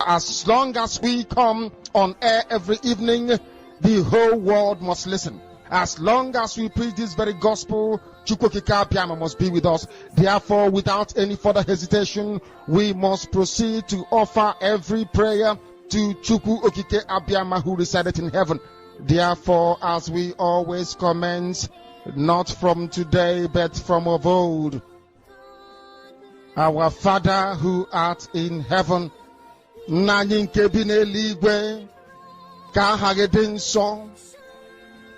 As long as we come on air every evening, the whole world must listen. As long as we preach this very gospel, Chukwokika Abiyama must be with us. Therefore, without any further hesitation, we must proceed to offer every prayer to Chukwu Okike Abiyama who resided in heaven. Therefore, as we always commence, not from today, but from of old, our Father who art in heaven,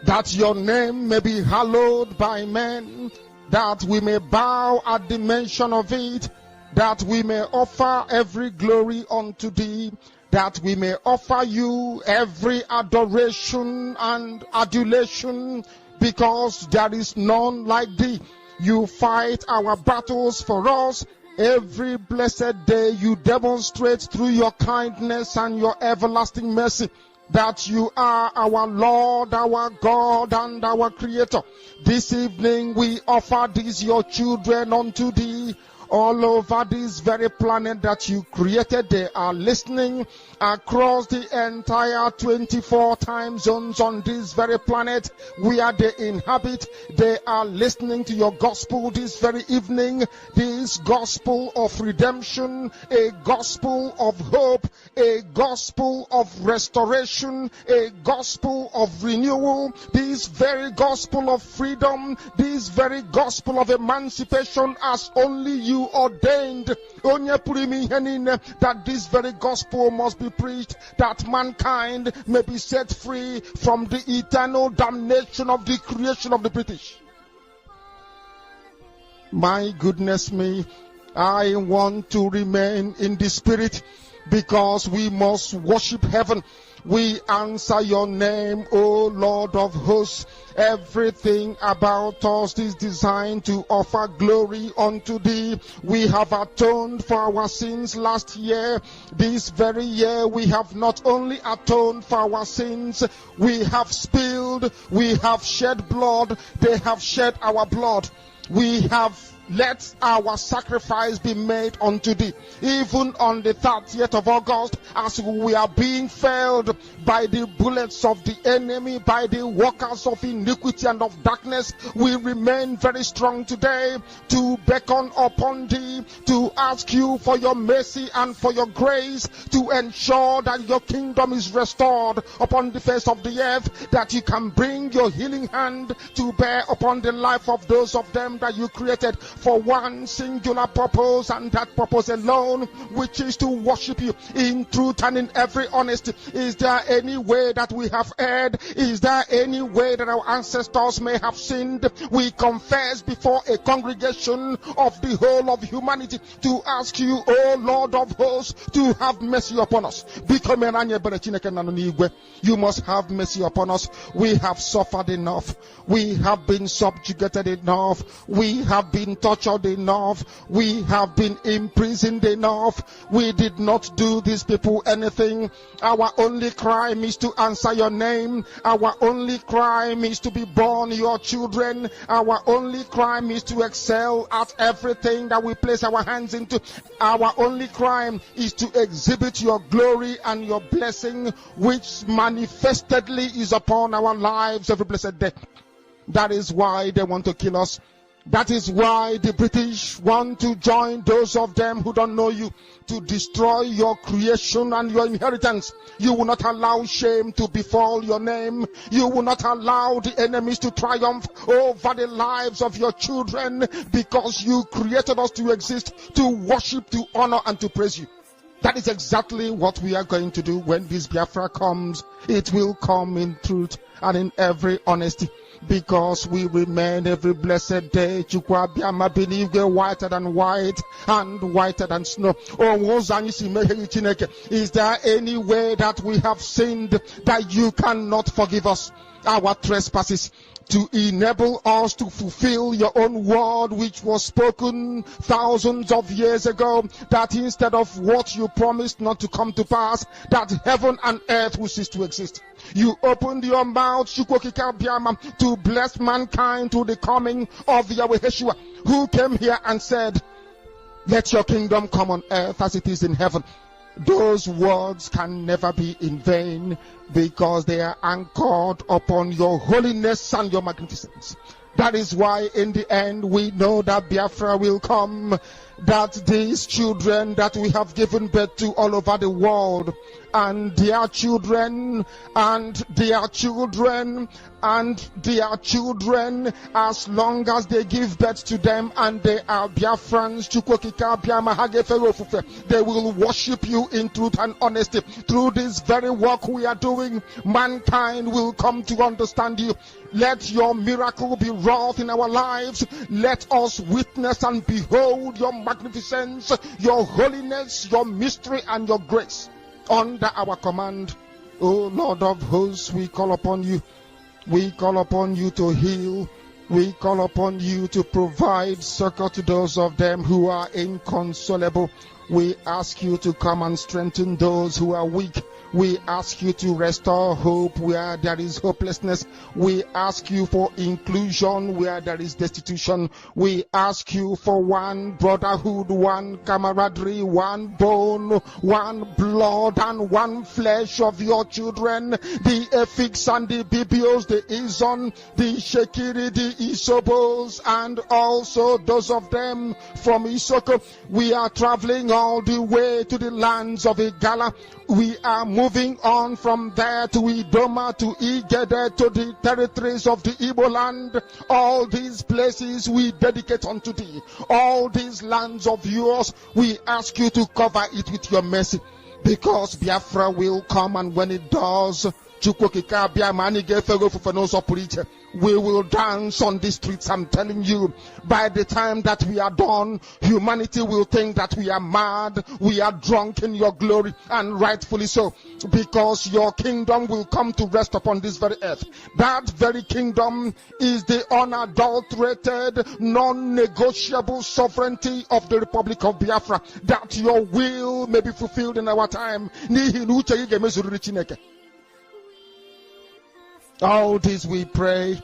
that your name may be hallowed by men, that we may bow at the mention of it, that we may offer every glory unto thee, that we may offer you every adoration and adulation, because there is none like thee. You fight our battles for us. Every blessed day you demonstrate through your kindness and your everlasting mercy that you are our Lord, our God, and our Creator. This evening we offer these your children unto thee. All over this very planet that you created, they are listening across the entire 24 time zones on this very planet where they inhabit. They are listening to your gospel this very evening, this gospel of redemption, a gospel of hope, a gospel of restoration, a gospel of renewal, this very gospel of freedom, this very gospel of emancipation as only you ordained, that this very gospel must be preached, that mankind may be set free from the eternal damnation of the creation of the British. My goodness me, I want to remain in the spirit, because we must worship heaven. We answer your name, O Lord of hosts. Everything about us is designed to offer glory unto thee. We have atoned for our sins last year. This very year we have not only atoned for our sins, we have spilled, we have shed blood, they have shed our blood. We have let our sacrifice be made unto thee. Even on the 30th of August, as we are being felled by the bullets of the enemy, by the workers of iniquity and of darkness, we remain very strong today to beckon upon thee, to ask you for your mercy and for your grace, to ensure that your kingdom is restored upon the face of the earth, that you can bring your healing hand to bear upon the life of those of them that you created for one singular purpose, and that purpose alone, which is to worship you in truth and in every honesty. Is there any way that we have erred? Is there any way that our ancestors may have sinned? We confess before a congregation of the whole of humanity to ask you, O Lord of hosts, to have mercy upon us. You must have mercy upon us. We have suffered enough. We have been subjugated enough. We have been tortured enough. We have been imprisoned enough. We did not do these people anything. Our only crime is to answer your name. Our only crime is to be born your children. Our only crime is to excel at everything that we place our hands into. Our only crime is to exhibit your glory and your blessing, which manifestedly is upon our lives every blessed day. That is why they want to kill us. That is why the British want to join those of them who don't know you to destroy your creation and your inheritance. You will not allow shame to befall your name. You will not allow the enemies to triumph over the lives of your children, because you created us to exist, to worship, to honor, and to praise you. That is exactly what we are going to do when this Biafra comes. It will come in truth and in every honesty, because we remain every blessed day. Chukwabiama believe they're whiter than white and whiter than snow. Is there any way that we have sinned that you cannot forgive us our trespasses, to enable us to fulfill your own word, which was spoken thousands of years ago, that instead of what you promised not to come to pass, that heaven and earth will cease to exist? You opened your mouth to bless mankind to the coming of Yahweh Yeshua, who came here and said, let your kingdom come on earth as it is in heaven. those words can never be in vain, because they are anchored upon your holiness and your magnificence. That is why in the end we know that Biafra will come, that these children that we have given birth to all over the world, and their children, and their children, and their children, as long as they give birth to them and they are Biafrans, they will worship you in truth and honesty. Through this very work we are doing, mankind will come to understand you. Let your miracle be wrought in our lives. Let us witness and behold your magnificence, your holiness, your mystery, and your grace under our command. O Lord of hosts, we call upon you. We call upon you to heal. We call upon you to provide succor to those of them who are inconsolable. We ask you to come and strengthen those who are weak. We ask you to restore hope where there is hopelessness. We ask you for inclusion where there is destitution. We ask you for one brotherhood, one camaraderie, one bone, one blood, and one flesh of your children. The Efiks and the Bibios, the Izon, the Shekiri, the Isobos, and also those of them from Isoko. We are traveling all the way to the lands of Igala. We are moving on from there to Idoma, to Igede, to the territories of the Igbo land. All these places we dedicate unto thee. All these lands of yours, we ask you to cover it with your mercy. Because Biafra will come, and when it does, we will dance on the streets. I'm telling you, by the time that we are done, humanity will think that we are mad, we are drunk in your glory, and rightfully so, because your kingdom will come to rest upon this very earth. That very kingdom is the unadulterated, non-negotiable sovereignty of the Republic of Biafra, that your will may be fulfilled in our time. All this we pray,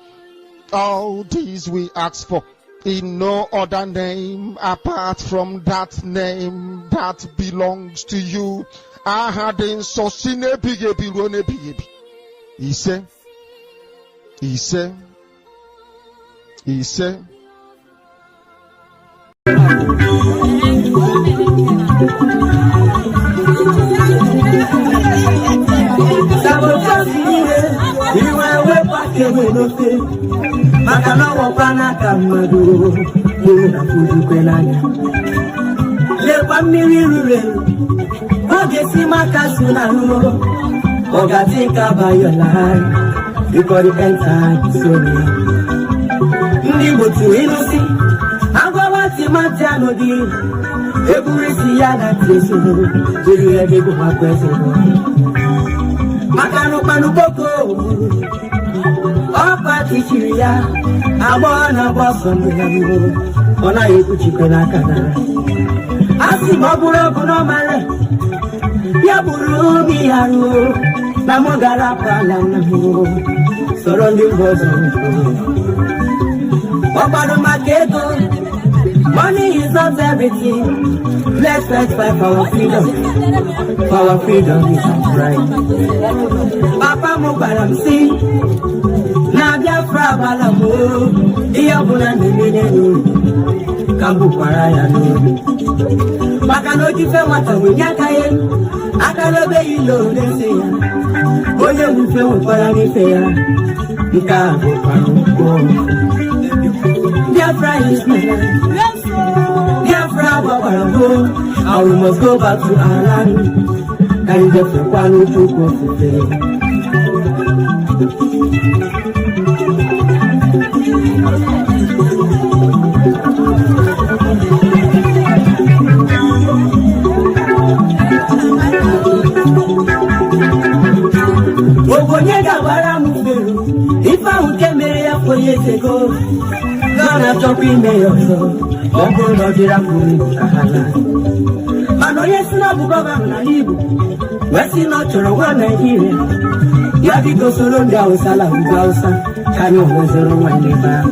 all these we ask for, in no other name apart from that name that belongs to you. Ahadin sosine bigebi rone bigebi. He said. Makana wapana kamadu Muna fuji kwenanya Lepa mirirure Ogesi makasuna no Ogatinka by your life Before the end time sorry Ndi botu inusi Agwa wati matiano di Eburisi ya na teso Jiri ebe kuma kweso Makano panu boko Opa tichiria, abona bosondo yamu, ona yeku chikena kana. Asi maburo kuno mare, ya buru biharu, na mogara pala namu, sorondi bozo. Opa no maketo, money is not everything. Let's fight for our freedom. For our freedom is our right. Papa mo baramsi. Nabia frabala mo, iya buna nemene kambu paraya no. Makano jife wata winyaka ye, akalobe ilo deseya. Oye mufe wapara nifeya, nika wapara. Biafra is my land. Biafra wapara mo, and we must go back to our land. And the Fupano took off the if I came here 4 years ago, gonna jump in there also. Bongo no dira kuri kahala. Mano yes na bugoba na libu. Wesi no choro wa Nigeria. Ya biko soro ndia usala ugausa. Kanyo mozoro wa neba.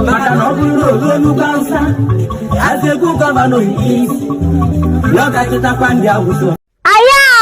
Maka no buro do ugausa. As a good governor is. Yoga chita pandia uso. I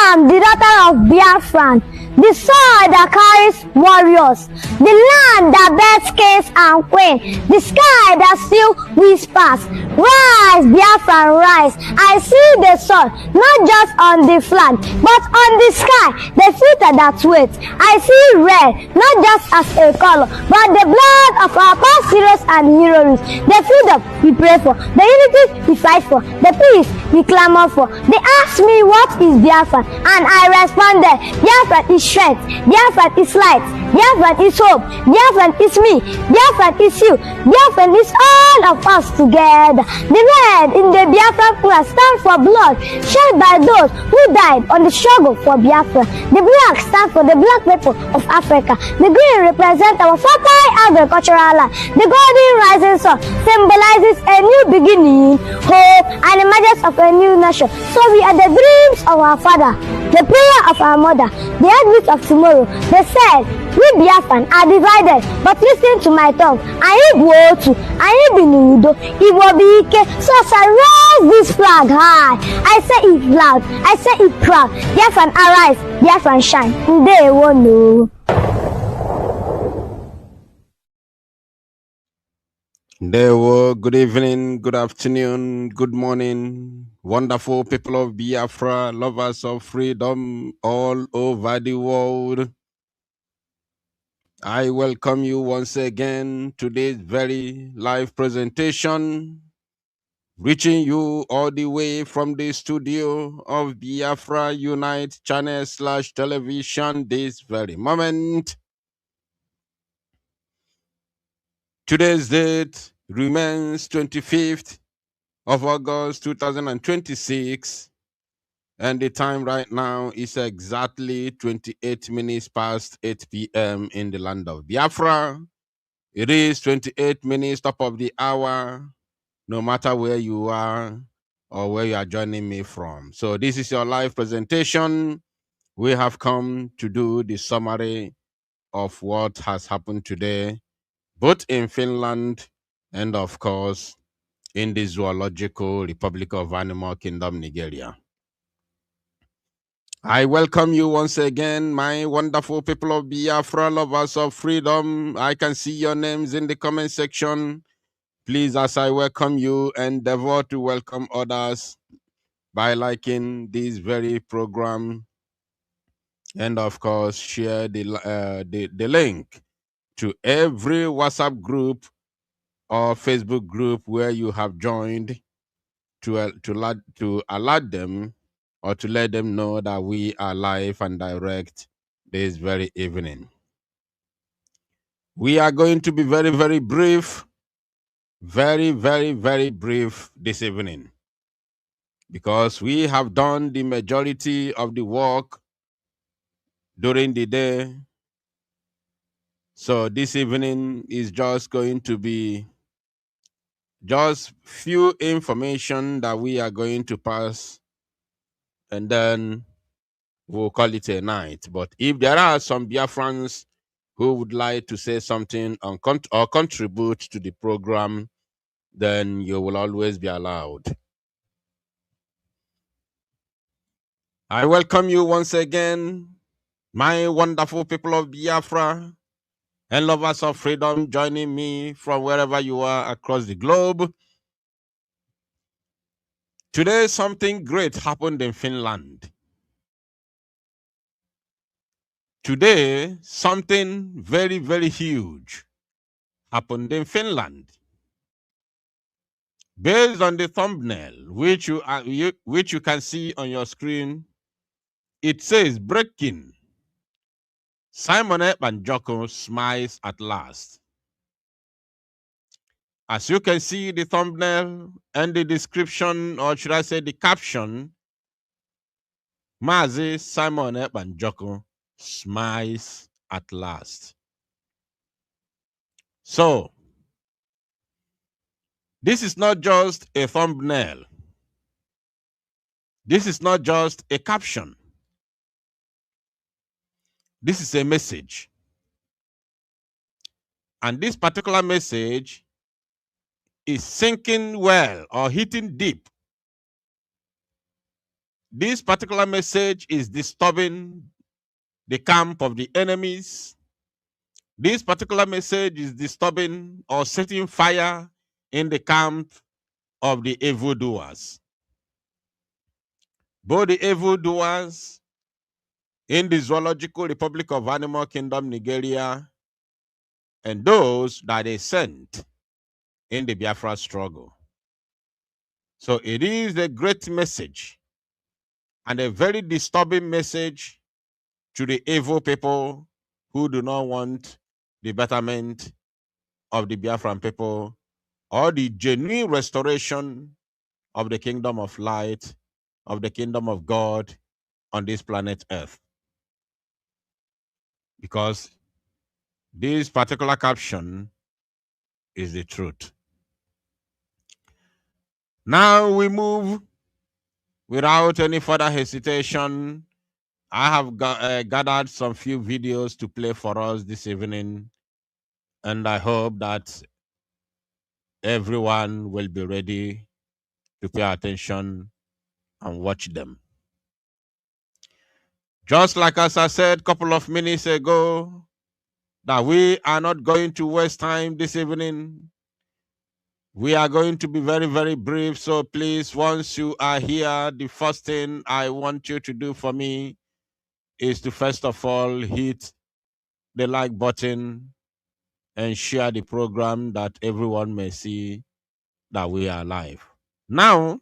am the daughter of Biafran, the soil that carries warriors, the land that bears kings and queens, the sky that still whispers. Rise, Biafran, rise. I see the sun, not just on the flag, but on the sky, the filter that waits. I see red, not just as a color, but the blood of our past heroes and heroines. The freedom we pray for, the unity we fight for, the peace we clamor for. They asked me, what is Biafran? And I responded, Biafran is strength, Biafran is light, Biafran is hope, Biafran is me, Biafran is you, Biafran is all of us together. The red in the Biafran flag stands for blood shed by those who died on the struggle for Biafra. The black stands for the black people of Africa. The green represents our fertile agricultural land. The golden rising sun symbolizes a new beginning, hope, and emergence of a new nation. So we are the dreams of our father, the prayer of our mother, the heartbeat of tomorrow. They said, we Biafran are divided, but listen to my tongue. I go to, I be nudo, it will be ike. So as I raise this flag high, I say it loud, I say it proud. Biafran arise, Biafran shine. They won't know. There were good evening, good afternoon, good morning, wonderful people of Biafra, lovers of freedom all over the world. I welcome you once again to this very live presentation, reaching you all the way from the studio of Biafra Unite channel / television this very moment. Today's date remains 25th of August 2026, and the time right now is exactly 28 minutes past 8 p.m. in the land of Biafra. It is 28 minutes top of the hour, no matter where you are or where you are joining me from. So this is your live presentation. We have come to do the summary of what has happened today, both in Finland and, of course, in the Zoological Republic of Animal Kingdom, Nigeria. I welcome you once again, my wonderful people of Biafra, lovers of freedom. I can see your names in the comment section. Please, as I welcome you, endeavor to welcome others by liking this very program, and of course, share the link to every WhatsApp group or Facebook group where you have joined to alert them or to let them know that we are live and direct this very evening. We are going to be very, very brief, very, very, very brief this evening, because we have done the majority of the work during the day. So this evening is just going to be just few information that we are going to pass, and then we'll call it a night. But if there are some Biafrans who would like to say something or contribute to the program, then you will always be allowed. I welcome you once again, my wonderful people of Biafra and lovers of freedom, joining me from wherever you are across the globe. Today, something great happened in Finland. Today, something very, very huge happened in Finland. Based on the thumbnail, which you can see on your screen, it says breaking. Simon Ekpa smiles at last. As you can see, the thumbnail and the description, or should I say the caption, Mazi Simon Ekpa smiles at last. So, this is not just a thumbnail. This is not just a caption. This is a message. And this particular message is sinking well or hitting deep. This particular message is disturbing the camp of the enemies. This particular message is disturbing or setting fire in the camp of the evildoers. Both the evildoers in the Zoological Republic of Animal Kingdom, Nigeria, and those that they sent in the Biafra struggle. So it is a great message and a very disturbing message to the evil people who do not want the betterment of the Biafran people or the genuine restoration of the kingdom of light, of the kingdom of God on this planet Earth. Because this particular caption is the truth. Now we move without any further hesitation. I have gathered some few videos to play for us this evening, and I hope that everyone will be ready to pay attention and watch them. Just like as I said a couple of minutes ago, that we are not going to waste time this evening. We are going to be very, very brief. So please, once you are here, the first thing I want you to do for me is to first of all hit the like button and share the program that everyone may see that we are live. Now,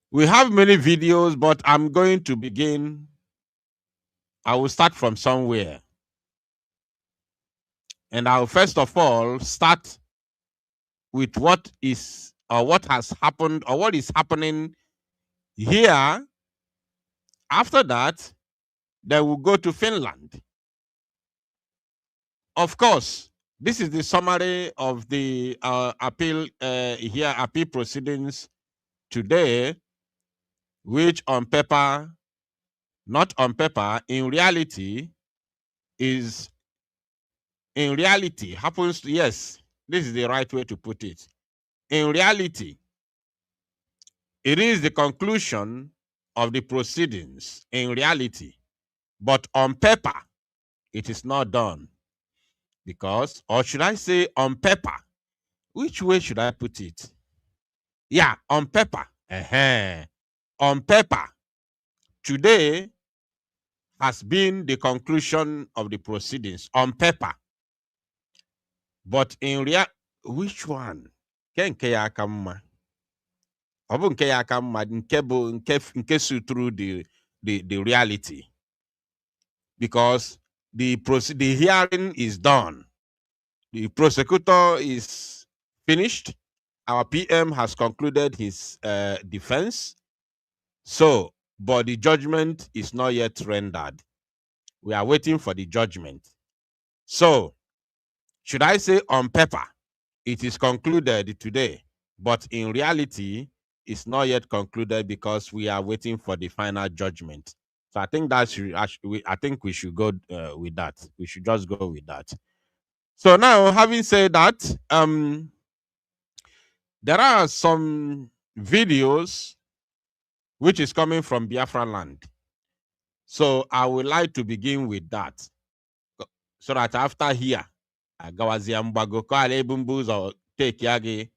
we have many videos, but I'm going to begin. I will start from somewhere. And I'll first of all start with what is or what has happened or what is happening here. After that, then we'll go to Finland. Of course, this is the summary of the appeal proceedings today, which on paper, not on paper, in reality happens to, yes, this is the right way to put it. In reality, it is the conclusion of the proceedings in reality, but on paper, it is not done. Because, or should I say on paper? Which way should I put it? Yeah, on paper. On paper, today has been the conclusion of the proceedings on paper. But in real, which one? Nke ya aka mma? Ọ bụ nke ya aka mma, nke su through the reality. Because the hearing is done. The prosecutor is finished. Our PM has concluded his defense. So, but the judgment is not yet rendered. We are waiting for the judgment. So, should I say on paper, it is concluded today, but in reality, it's not yet concluded because we are waiting for the final judgment. So I think I think we should go with that. We should just go with that. So now, having said that, there are some videos which is coming from Biafra land. So I would like to begin with that. So that after here, Agawazia Mbago, Kale Bumbuzo, take Yagi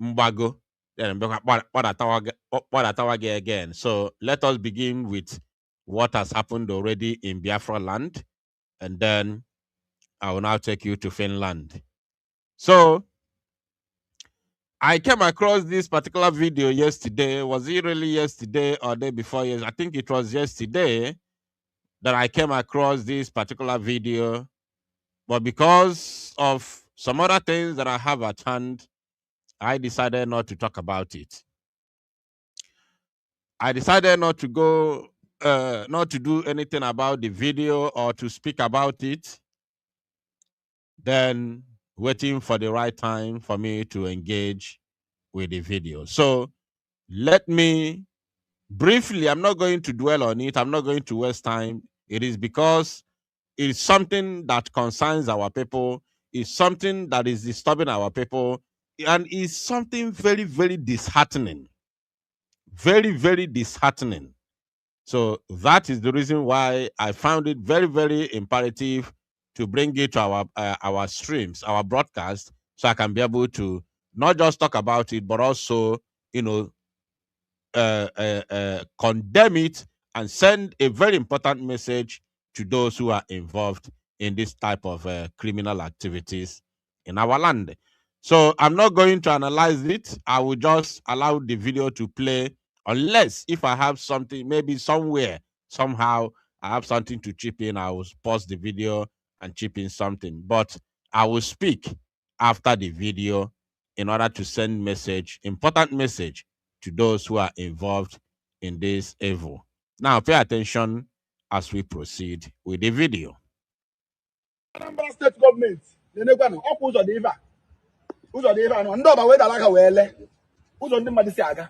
Mbago, then Padatawage again. So let us begin with what has happened already in Biafra land, and then I will now take you to Finland. So I came across this particular video yesterday. Was it really yesterday or day before? Yes, I think it was yesterday that I came across this particular video. But because of some other things that I have at hand, I decided not to talk about it. I decided not to go, not to do anything about the video or to speak about it. Then waiting for the right time for me to engage with the video. So let me briefly, I'm not going to dwell on it. I'm not going to waste time. It is because it's something that concerns our people. It's something that is disturbing our people. And it's something very, very disheartening. very, very disheartening. So that is the reason why I found it very, very imperative to bring it to our streams, our broadcast, so I can be able to not just talk about it, but also, you know, condemn it and send a very important message to those who are involved in this type of criminal activities in our land. So I'm not going to analyze it. I will just allow the video to play, unless if I have something, maybe somewhere, somehow I have something to chip in, I will pause the video and chip in something. But I will speak after the video in order to send message, important message to those who are involved in this evil. Now, pay attention as we proceed with the video. Anambra State Government, na-enekwa na ọkwa ụzọ dị ebe a. Ụzọ dị ebe a nọ ndị ọba wee dara aka wee lee ụzọ ndị mmadụ si aga.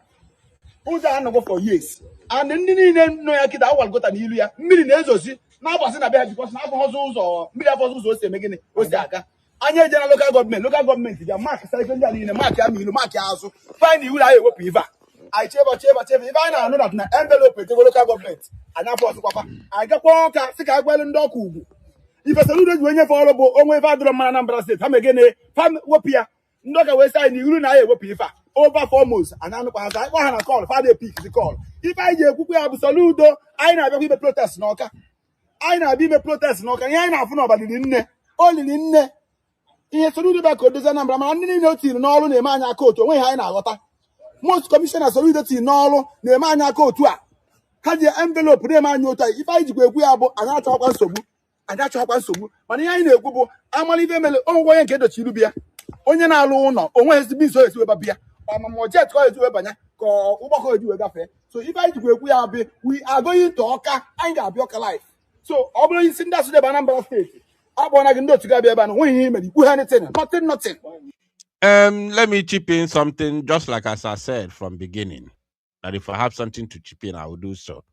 Ụzọ a nọgo for years. And ndị niile nọ ya kịta awalgota n'ilu ya mmiri na-ezozi na-agbasị na be ha bikọs na-abụghọzi ụzọ mmiri afọzi ụzọ o si eme gịnị o si aga. Anya eje na lokal gọọmenti bịa maakị saịkị ndị a niile maakị ama ilu maakị azụ faịn iwu na ya ewepụ ive a. Anyị chebe ibe anyị na-anụ na envelope ejego lokal gọọmenti anyị afọ ọsịkwakwa anyị gakwa ọka sị ka agbalụ ndị ọkụ ugwu ife Soludo ji onye fe ọrụ bụ onwe ife adịrọ mma na Anambra steeti ha megene fa wepụ ya ndị ọka wee sị anyị na iru na ya ewepụ ife a over foremost anyị anụkwa ha anyị kpọ ha na kọl fa dị pik dị kọl ife anyị ji ekwukwe ya bụ Soludo anyị na-abịakwa ime protest n'Ọka anyị na-abịa ime protest n'Ọka ihe anyị na-afụ n'ọba liri nne o liri nne ihe Soludo bịa ka o dozie Anambra mana ndị niile o tiri n'ọrụ na-eme anyị aka otu onwe ihe anyị na-aghọta most kọmishọna Soludo tiri n'ọrụ na-eme anyị aka otu a ha ji envelopu na-eme anyị otu a ife anyị jikwa ekwu ya bụ anyị achọkwa nsogbu mana ihe anyị na-ekwu bụ amalive emele onwegwe onye nke edochi iru bịa onye na-alụ ụlọ onwe ezigbo iso esi weba bịa ọmamọjet ka ezi webanye ka ụgbọkọ eji wee gafee so ife anyị jikwa ekwu ya bụ we are going to Ọka anyị ga-abịa Ọka live so ọ bụrụ isi ndị asụdebe Anambra steeti akpọna gị ndị otu ga-abịa ebe a na nweghị ihe imere ikwu ha nothing. Let me chip in something, just like as I said from beginning, that if I have something to chip in, I will do so.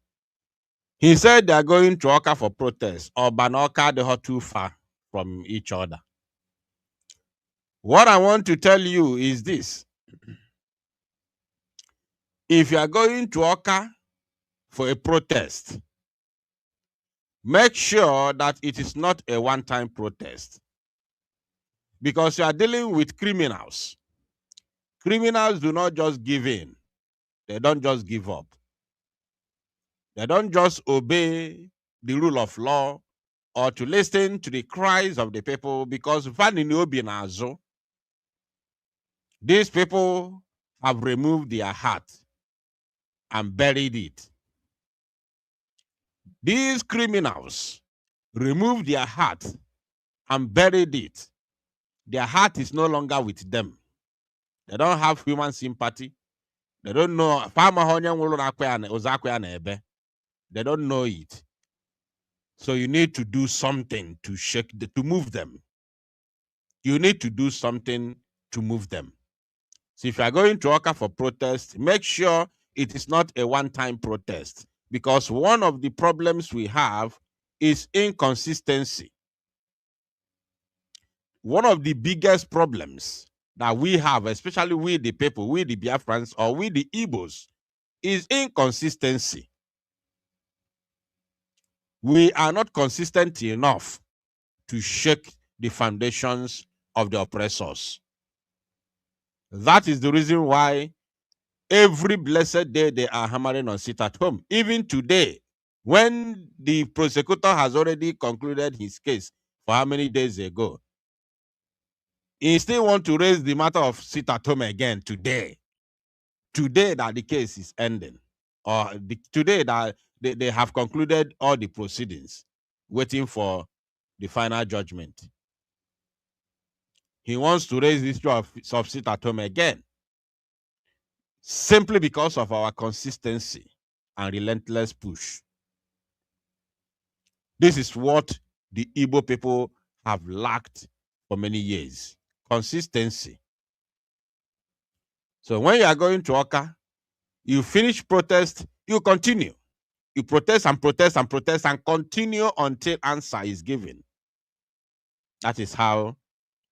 He said they are going to Ọka for protest, or Banoka, they are too far from each other. What I want to tell you is this. If you are going to Ọka for a protest, make sure that it is not a one-time protest, because you are dealing with criminals. Criminals do not just give in. They don't just give up. They don't just obey the rule of law or to listen to the cries of the people, because these people have removed their heart and buried it. These criminals removed their heart and buried it. Their heart is no longer with them. They don't have human sympathy. They don't know. They don't know it. So you need to do something to move them. You need to do something to move them. So if you are going to Ọka for protest, make sure it is not a one-time protest, because one of the problems we have is inconsistency. One of the biggest problems that we have, especially we the people, we the Biafrans or we the Igbos, is inconsistency. We are not consistent enough to shake the foundations of the oppressors. That is the reason why every blessed day they are hammering on sit at home. Even today, when the prosecutor has already concluded his case for how many days ago, he still want to raise the matter of sit at home again today. Today that the case is ending. Or today that they have concluded all the proceedings, waiting for the final judgment. He wants to raise the issue of sit at home again, simply because of our consistency and relentless push. This is what the Igbo people have lacked for many years. Consistency. So when you are going to Ọka, you finish protest, you continue. You protest and protest and protest and continue until answer is given. That is how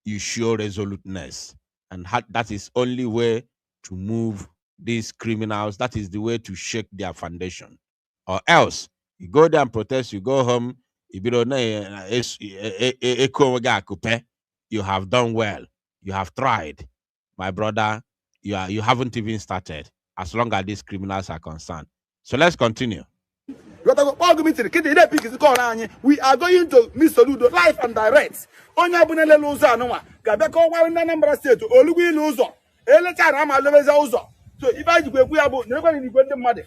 you show resoluteness. And that is only way to move these criminals. That is the way to shake their foundation. Or else, you go there and protest, you go home, you have done well. You have tried. My brother, you haven't even started, as long as these criminals are concerned. So let's continue. We are going to Miss Soludo live and direct. Onye abunele luzo anwa gabe ko wa na Anambra State olugwi luzo elecha na ma leveza uzo. So if I go ya bu na kwani igwe ndị mmadụ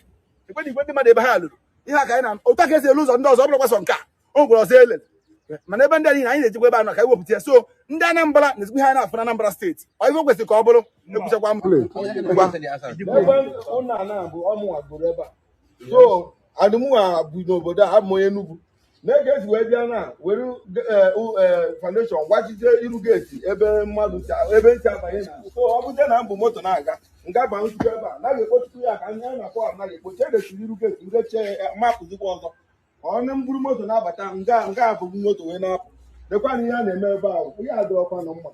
igwe ndị mmadụ ebe ha lụrụ ihe aka na ụta ka esi luzo ndị ọzọ bụrụ kwaso nka o gworo ọzọ ele mana ebe ndị anyị na-ejikwa ebe anọ ka iwepụta so ndị Anambra na ezigbo ha na-afụ na Anambra State ọ ife kwesịrị ka ọ bụrụ ekwuchakwa so adumuwa bụ n'obodo a abụ onye Enugu na-ege esi wee bịa na were foundation gwachizie iru geti ebe mmadụ ebe ntị abanye na so ọ bụzie na mbụ moto na-aga nga ba nzukọ ebe a naghị ekpochukwu ya ka anyị na-akpọ anaghị ekpochi edesiri iru geti ngeche mapụzikwa ọzọ ọnụ mburu moto na-abata nga abụghị moto wee na-apụ dekwana ihe a na-eme ebe ahụ ihe adịrọkwa na mma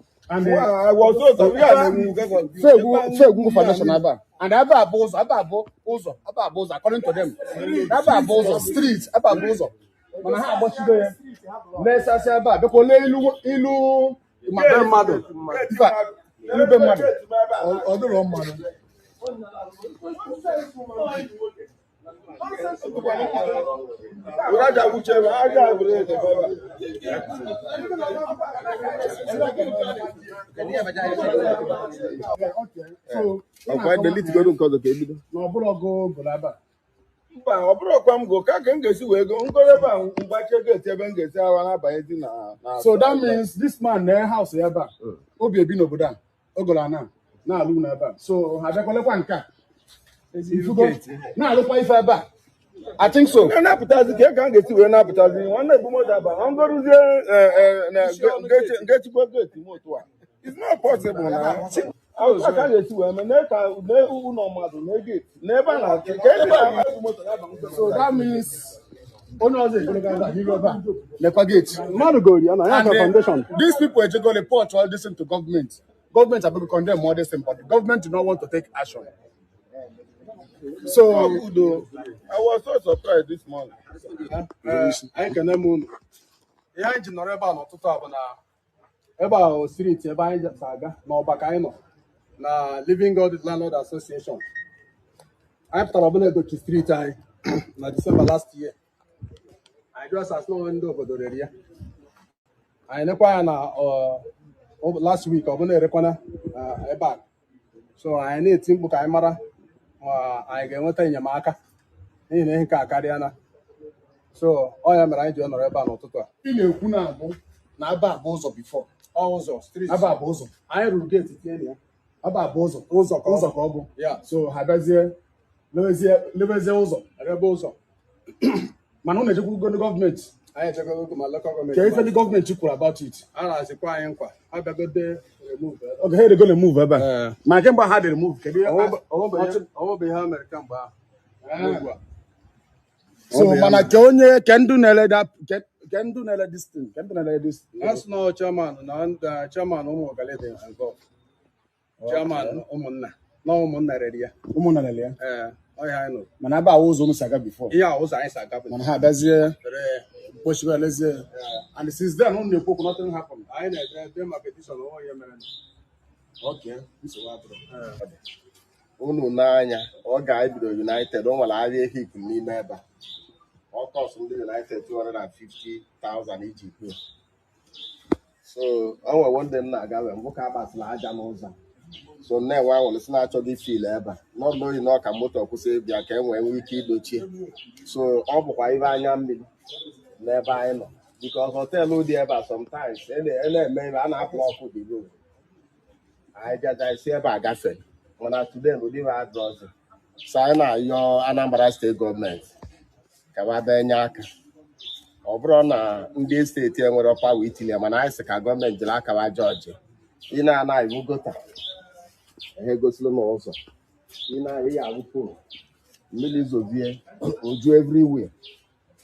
foundation aba and aba bụ ụzọ according to them aba bụ ụzọ street aba bụ ụzọ mana ha agbachido ya na-esasị ebe a bịakwa lee ilu mmadụ ọ dịrọ mmadụ ọ bụrụkwa m go ka m ga-esi wee go ngoro ebe a mgbache geti ebe m ga-esi awa na-abanyezi na so that means this man na house ebe a obi ebi n'obodo a ogolo na-alụ n'ebe a so ha bịakwalekwa nke a na-alụkwa ife ebe a I think so. Na-apụtazi ka m ga-esi wee na-apụtazi nwanne ebumoto aba ngorozie ngechikwa geti moto a it's not possible na aka ga-esi wee mee ka ụlọ mmadụ na geti n'ebe a na-achị ka ebe a moto na-aba so that means onye ọzọ egologaza hiru ebe a lekwa geti mmadụ gori ya na ya foundation. These people ejego report all this to government are going to condemn all this thing, but the government do not want to take action. So I was so surprised this morning. I can name ya anyị ji nọrọ ebe a n'ụtụtụ a bụ na ebe a street ebe anyị ga-aga na ọba ka anyị nọ na Living God Landlord Association. Anyị pụtara ọbụla egochi street anyị na December last year. Anyị just as no ndị obodo rere ya. Anyị nekwa ya na last week ọbụla erekwana ebe a. So anyị na-eti mkpu ka anyị mara anyị ga-enweta enyemaka n'ihi na ihe ka akarịa na so ọ ya mere anyị ji nọrọ ebe a n'ụtụtụ a. Ị na-ekwu na-abụ na aba bụ ụzọ before ụzọ street aba bụ ụzọ anyị rụrụ gate tinye ya aba bụ ụzọ ka ọ bụ so ha bịazie lebezie ụzọ ebe ụzọ mana ụnụ ejekwa gọọmenti anyị echekwa ma local gọọmenti ka ife ndị gọọmenti kwuru about it a na-azịkwa anyị nkwa ha bịagode remove oge ha edego remove ebe a ma kemgbe ha dị remove kedu ọnwebeghị ha mere kamgbe ahụ so mana ke onye ke ndụ na-ele this thing asị na chairman na chairman ụmụ ọgalede involved chairman ụmụnna rere ya ụmụnna lele ya ọhịa anyị nọ mana ebe ahụ ụzọ ụnụ si aga before ihe a ụzọ anyị si aga mana ha abịazie kpochiwe lezie and since then ụnụ na-ekwu okwu nothing happen anyị na-ede ma petition onwe ya mere unu n'anya ọ ga-ebido United o nwere ahịa ehik n'ime ebe a ọ kọsụ ndị United 250,000 iji kwuo so o nwewo ndị m na-aga wee mbụ ka agbasịla aja n'ụzọ so nne-enwe anwụrụ si na-achọghị fil ebe a n'ọdụ oyi na ọka moto kwụsị ịbịa ka e nwee ike idochie so ọ bụkwa ibe anya mmiri n'ebe anyị nọ because họteelụ dị ebe a sometimes na-eme ebe a na-apụ ọkụ dị road anyị gaja isi ebe a gafere mana today n'ụdị bụ adrọzi so anyị na-ayọ Anambra steeti gọọmenti ka ha bịa nye aka ọ bụrụ na ndị steeti enwere pawa itinye mana anyị sị ka gọọmenti jiri aka wa jọji ị na-ana iwu gota ha egosila n'ụzọ ị na-ahụ ya awụpụ mmiri zovie oju everywhere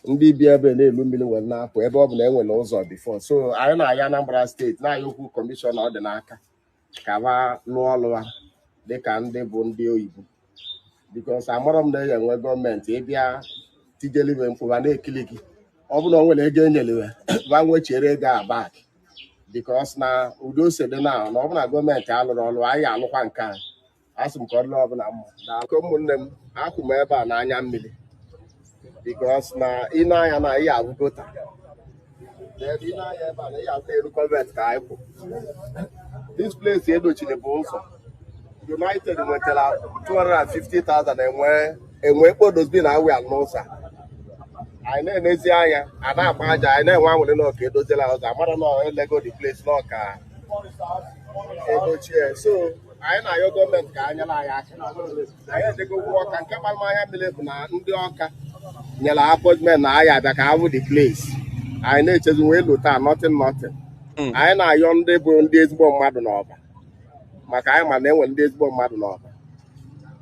ndị bi ebe na-elu mmiri nwere na-apụ ebe ọ bụ na enwere ụzọ bifo so anyị na-aya Anambra steeti na-aya okwu kọmishọna ọ dị n'aka ka ha lụọ ọrụ ha dịka ndị bụ ndị oyibo because amara m na ya enwe gọọmenti ịbịa tijeliwe mfụba na-ekili gị ọ bụrụ na o nwere ego enyeliwe ba nwechere ego a bak because na udo sede na ọ bụ na gọọmenti alụrụ ọrụ anyị alụkwa nke a asị m ka ọ dịrị ọbụla mma na akụ ụmụnne m akwụ m ebe a n'anya mmiri because na ị na-anya na ihe abụgota ị na-anya ebe a na ihe abụta eru gọọmenti ka anyị kwụ this place edochiri bụ ụzọ United nwetara 250,000 enwe kpodozi na awi n'ụzọ anyị na-enezi anya a na-agba aja anyị na-enwe anwụrị n'ọka edozila ụzọ amara na elego the place n'ọka edochie so anyị na-ayọ gọọmenti ka anya na anyị aka anyị edego ụgwọ ọka nke kpalụ anya mmiri bụ na ndị ọka nyere apọtment na anyị abịa ka awụ the place anyị na-echezi wee lota nothing anyị na-ayọ ndị bụ ndị ezigbo mmadụ n'ọba maka anyị ma na enwe ndị ezigbo mmadụ n'ọba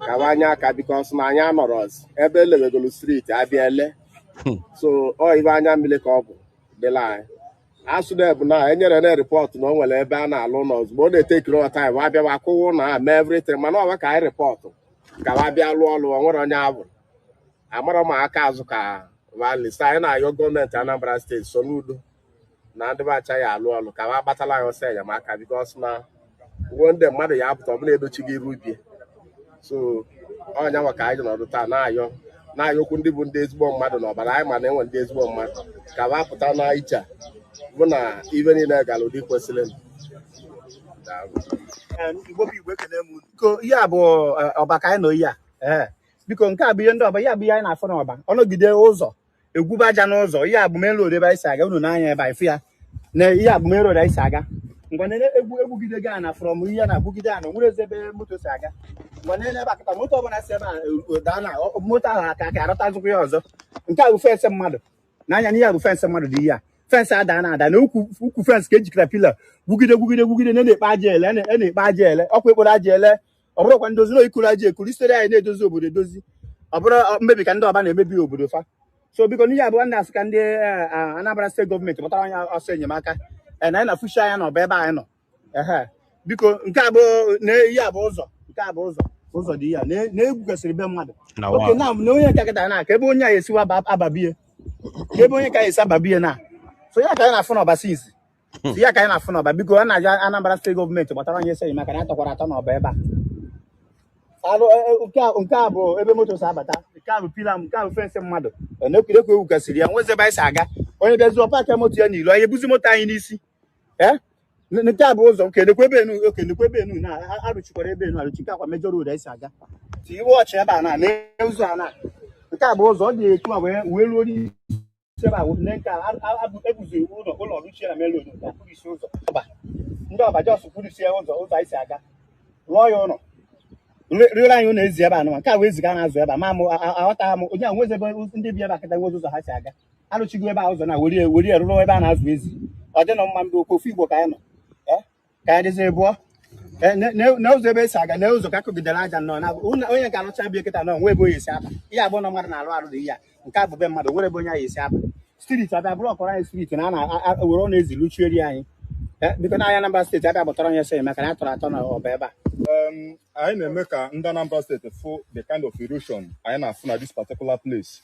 ka anya aka bikos na anyị anọrọzi ebe elewegolu streeti abịa ele so ọ ibe anya mmiri ka ọ bụ dịla anyị asụde bụ na enyere na rịpọtụ na o nwere ebe a na-alụ ụlọ ozugbo ọ na-etekiri ọtaim abịa akwụwụ na mee everything mana ọwa ka anyị rịpọtụ ka wa bịa lụọ ọlụ o nwere onye abụ amara m aka azụ ka walisa anyị na-ayọ gọọmenti Anambra steeti so n'udo na ndị bacha ya alụ ọlụ ka wa gbatala anyị ọsọ enyemaka bikos na uwe ndị mmadụ ya apụta ọ bụla edochighị iru ubie so ọnya nwa ka anyị nọdụ taa na-ayọkwu ndị bụ ndị ezigbo mmadụ n'ọbara anyị ma na enwe ndị ezigbo mmadụ ka wa pụta na iche bụ na ibe niile gara ụdị kwesịrị ihe a bụ ọba ka anyị nọ ihe a biko nke a bụ ihe ndị ọba ihe bụ ihe anyị na-afụ n'ọba ọnọgide ụzọ egwube aja n'ụzọ ihe a bụ main road ebe anyị si aga unu n'anya ebe anyị fụ ya na ihe a bụ main road anyị si aga ngwanene egbugide gị na from ihe na-agbugide a na nwere eze ebe moto si aga ngwanene ebe akụta moto ọbụla si ebe a daa na moto ahụ aka arọtazụkwa ya ọzọ nke a bụ fensị mmadụ n'anya na ihe a bụ fensị mmadụ dị ihe a fensị ada na ada na ukwu fensị ka ejikọta pila gwugide na-ekpe aja ele na-ekpe aja ele ọkwa ekporo aja ele ọ bụrụkwa ndozi na ikuru aja ekuru isitere anyị na-edozi obodo edozi ọ bụrụ mmebi ka ndị ọba na-emebi obodo fa so biko n'ihe abụọ ndị asị ka ndị Anambra steeti gọọmenti kpọtara anya ọsọ enyemaka na anyị na-afụchi anya n'ọba ebe anyị nọ biko nke a bụ na ihe a bụ ụzọ nke a bụ ụzọ dị ya na-egwu gasịrị be mmadụ oke na onye nke kịta na ka ebe onye a esiwa ababie ka ebe onye ka esi ababie na so ya ka anyị na-afụ n'ọba sinsi ya ka anyị na-afụ n'ọba biko a na-aja Anambra steeti gọọmenti kpọtara anya esi enyemaka na atọkwara atọ n'ọba ebe a nke a bụ ebe moto si abata nke a bụ pila nke a bụ fensị mmadụ na-ekwurekwu egwu gasịrị ya nwezi ebe anyị si aga onye bịazi paakị moto ya n'ilu anyị ebuzi moto anyị n'isi nke a bụ ụzọ okenekwe ebe enu na-arụchikwara ebe enu arụchi nke akwa mejọ road anyị si aga ti iwe ọchị ebe a na ụzọ a na nke a bụ ụzọ ọ dị etu a wee ruo ebe a nke a ebuzi ụlọ rụchie na melod isi ụzọ ndị ọba jọs kwurisie ụzọ anyị si aga rụọ ya ụlọ rịọrọ anyị ụlọ ezi ebe a nụma nke a wee ziga na-azụ ebe a ma m aghọtagha m onye a nwezi ebe ndị bi ebe akịta nwezi ụzọ ha si aga arụchigo ebe a ụzọ na weri rụrụ ebe a na-azụ ezi ọ dị na mma mgbe ofu Igbo ka anyị nọ ka anyị dịzi bụọ na ụzọ ebe esi aga na ụzọ ka akụgidere aja nnọọ na onye nke arụcha bi kịta nọ nwe ebe onye esi aba ihe abụọ na mmadụ na-arụ arụ dị ihe a nke a bụ be mmadụ nwere ebe onye anyị esi aba striti abịa bụrụ ọkọrọ anyị striti na a na-were ọ na-ezi luchieri anyị biko na Anambra steeti abịa gbọtara onye esi maka na a tọrọ atọ na ọba ebe a anyị na-eme ka ndị Anambra steeti fụ the kind of erosion anyị na-afụ na this particular place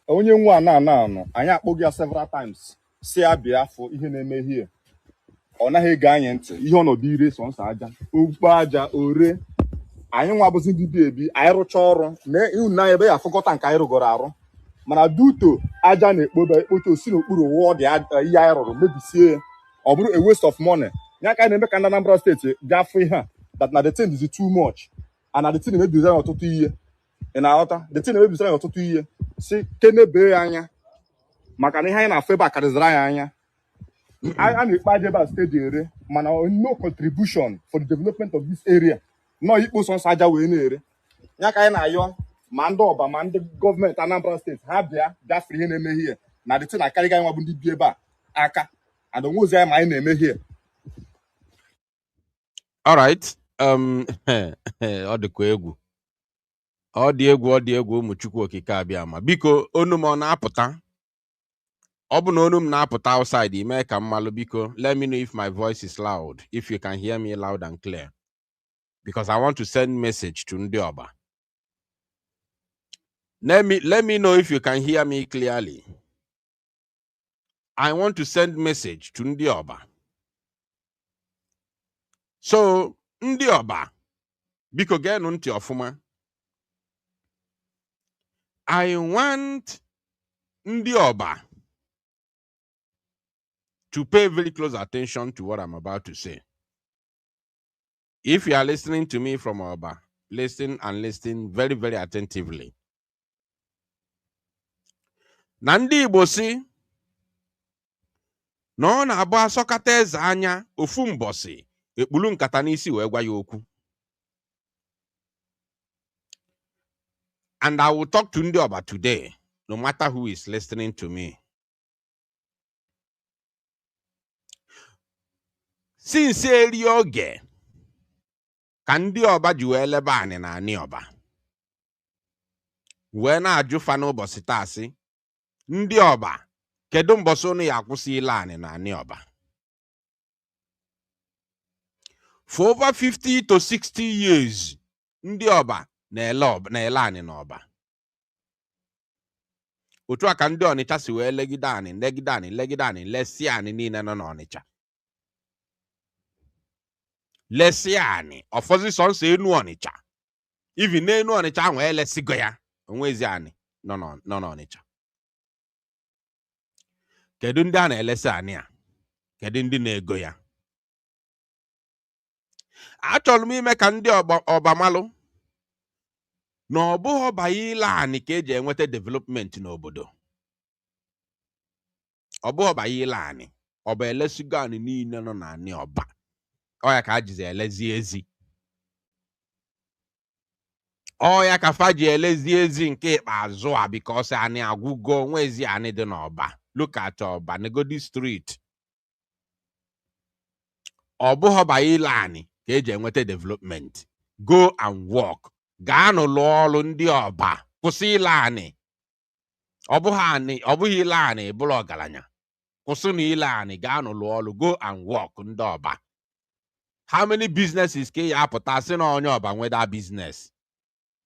onye nwe anọ anyị akpọghị ya several times si ya bịa afọ ihe na-eme hie ọ naghị ege anyị ntị ihe ọnọdụ ire sọnsọ aja okpo aja ore anyị nwa bụzi ndị bi ebi anyị rụcha ọrụ na ịhụnanya ebe ya afụkọta nke anyị rụgoro arụ mana duto aja na-ekpocha osi n'okpuru wụọ dị ihe anyị rụrụ mebisie ọ bụrụ a waste of money ya ka anyị na-eme ka ndị Anambra steeti gafụ ihe a that na the thing is too much and na the thing emebizara ọtụtụ ihe ị na-aghọta the thing emebizara ọtụtụ ihe si kenebe ya anya maka na ihe anyị na-afụ ebe a karịzịrị anyị anya a na-ekpe aja ebe a steeti ere mana no contribution for the development of this area nọ ikpo sọnsọ aja wee na-ere ya ka anyị na-ayọ ma ndị ọba ma ndị gọọmenti Anambra steeti ha bịa gafere ihe na-eme ihe na the thing akarịghị anyị nwa bụ ndị bi ebe a aka and onwe ozi anyị ma anyị na-eme ihe. All right. Ọ dịkwa egwu ọ dị egwu ụmụ Chukwu okike abịa ma biko onu m ọ na-apụta ọ bụ na onu m na-apụta outside ime ka mmalụ biko let me know if my voice is loud, if you can hear me loud and clear, because I want to send message to ndị ọba Let me know if you can hear me clearly. I want to send message to Ndioba. So, Ndioba, biko genu nti ofuma. I want Ndioba to pay very close attention to what I'm about to say. If you are listening to me from Oba, listen and listen very, very attentively. Nandi Bosi, no na abo asokata eze anya ofu mbosi ekpulu nkata n'isi wee gwa ya okwu. And I will talk to Ndioba today, no matter who is listening to me. Since eri oge ka Ndioba ji wee lebe ani na ani Oba. Wee na-ajụ fa n'ụbọchị taa sị, Ndioba, kedu mbọsị unu ya akwụsị ile ani na ani Oba? For over 50 to 60 years, Ndioba na-ele ani n'Oba. Otu a ka ndị Ọnịcha si wee legide ani, lesi ani niile nọ n'Ọnịcha. Lesi ani, ọfọzi sọnsọ enu Ọnịcha. Even n'enu Ọnịcha ahụ elesigo ya, onwezi ani nọ n'Ọnịcha. Kedu ndị a na-elesi ani a? Kedu ndị na-ego ya? Achọrọ m ime ka ndị Ọba malụ na ọ bụghị ọbanye ile ani ka eji enweta development n'obodo. Ọ bụghị ọbanye ile ani, ọba elesigo ani niile nọ n'ani Ọba. Ọ ya ka ajizi elezi ezi. Ọ ya ka faji elezi ezi nke ikpeazụ a because ani agwụgo nwezi ani dị n'Ọba. Look at Ọba, Negodi Street. Ọ bụghị ọbanye ile ani ka eji enweta development. Go and work. Gaa n'ụlọ ọrụ ndị Ọba. Kwụsị ile ani. Ọ bụghị ile ani bụrụ ọgaranya. Kwụsị na ile ani, gaa n'ụlọ ọrụ. Go and work ndị Ọba. How many businesses ka ya apụta sị na onye Ọba nwe that business?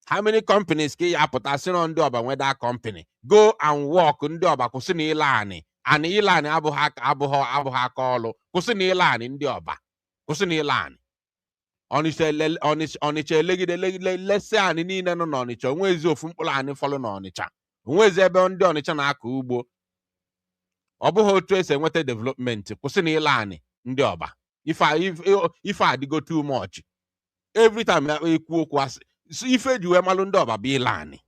How many companies ka ya apụta sị na ndị Ọba nwe that company? Go and work ndị Ọba. Kwụsị na ile ani. Ani ile ani abụghị aka ọlụ. Kwụsị na ile ani ndị Ọba. Kwụsị na ile ani. Ọnịcha elegide lesi ani niile nọ n'Ọnịcha. Onwezi ofu mkpụrụ ani fọlụ n'Ọnịcha. Onwezi ebe ndị Ọnịcha na-akọ ugbo. Ọ bụghị otu esi enweta development. Kwụsị na ile ani ndị Ọba. Ife adịgo too much. Every time ekwu okwu asị, ife ji wee malụ ndị Ọba bụ ile ani.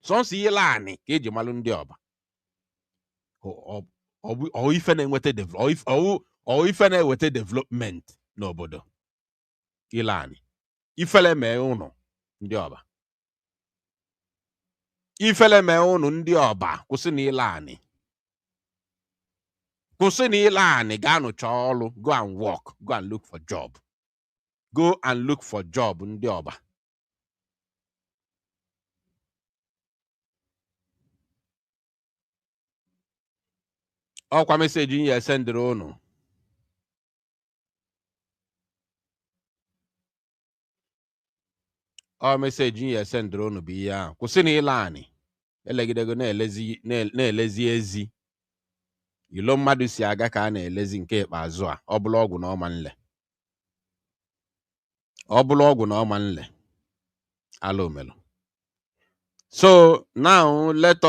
Sọnsọ ile ani ka eji malụ ndị Ọba. Ife na-eweta development n'obodo. Ile ani. Ifele mee ụnụ ndị Ọba. Ifele mee ụnụ ndị Ọba. Kwụsị na ile ani. Kwụsị na ile ani, gaa nụcha ọrụ. Go and work. Go and look for job. Go and look for job ndị Ọba. Ọkwa meseji nye sendịrị unu. Ọ meseji nye sendịrị unu bụ ihe ahụ. Kwụsị na ile ani. Elegidego na-elezi ezi. Ilo mmadụ si aga ka a na-elezi nke ikpeazụ a. Ọ bụla ọgwụ na ọma nle. Ọ bụla ọgwụ na ọma nle. Ala omelu. So now let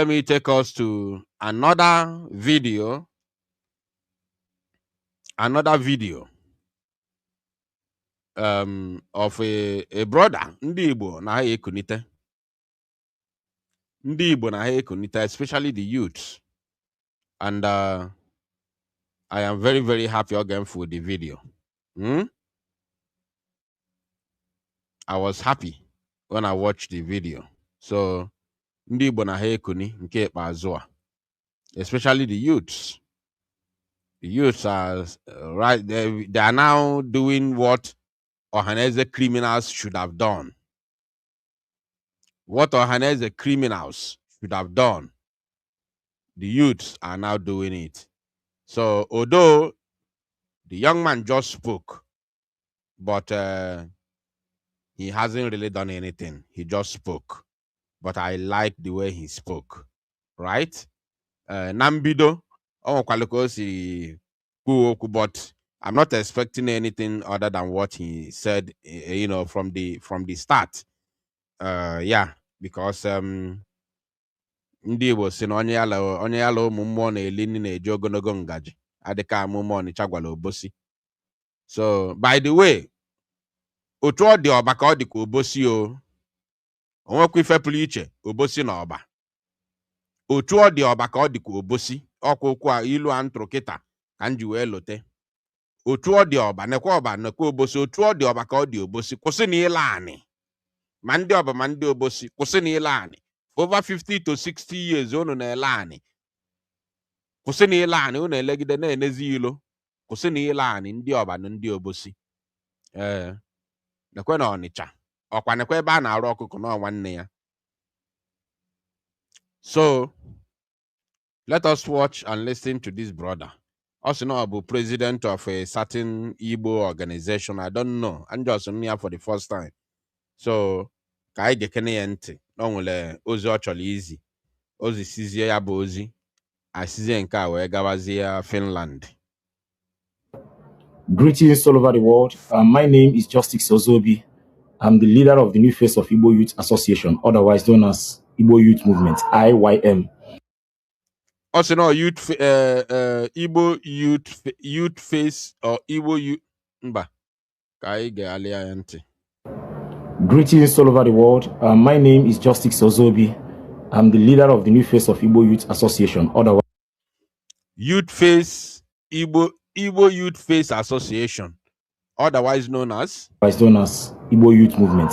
me take us to another video. Of a brother. Ndị Igbo na ha ekunite. Ndị Igbo na ha ekunite, especially the youths. And I am very, very happy again for the video. I was happy when I watched the video. So, ndị Igbo na ha ekuni nke ikpeazụ a, especially the youths. The youths are right. They are now doing what Ohaneze criminals should have done. What Ohaneze criminals should have done, the youths are now doing it. So, although the young man just spoke, but he hasn't really done anything. He just spoke. But I like the way he spoke. Right? Nambido, but I'm not expecting anything other than what he said, from the start. Yeah, because ndị Igbo si na onye yala ụmụ mmụọ na-eli nri na-eji ogologo ngaji adịka amụma Ọnịcha gwara Obosi. So by the way, otu ọ dị ọba ka ọ dị ka Obosi o onwekwa ife pụrụ iche Obosi na ọba. Otu ọ dị ọba ka ọ dị ka Obosi ọkwa okwu a ilu a ntụrụ kịta ka m ji wee lote. Otu ọ dị ọba nekwa Obosi. Otu ọ dị ọba ka ọ dị Obosi. Kwụsị na ile anị ma ndị ọba ma ndị Obosi, kwụsị na ile anị. Over 50 to 60 years unu na-ele anị. Kwụsị na ile anị unu elegide na-enezi ilo. Kwụsị na ile anị ndị ọba na ndị Obosi. Nekwe na Ọnịcha ọkwa nekwe ebe a na-arụ ọkụkọ na nwanne ya. So let us watch and listen to this brother. Also know about president of a certain Igbo organization. I don't know. I'm just here for the first time. So ka anyị gekene ya ntị na o nwere ozi ọ chọrọ izi. Ozi sizie ya bụ ozi. Asizie nke a wee gawazie Finland. Greetings all over the world. My name is Justice Ozobi. I'm the leader of the new face of Igbo Youth Association, otherwise known as Igbo Youth Movement, IYM. Also, no Igbo Youth Face or Igbo Youth. Greetings all over the world. My name is Justice Ozobi. I'm the leader of the new face of Igbo Youth Association, otherwise Youth Face Igbo Youth Face Association, otherwise known as Igbo Youth Movement,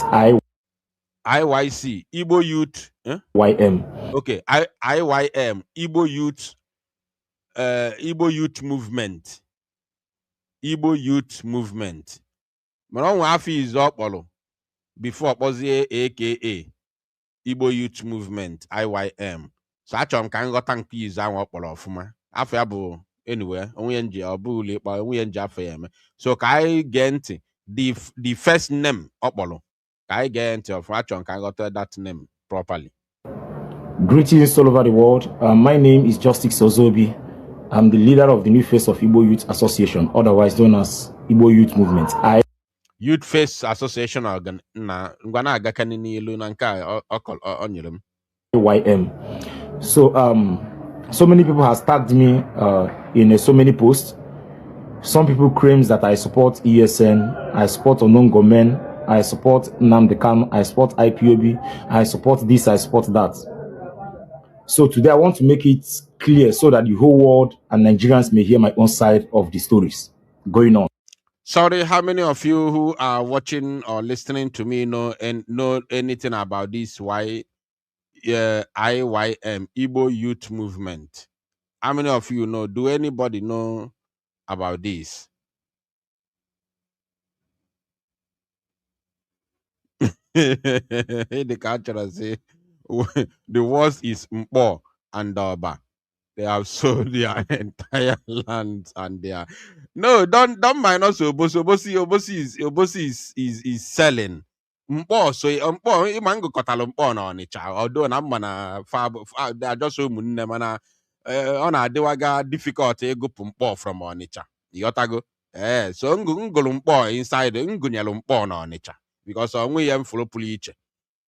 IYC, Igbo Youth YM. Okay, IYM, Igbo Youth Movement. Igbo Youth Movement. Maron Wafi is up before Pozie aka Igbo Youth Movement, IYM. So actually can go thank you is our ofuma. After anyway, only NG or bully but we NG. So kai get the first name Opolo. Kai get of Rachon can go to that name properly. Greetings all over the world. My name is Justice Ozobi. I'm the leader of the new face of Igbo Youth Association, otherwise known as Igbo Youth Movement. Youth Face Association organ na ngwana agakani n'ilu na nka onyere. YM. So many people have tagged me in so many posts. Some people claims that I support ESN, I support Onongo Men, I support Namdekam, I support IPOB, I support this, I support that. So today I want to make it clear so that the whole world and Nigerians may hear my own side of the stories going on. Sorry, how many of you who are watching or listening to me know anything about this IYM, Igbo Youth Movement? How many of you know? Do anybody know about this? The culture say the worst is Mpo and Doba. They have sold their entire lands and their don't mind us. Obosi is selling. Mpo so Mpo imango kotalo Mpo na Ọnịcha. Although na mana they are just so munne mana on adewaga difficult ego Mpo from Ọnịcha. Yotago. So ngulu Mpo inside ngunyalo Mpo na Ọnịcha because onwe ya mfulu puliche.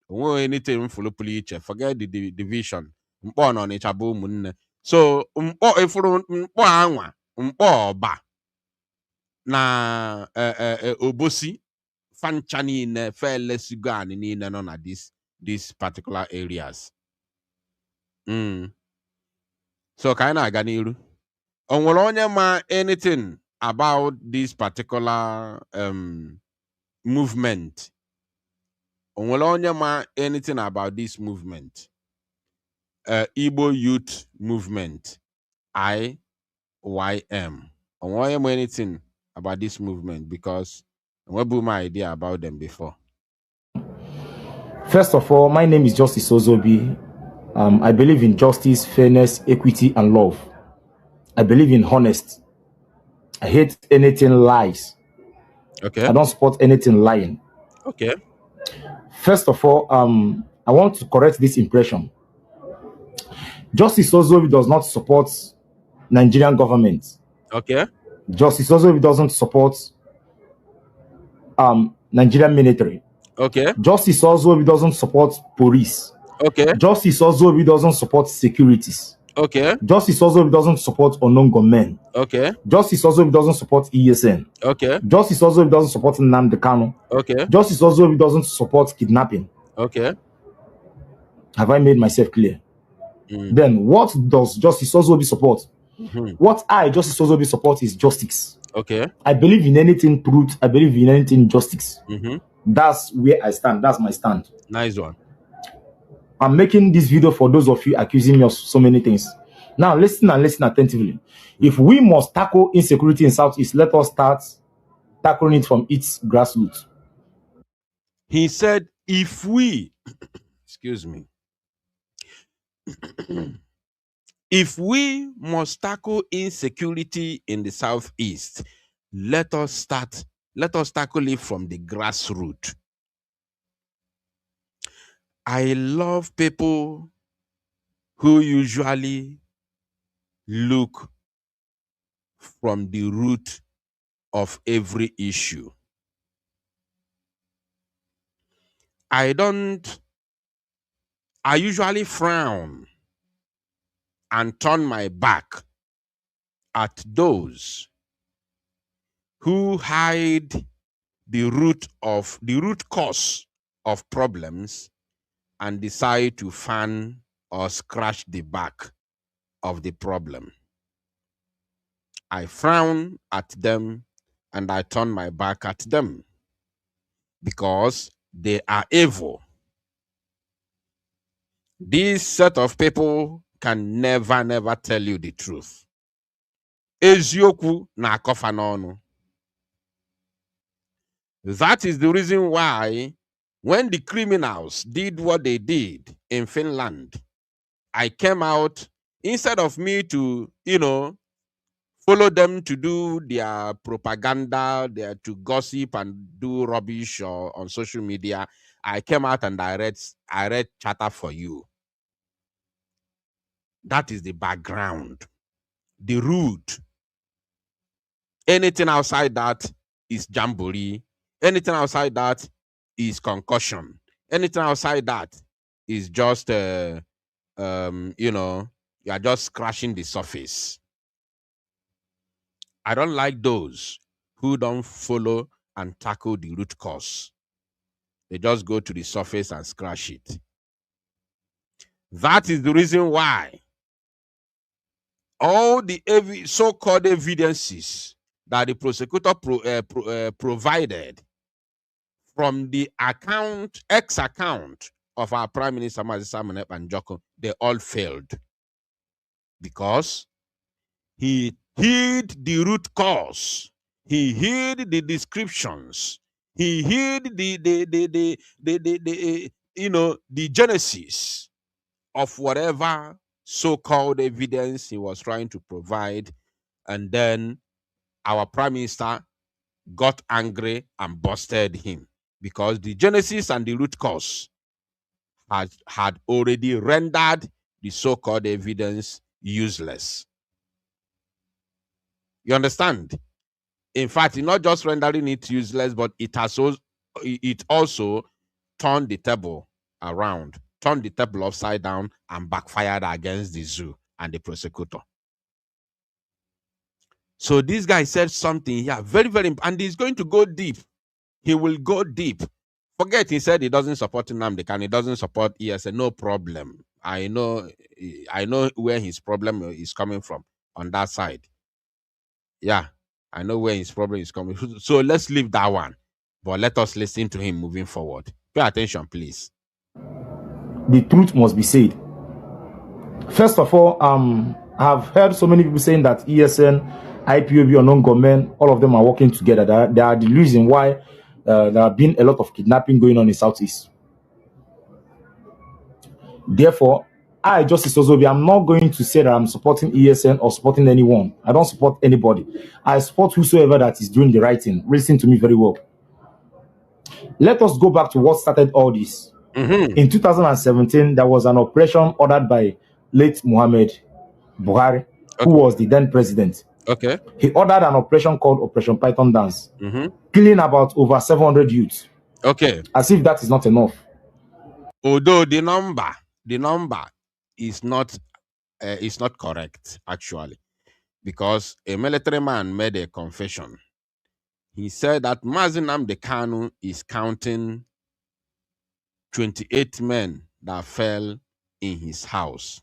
Onwe anything mfulu puliche. Forget the division. Mpo na Ọnịcha bụ ụmụnne. So Mpo ifuru Mpo anwa Mpo ọba na Obosi fancha niile felesigo ani niile nọ na these particular areas. So ka anyị na-aga n'iru. O nwere onye ma anything about this particular movement? O nwere onye ma anything about this movement? Igbo Youth Movement, IYM. I want to know anything about this movement because I blew my idea about them before. First of all, my name is Justice Ozobi. I believe in justice, fairness, equity, and love. I believe in honesty. I hate anything lies. Okay. I don't support anything lying. Okay. First of all, I want to correct this impression. Justice Ozobi does not support Nigerian government. Okay. Justice Ozobi doesn't support Nigerian military. Okay. Justice Ozobi doesn't support police. Okay. Justice Ozobi doesn't support securities. Okay. Justice Ozobi doesn't support unknown gunmen. Okay. Justice Ozobi doesn't support ESN. Okay. Justice Ozobi doesn't support Nnamdi Kanu. Okay. Justice Ozobi doesn't support kidnapping. Okay. Have I made myself clear? Then what does Justice Ozobi support? What I, Justice Ozobi, support is justice. Okay. I believe in anything truth. I believe in anything justice. That's where I stand. That's my stand. Nice one. I'm making this video for those of you accusing me of so many things. Now listen and listen attentively. If we must tackle insecurity in Southeast, let us start tackling it from its grassroots. He said, if we, excuse me, if we must tackle insecurity in the Southeast, let us tackle it from the grassroots. I love people who usually look from the root of every issue. I usually frown and turn my back at those who hide the root cause of problems and decide to fan or scratch the back of the problem. I frown at them and I turn my back at them because they are evil. This set of people can never tell you the truth. Eziokwu na akọfa n'ọnụ. That is the reason why when the criminals did what they did in Finland, I came out, instead of me to, follow them to do their propaganda, to gossip and do rubbish on social media, I came out and I read Chatter for You. That is the background, the root. Anything outside that is jamboree. Anything outside that is concussion. Anything outside that is just, you are just scratching the surface. I don't like those who don't follow and tackle the root cause. They just go to the surface and scratch it. That is the reason why all the so-called evidences that the prosecutor provided from the ex-account of our Prime Minister, Mazi Banjoko, they all failed. Because he hid the root cause. He hid the descriptions. He hid the genesis of whatever so-called evidence he was trying to provide. And then our Prime Minister got angry and busted him because the genesis and the root cause had already rendered the so-called evidence useless. You understand? In fact, it's not just rendering it useless, but it also turned the table around, turned the table upside down, and backfired against the zoo and the prosecutor. So this guy said something here, very, very important, and he's going to go deep. He will go deep. Forget he said he doesn't support Nnamdi Kanu, he doesn't support ESN. No problem. I know where his problem is coming from on that side. Yeah, I know where his problem is coming from. So let's leave that one. But let us listen to him moving forward. Pay attention, please. The truth must be said. First of all, I've heard so many people saying that ESN, IPOB, or non-government, all of them are working together. They are the reason why there have been a lot of kidnapping going on in Southeast. Therefore, I, Justice Ozobi, I'm not going to say that I'm supporting ESN or supporting anyone. I don't support anybody. I support whosoever that is doing the right thing. Listen to me very well. Let us go back to what started all this. In 2017, there was an operation ordered by late Muhammad Buhari, who was the then president. Okay. He ordered an operation called Operation Python Dance, killing about over 700 youths. Okay. As if that is not enough. Although the number is not correct, actually, because a military man made a confession. He said that Mazi Nnamdi Kanu is counting 28 men that fell in his house.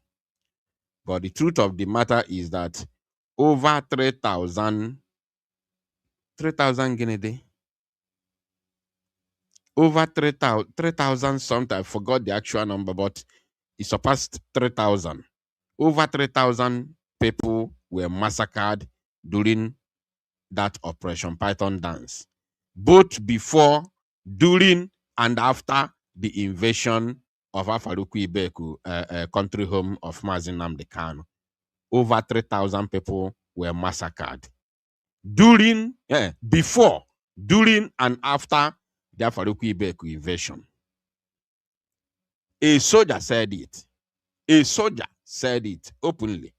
But the truth of the matter is that over 3,000 Guinea, over 3,000 something, I forgot the actual number, but it surpassed 3,000. Over 3,000 people were massacred during that Operation Python Dance, both before, during, and after the invasion of Afaruku Ibeku, country home of Mazi Nnamdi Kanu. Over 3,000 people were massacred during, before, during, and after the Afaruku Ibeku invasion. A soldier said it. A soldier said it openly,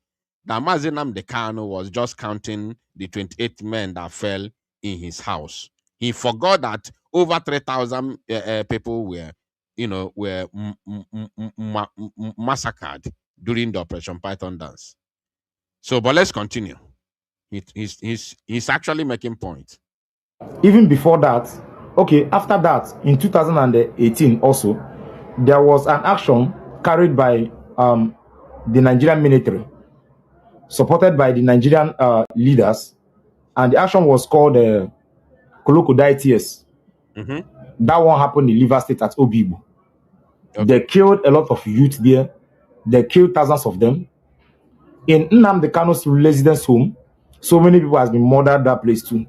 that Mazi Nnamdi Kanu was just counting the 28 men that fell in his house. He forgot that over 3,000 people were, massacred during the Operation Python Dance. So, but let's continue. He's actually making points. Even before that, okay, after that, in 2018 also, there was an action carried by the Nigerian military, supported by the Nigerian leaders, and the action was called Koloko Diets. That one happened in Rivers State at Obibu. Okay. They killed a lot of youth there. They killed thousands of them. In Nnamdi Kanu's residence home, so many people has been murdered that place too.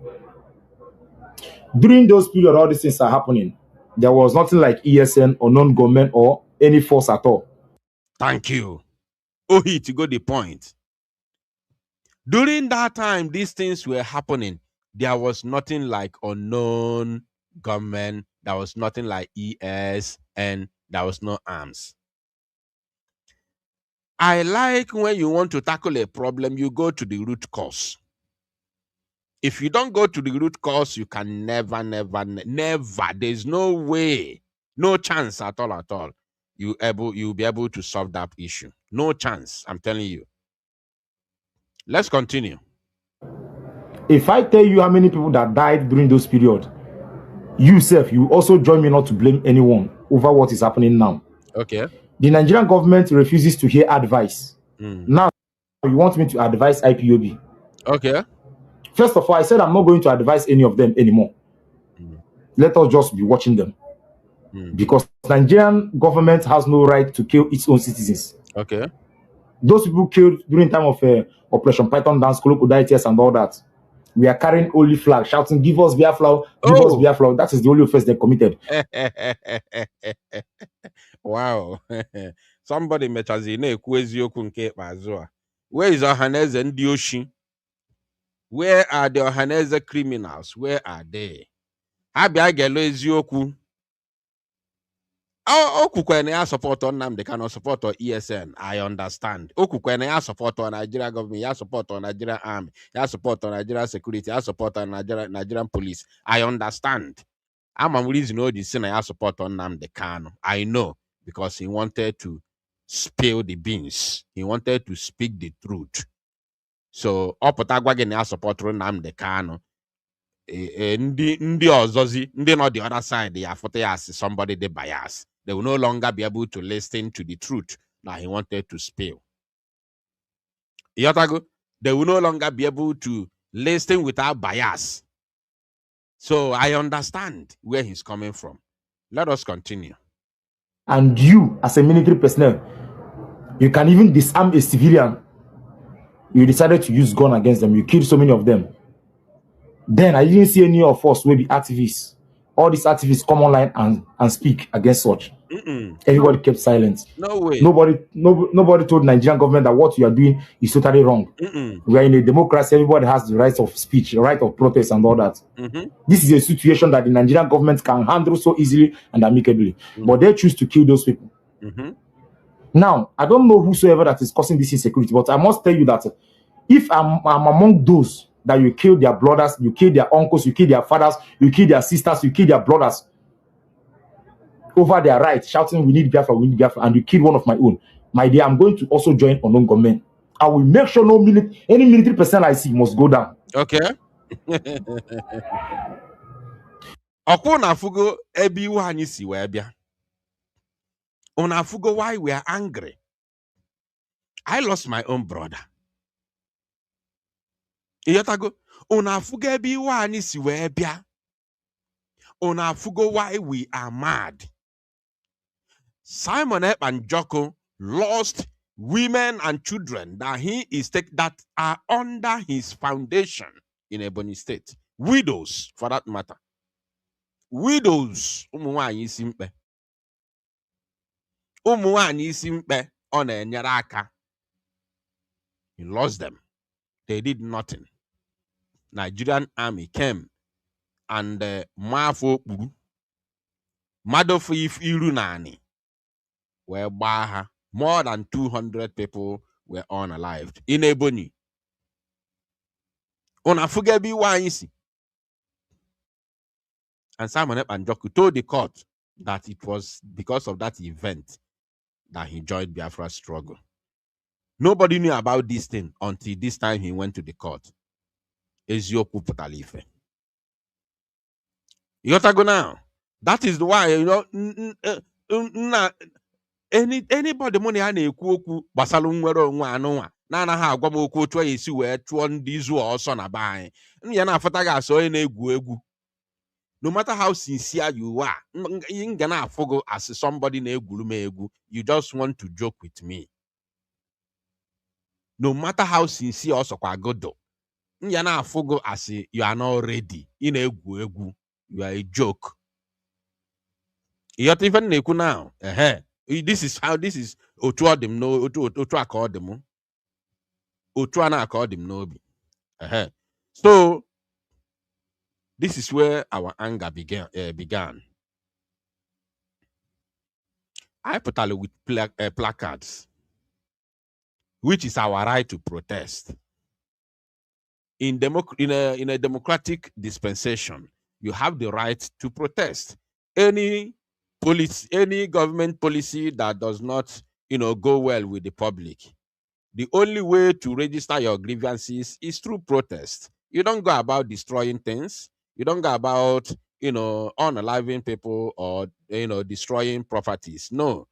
During those periods, all these things are happening. There was nothing like ESN or non-government or any force at all. Thank you. Oh, to go the point. During that time, these things were happening. There was nothing like unknown government. There was nothing like ES, and there was no arms. I like when you want to tackle a problem, you go to the root cause. If you don't go to the root cause, you can never, there's no way, no chance at all. You'll be able to solve that issue. No chance, I'm telling you. Let's continue. If I tell you how many people that died during those periods, you also join me not to blame anyone over what is happening now. Okay. The Nigerian government refuses to hear advice. Now, you want me to advise IPOB. Okay. First of all, I said I'm not going to advise any of them anymore. Let us just be watching them. Because Nigerian government has no right to kill its own citizens. Okay. Those people killed during time of Operation Python Dance, Koloko Diets, and all that. We are carrying only flag, shouting, "Give us Biafra, give us Biafra." That is the only offense they committed. Wow. Somebody metazine eziokwu nke ikpeazụ a. Where is Ohaneze ndị oshi? Where are the Ohaneze criminals? Where are they? Ha bịa gelo eziokwu. Okukwene ya support on Nnamdi Kanu, support on ESN. I understand. Okukwene ya support on Nigeria government, ya support on Nigerian army, ya support on Nigerian security, ya support on Nigerian police. I understand. I'm a reason all this I support on Nnamdi Kanu. I know, because he wanted to spill the beans. He wanted to speak the truth. So, opotagwagene ya support on Nnamdi Kanu. Ndi ozozi, ndi not the other side, they are as somebody they bias. They will no longer be able to listen to the truth that he wanted to spill. Yotago, they will no longer be able to listen without bias. So I understand where he's coming from. Let us continue. And you, as a military personnel, you can even disarm a civilian. You decided to use gun against them. You killed so many of them. Then I didn't see any of us will be activists. All these activists come online and speak against such. Everybody kept silent. No way. Nobody told Nigerian government that what you are doing is totally wrong. We are in a democracy. Everybody has the right of speech, the right of protest, and all that. This is a situation that the Nigerian government can handle so easily and amicably, but they choose to kill those people. Now, I don't know whosoever that is causing this insecurity, but I must tell you that if I'm among those that you kill their brothers, you kill their uncles, you kill their fathers, you kill their sisters, you kill their brothers over their right, shouting, we need Biafra, and you kill one of my own, my dear, I'm going to also join unknown government. I will make sure any military person I see must go down. Okay. Okuna fugo ebi wani si webia. Una fugo why we are angry. I lost my own brother. Iyatago una fugo ebi wani si webia. Una fugo why we are mad. Simon Ekpa and Joko lost women and children that are under his foundation in Ebony State. Widows, for that matter. Widows. Umuwanyi simpe. Umuwanyi simpe on a nyaraka. He lost them. They did nothing. Nigerian army came and Mafo Madofu if Irunani were Baha. More than 200 people were unalived in Ebony. Unafugebi waisi. And Simon Ekpa and Joku told the court that it was because of that event that he joined Biafra's struggle. Nobody knew about this thing until this time he went to the court. Ezioku Putalife. You got to go now. That is why, anybody money ha na-ekwu okwu gbasara nwere onwe anụnwa na-anaghị agwa m okwu otu anyị esi wee chụọ ndị izu ọsọ na be anyị. Ya na-afụta gị asọ onye na-egwu egwu. No matter how sincere you are, you gonna forgo as somebody na-egwuru m egwu. You just want to joke with me. No matter how sincere also kwa godo. Ya na-afụgo as you are not ready. In egwu egwu. You are a joke. You even na-ekwu now. This is otu ọdịm no otu aka ọdịm. Otu ana aka ọdịm n'obi. So this is where our anger began. I put out with placards, which is our right to protest. In a democratic dispensation, you have the right to protest. Any government policy that does not, go well with the public, the only way to register your grievances is through protest. You don't go about destroying things. You don't go about, unaliving people or, destroying properties. No.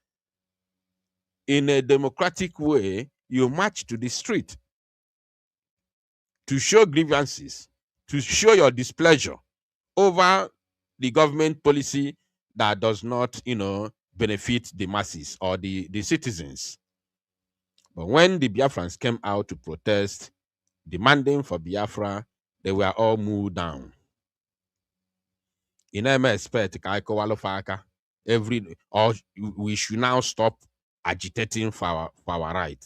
In a democratic way, you march to the street to show grievances, to show your displeasure over the government policy that does not, benefit the masses or the citizens. But when the Biafrans came out to protest, demanding for Biafra, they were all moved down. In MS we should now stop agitating for our right.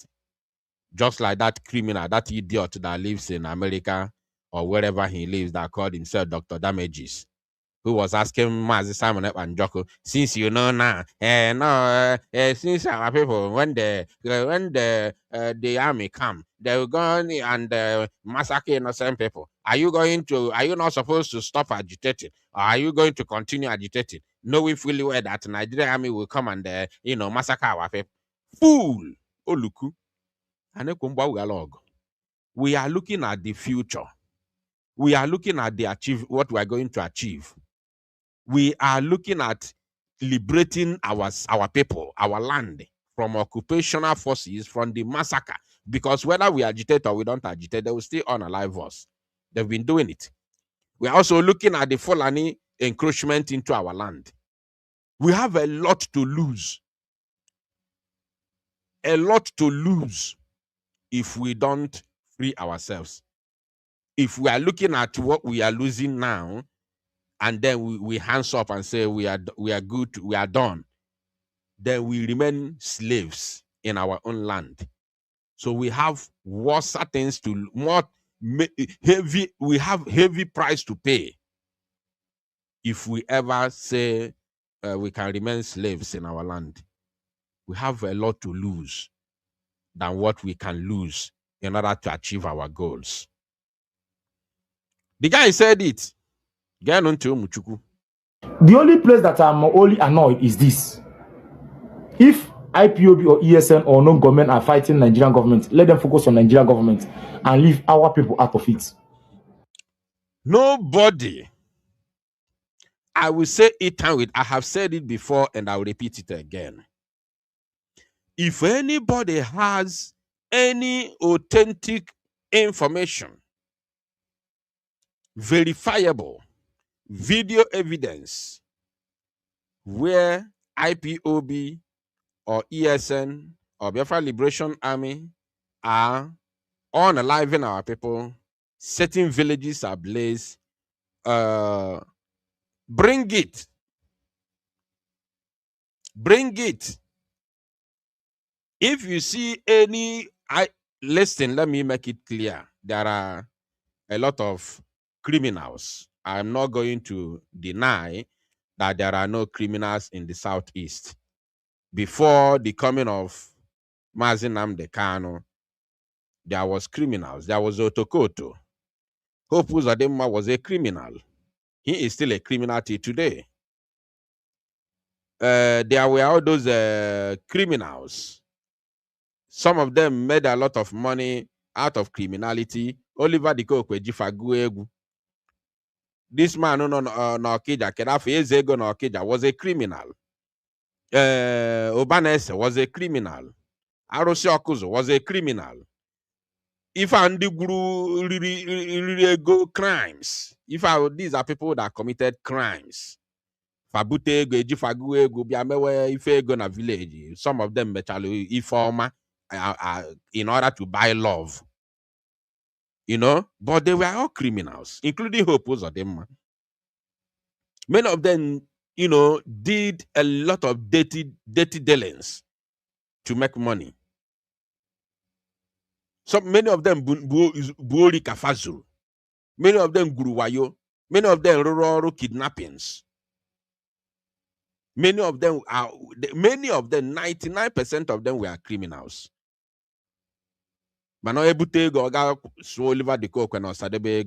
Just like that criminal, that idiot that lives in America or wherever he lives that called himself Dr. Damages, who was asking Mazi Simon Ekpa and Joko, since you know now, since our people, when the army come, they will go and massacre innocent people. Are you not supposed to stop agitating? Or are you going to continue agitating? Knowing fully well that the Nigerian army will come and, massacre our people. Fool! Oluku. We are looking at the future. We are looking at what we are going to achieve. We are looking at liberating our people, our land from occupational forces, from the massacre. Because whether we agitate or we don't agitate, they will still unalive us. They've been doing it. We are also looking at the Fulani encroachment into our land. We have a lot to lose. A lot to lose if we don't free ourselves. If we are looking at what we are losing now, and then we hands up and say we are good, we are done, then we remain slaves in our own land. So we have worse things to more heavy. We have heavy price to pay if we ever say we can remain slaves in our land. We have a lot to lose than what we can lose in order to achieve our goals. The guy said it. The only place that I'm only annoyed is this. If IPOB or ESN or non-government are fighting Nigerian government, let them focus on Nigerian government and leave our people out of it. Nobody. I will say it time with. I have said it before and I will repeat it again. If anybody has any authentic information, verifiable video evidence where IPOB or ESN or Biafra Liberation Army are unaliving our people, setting villages ablaze, bring it. Bring it. If you see any, listen, let me make it clear. There are a lot of criminals. I'm not going to deny that there are no criminals in the Southeast. Before the coming of Mazi Nnamdi Kanu, there was criminals. There was Otokoto. Hope Uzodinma was a criminal. He is still a criminal till today. There were all those criminals. Some of them made a lot of money out of criminality. Oliver Dikokwe Jifaguegu. This man no Okija, Kedafi Ezego no Okija was a criminal. Obanese was a criminal. Arosi Okuzo was a criminal. If Andy Guru go crimes, these are people that committed crimes. Fabute ego, Ejifagu ego, Biamewe Ife ego na village. Some of them metally Ifoma in order to buy love. You know, but they were all criminals, including Hope Uzodinma. Many of them, you know, did a lot of dirty dealings to make money. So many of them buori kafazuru. Many of them guruwayo. Many of them rural kidnappings. Many of them, 99% of them were criminals. Mano ebute ego oga so Oliver the Coke when osadebe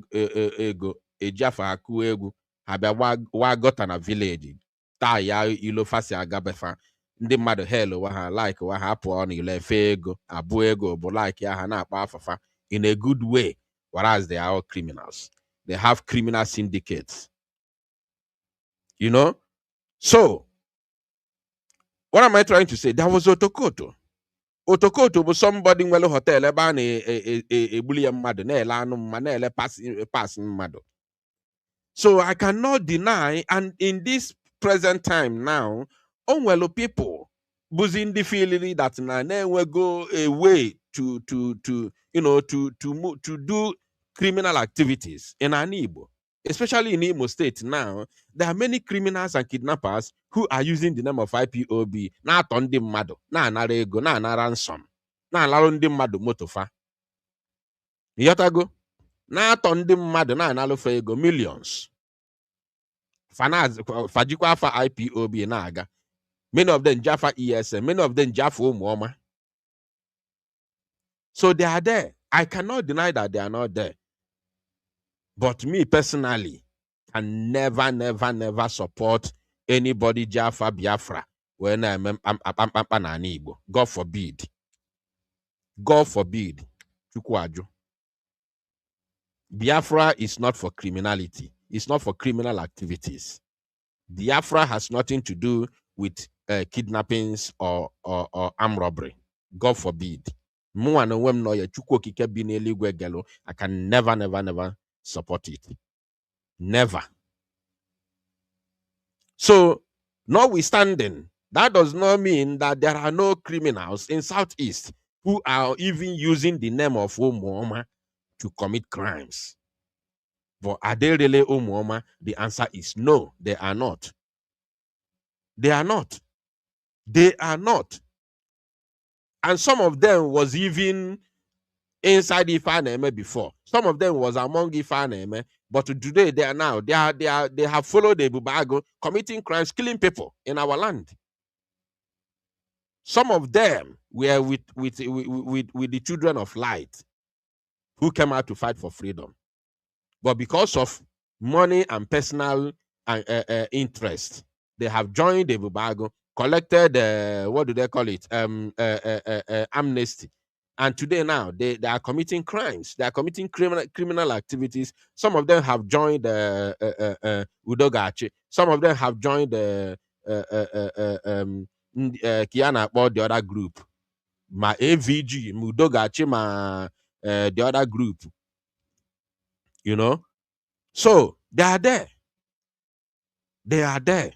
ego ejafa aku ego habia wa gota na village ta ya ilo fasi agabefa ndị mmadụ hell wa ha like wa ha pụọ na ile efe ego abu ego bụ like ya ha na-akpa afafa in a good way, whereas they are all criminals. They have criminal syndicates. You know? So, what am I trying to say? That was Otokoto. Otokoto was somebody nwere hotel ebe a na-egbuli ya mmadụ na-ele anụ mma na-ele pass mmadụ. So I cannot deny, and in this present time now, onwelo people buzzing the feeling that na we go away to do criminal activities in Igbo, especially in Imo State now. There are many criminals and kidnappers who are using the name of IPOB na atọ ndị mmadụ na anara ego na anara ransom na alarụ ndị mmadụ motofa. Yotago na atọ ndị mmadụ na analụfa ego millions. Fajikwa afa IPOB na aga. Many of them Jaffa ESM, many of them Jaffa Umuoma. So they are there. I cannot deny that they are not there. But me personally can never support anybody Jaffa Biafra when I'm Igbo. God forbid. God forbid. Chukwaju. Biafra is not for criminality. It's not for criminal activities. Biafra has nothing to do with kidnappings or armed robbery. God forbid. I can never support it. Never. So, notwithstanding, that does not mean that there are no criminals in Southeast who are even using the name of Umuoma to commit crimes. But are they really Umuoma? The answer is no, they are not. They are not. They are not. And some of them was even inside Ifaneme before. Some of them was among Ifaneme, but today they are now. They have followed the Bubago, committing crimes, killing people in our land. Some of them were with the children of light who came out to fight for freedom. But because of money and personal interest, they have joined the Bubago, collected what do they call it? Amnesty. And today now they are committing crimes. They are committing criminal activities. Some of them have joined Udogachi. Some of them have joined Kiana or the other group. My AVG, Udogachi, the other group. You know, so they are there. They are there.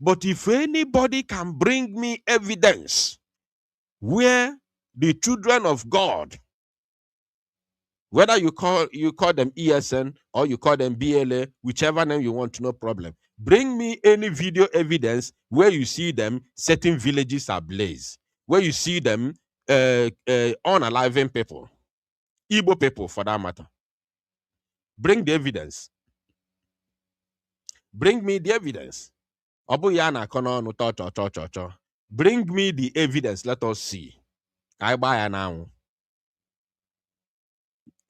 But if anybody can bring me evidence where the children of God, whether you call them ESN or you call them BLA, whichever name you want, no problem. Bring me any video evidence where you see them setting villages ablaze, where you see them unaliving people, Igbo people for that matter. Bring the evidence. Bring me the evidence. Bring me the evidence. Let us see. I buy now.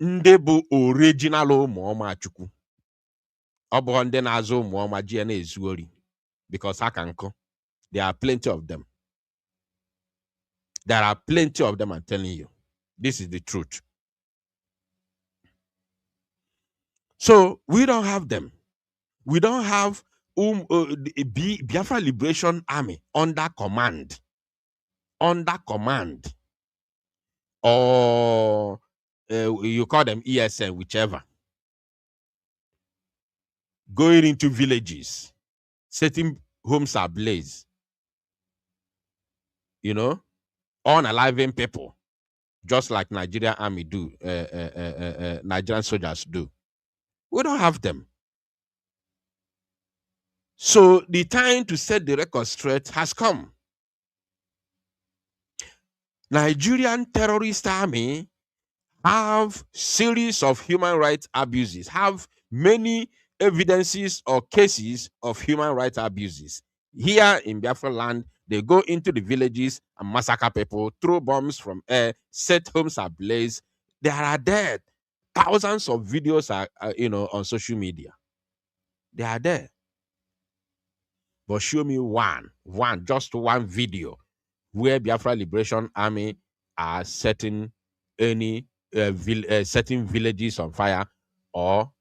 Ndebu original Muoma Chuku. Obonde nazo Muoma GNA is worry. Because I can go. There are plenty of them. There are plenty of them, I'm telling you. This is the truth. So we don't have them. We don't have the Biafra Liberation Army under command. Under command. Or you call them ESN, whichever. Going into villages, setting homes ablaze, you know, unaliving people, just like Nigerian army do, Nigerian soldiers do. We don't have them. So the time to set the record straight has come. Nigerian terrorist army have series of human rights abuses, have many evidences or cases of human rights abuses. Here in Biafra land, they go into the villages and massacre people, throw bombs from air, set homes ablaze. There are dead. Thousands of videos are on social media. They are there. But show me just one video where Biafra Liberation Army are setting any setting villages on fire or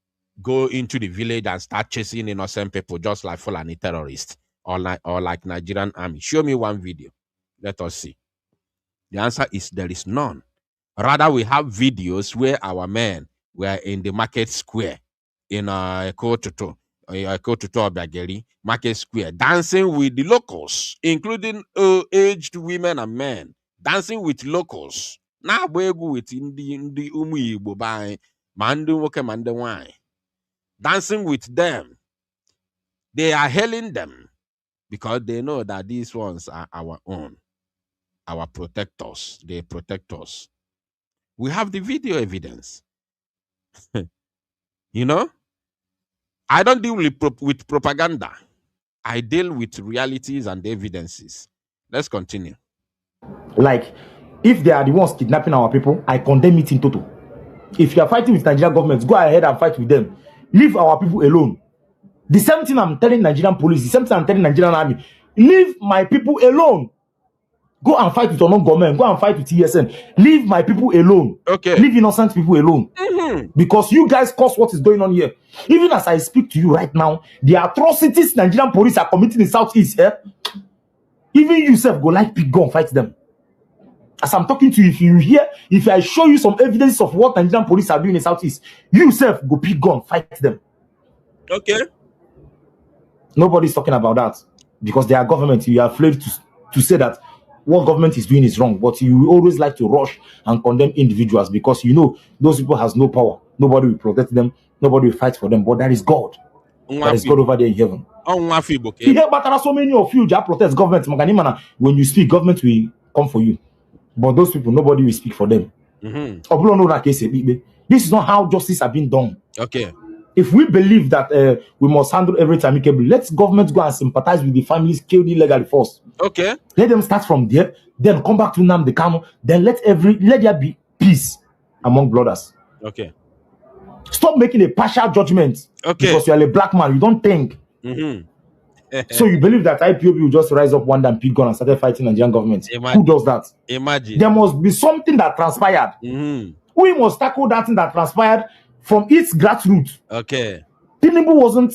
go into the village and start chasing innocent people just like Fulani terrorists or like Nigerian army. Show me one video. Let us see. The answer is there is none. Rather, we have videos where our men were in the market square in Ekotuto Bageri market square, dancing with the locals, including aged women and men, dancing with locals. Now we go with in the Igbo by Mandu Woke Mande wine. Dancing with them. They are hailing them because they know that these ones are our own, our protectors. They protect us. We have the video evidence. You know, I don't deal with propaganda. I deal with realities and evidences. Let's continue. Like, if they are the ones kidnapping our people, I condemn it in total. If you are fighting with Nigerian government, go ahead and fight with them. Leave our people alone. The same thing I'm telling Nigerian police, the same thing I'm telling Nigerian army. Leave my people alone. Go and fight with unknown government. Go and fight with ESN. Leave my people alone. Okay. Leave innocent people alone. Because you guys cause what is going on here. Even as I speak to you right now, the atrocities Nigerian police are committing in Southeast, even you yourself go like big gun, fight them. As I'm talking to you, if I show you some evidence of what Nigerian police are doing in Southeast, you yourself go big gun, fight them. Okay. Nobody's talking about that because they are government. You are afraid to say that what government is doing is wrong, but you always like to rush and condemn individuals because you know those people has no power. Nobody will protect them. Nobody will fight for them. But that is God. that is God over there in heaven. He helped but so many of you just protest government. When you speak, government will come for you. But those people, nobody will speak for them. This is not how justice has been done. Okay. If we believe that we must handle everything amicably, let government go and sympathize with the families killed illegally first. Okay. Let them start from there, then come back to Nnamdi Kanu. Then let there be peace among brothers. Okay. Stop making a partial judgment. Okay. Because you are a black man, you don't think. So you believe that IPOB will just rise up one day and pick gun and started fighting the Nigerian government? Who does that? Imagine. There must be something that transpired. We must tackle that thing that transpired from its grassroots. Okay. Tinubu wasn't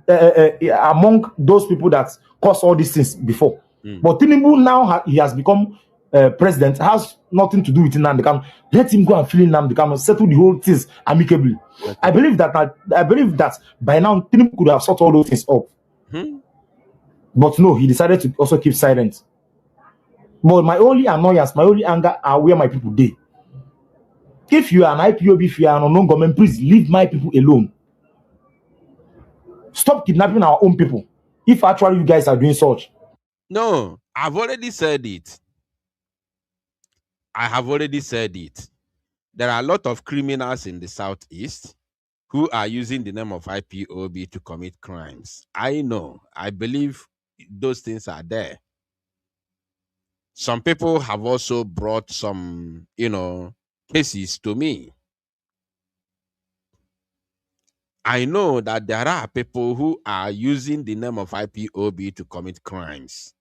among those people that caused all these things before. But Tinubu now he has become president, has nothing to do with Nnamdi Kanu. Let him go and fill in Nnamdi Kanu, settle the whole things amicably. Okay. I believe that by now Tinubu could have sorted all those things up. But no, he decided to also keep silent. But my only annoyance, my only anger are where my people dey. If you are an IPOB, if you are an unknown government, please leave my people alone. Stop kidnapping our own people. If actually you guys are doing such. No, I've already said it. I have already said it. There are a lot of criminals in the Southeast who are using the name of IPOB to commit crimes. I know. I believe those things are there. Some people have also brought some, cases to me. I know that there are people who are using the name of IPOB to commit crimes,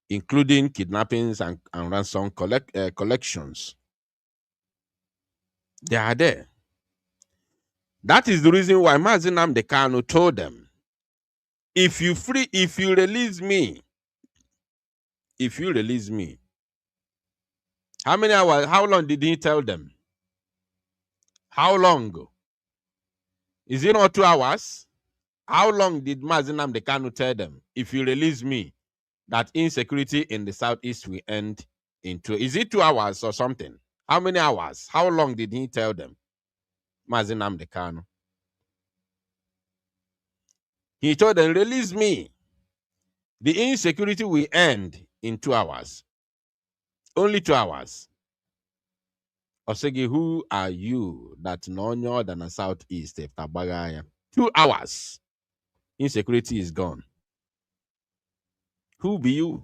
including kidnappings and ransom collections. They are there. That is the reason why Mazi Nnamdi Kanu told them, if you release me, how many hours, how long did he tell them? How long? Is it not 2 hours? How long did Mazi Nnamdi Kanu tell them, if you release me, that insecurity in the Southeast will end in 2? Is it 2 hours or something? How many hours? How long did he tell them? Mazi Nnamdi Kanu. He told them, release me. The insecurity will end in 2 hours. Only 2 hours. Osegi, who are you that no more than a Southeast? 2 hours. Insecurity is gone. Who be you?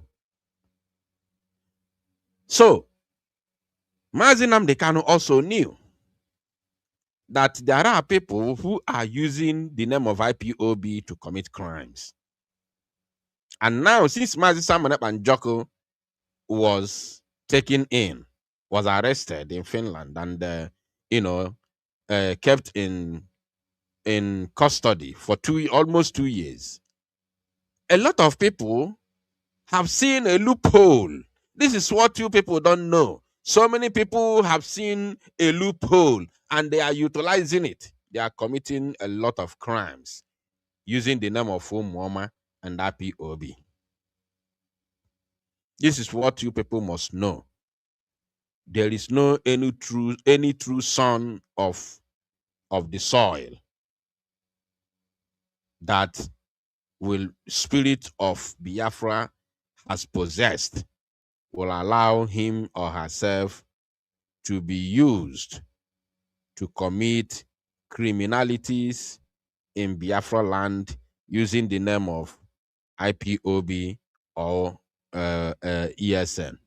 So, Mazi Nnamdi Kanu also knew that there are people who are using the name of IPOB to commit crimes. And now, since Mazi Simon Ekpa Njoko was taken in, was arrested in Finland, and kept in custody for almost 2 years, a lot of people have seen a loophole. This is what you people don't know. So many people have seen a loophole and they are utilizing it. They are committing a lot of crimes using the name of Umwoma and IPOB. This is what you people must know. There is no any true son of the soil that will spirit of Biafra has possessed will allow him or herself to be used to commit criminalities in Biafra land using the name of IPOB or ESN.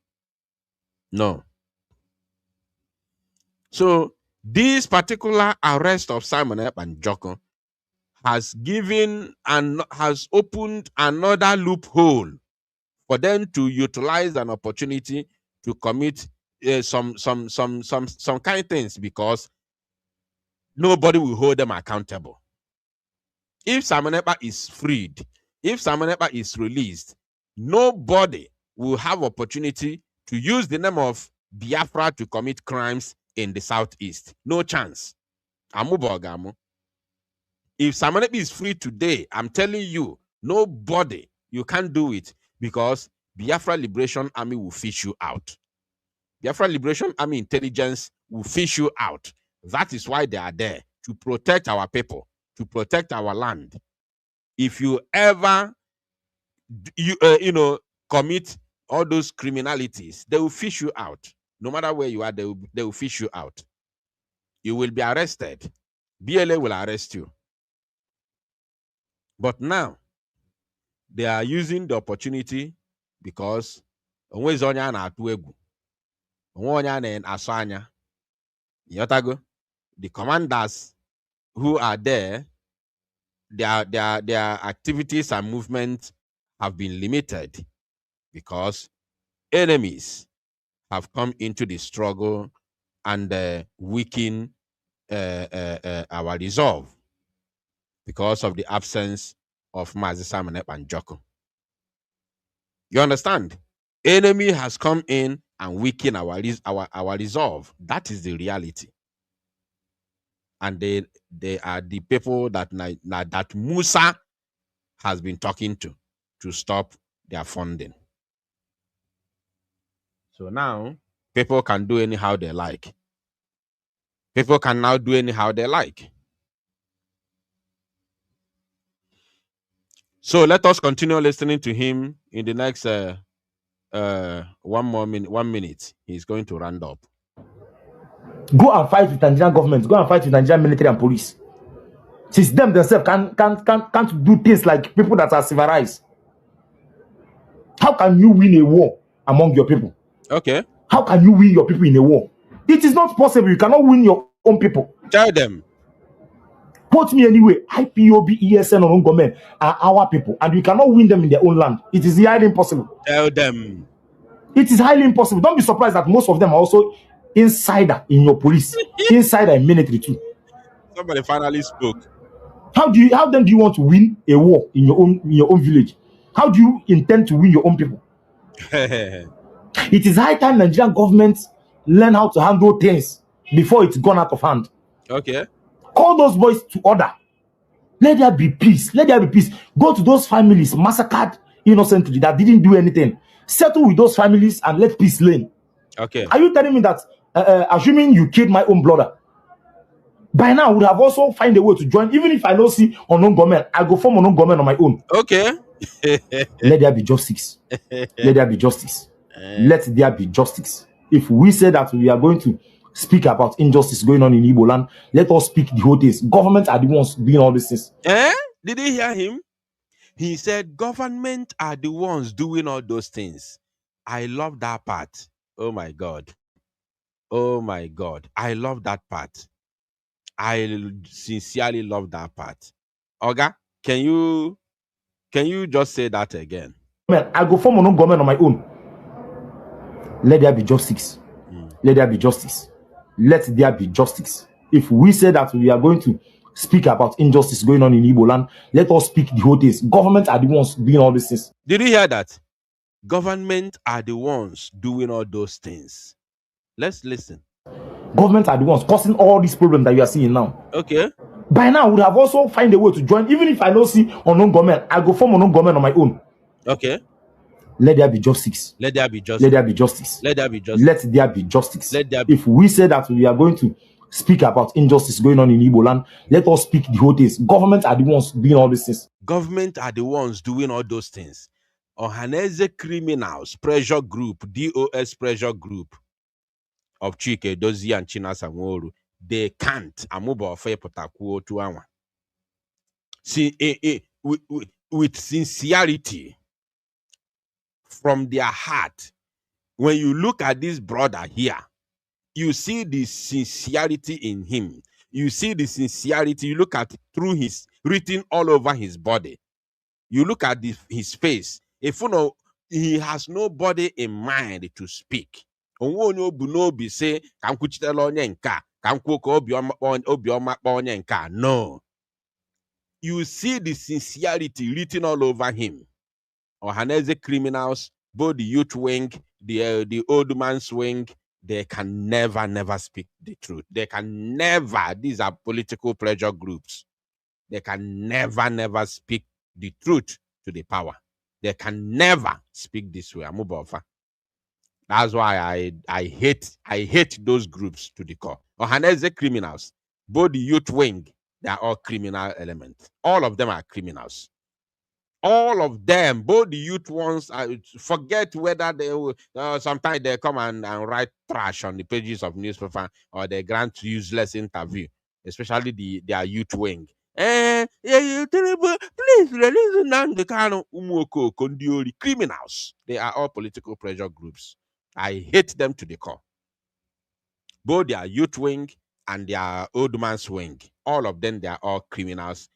No. So this particular arrest of Simon Ekpa Njoko has given and has opened another loophole for them to utilize an opportunity to commit some kind of things, because nobody will hold them accountable. If Simon Ekpa is freed, if Simon Ekpa is released, nobody will have opportunity to use the name of Biafra to commit crimes in the Southeast. No chance. Amubogamo. If Simon Ekpa is free today, I'm telling you, nobody, you can't do it, because Biafra Liberation Army will fish you out. Biafra Liberation Army intelligence will fish you out. That is why they are there, to protect our people, to protect our land. If you ever, commit all those criminalities, they will fish you out. No matter where you are, they will fish you out. You will be arrested. BLA will arrest you. But now, they are using the opportunity because the commanders who are there, their activities and movements have been limited because enemies have come into the struggle and weaken our resolve because of the absence of Mazi Simon and Joko. You understand? Enemy has come in and weakened our resolve. That is the reality. And they are the people that that Musa has been talking to stop their funding. So now people can do anyhow they like. People can now do anyhow they like. So let us continue listening to him in the next 1 minute. He's going to round up. Go and fight with Nigerian government. Go and fight with Nigerian military and police. Since them themselves can't do things like people that are civilized. How can you win a war among your people? Okay. How can you win your people in a war? It is not possible. You cannot win your own people. Tell them. Quote me anyway. IPOB, ESN, or government are our people, and we cannot win them in their own land. It is highly impossible. Tell them. It is highly impossible. Don't be surprised that most of them are also insider in your police, insider in military too. Somebody finally spoke. How then do you want to win a war in your own village? How do you intend to win your own people? It is high time Nigerian government learn how to handle things before it's gone out of hand. Okay. Call those boys to order. Let there be peace. Let there be peace. Go to those families massacred innocently that didn't do anything. Settle with those families and let peace reign. Okay. Are you telling me that, assuming you killed my own brother, by now I would have also find a way to join? Even if I don't see unknown government, I go form unknown government on my own. Okay. Let there be justice. Let there be justice. Let there be justice. If we say that we are going to speak about injustice going on in Igbo land, let us speak the whole things. Government are the ones doing all these things. Did you hear him? He said government are the ones doing all those things. I love that part. Oh my God. Oh my God. I love that part. I sincerely love that part. Oga, can you just say that again? Man, I go form unknown government on my own. Let there be justice. Let there be justice. Let there be justice. If we say that we are going to speak about injustice going on in Igbo land, let us speak the whole things. Government are the ones doing all these things. Did you hear that? Government are the ones doing all those things. Let's listen. Government are the ones causing all these problems that you are seeing now. Okay. By now I would have also find a way to join. Even if I don't see unknown government, I go form unknown government on my own. Okay. Let there be justice. Let there be justice. Let there be justice. Let there be justice. Let there be justice. Let there be. If we say that we are going to speak about injustice going on in Igbo land, let us speak the whole things. Government are the ones doing all these things. Government are the ones doing all those things. Ohaneze criminals, pressure group, DOS pressure group of Chike, Dozie, and Chinasa Nworu, they can't. See, with sincerity from their heart, when you look at this brother here, you see the sincerity in him. You see the sincerity. You look at through his written all over his body. You look at his face. If you know, he has nobody in mind to speak. No. You see the sincerity written all over him. Ohaneze criminals, both the youth wing, the old man's wing, they can never speak the truth. They can never. These are political pressure groups. They can never speak the truth to the power. They can never speak this way. That's why I hate those groups to the core. Ohaneze criminals, both the youth wing, they are all criminal elements. All of them are criminals. All of them, both the youth ones, forget whether they will, sometimes they come and write trash on the pages of newspaper, or they grant useless interview, especially their youth wing. Yeah, you terrible. Please release the kind of umoko kondiori criminals. They are all political pressure groups. I hate them to the core. Both their youth wing and their old man's wing, all of them, they are all criminals,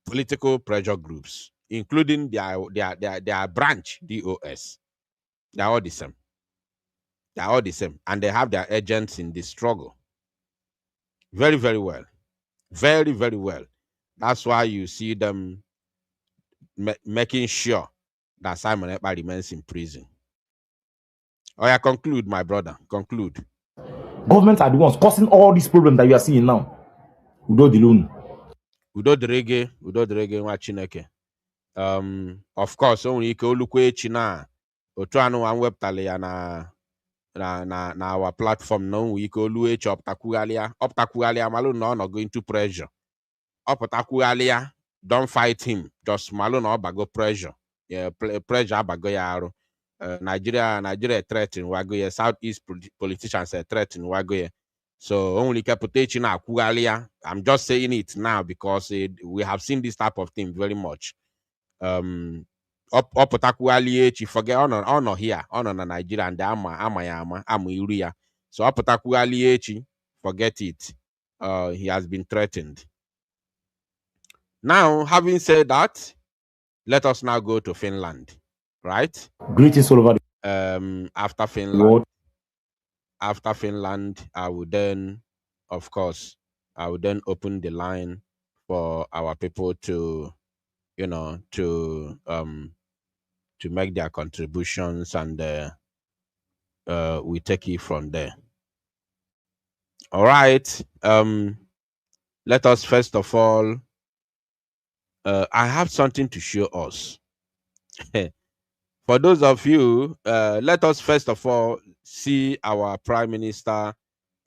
political pressure groups, including their branch, DOS. They are all the same. They are all the same. And they have their agents in this struggle. Very, very well. Very, very well. That's why you see them making sure that Simon Ekpa remains in prison. Oh, yeah, conclude, my brother. Conclude. Government are the ones causing all these problems that you are seeing now. Udo Dilun. Udo Derege, Wachineke. Of course, only ike olukwe echi na otu anụ wa wepụtara ya na our platform na onwe ike olu echi ọpụtakwughalịa malụ na ọ nọ going to pressure. Ọpụtakwughalịa, don't fight him, just malụ na ọ bago pressure. Yeah, pressure abago ya arụ. Nigeria threaten wago ya, Southeast politicians threaten wago ya. So only kapute echi na akwughalịa. I'm just saying it now because we have seen this type of thing very much. Ọpụtakwughalịa echi, forget ọ nọ here, ọ nọ na Nigeria, and ama iru ya. So ọpụtakwughalịa echi, forget it. He has been threatened. Now, having said that, let us now go to Finland, right? Greetings all over after Finland. After Finland, I will then, of course, open the line for our people to, to make their contributions, and we take it from there. All right. Let us first of all, I have something to show us. For those of you, let us first of all see our Prime Minister,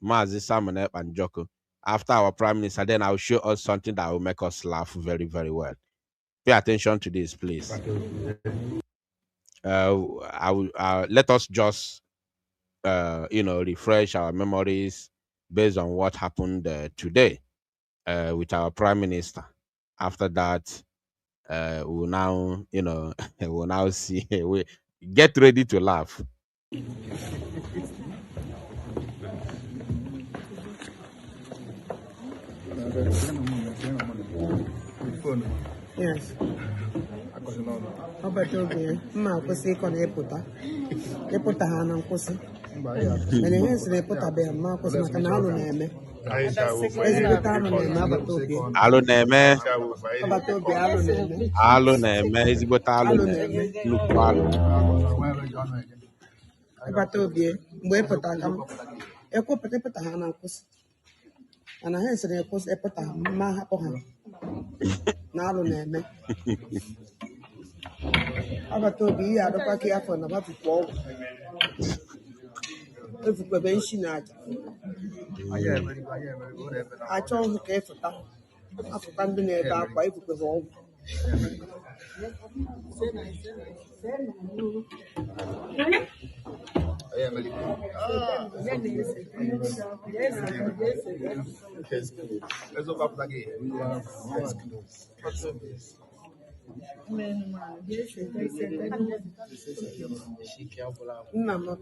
Mazi Simon Ekpa Njoku. After our Prime Minister, then I'll show us something that will make us laugh very, very well. Pay attention to this, please. Let us just, refresh our memories based on what happened today with our Prime Minister. After that, we'll now, we'll now see. We get ready to laugh. Yes. How about you? Ma, kwụsị ịkọ na ịpụta ha na nkwụsị. Mana ihe nsị na ịpụta be ma kwụsị maka na alụ na-eme. Ezigbote alụ na-eme agbata obi. Alụ na-eme. Agbata obi alụ na-eme. Alụ na-eme, ezigbote alụ na-eme. Nnukwu alụ. Agbata obi mgbe ịpụta ka m ịpụta ha na nkwụsị. Mana ha nsị na ịpụta ma hapụ ha. Na alụ na-eme. Agbata obi ihe adọkwa ka afọ na bapụkwa ọgwụ. Efukwebe nshi na aja. Achọ ọgwụ ka ịfụta. Afụta ndị na-ebe akwa efukwebe ọgwụ.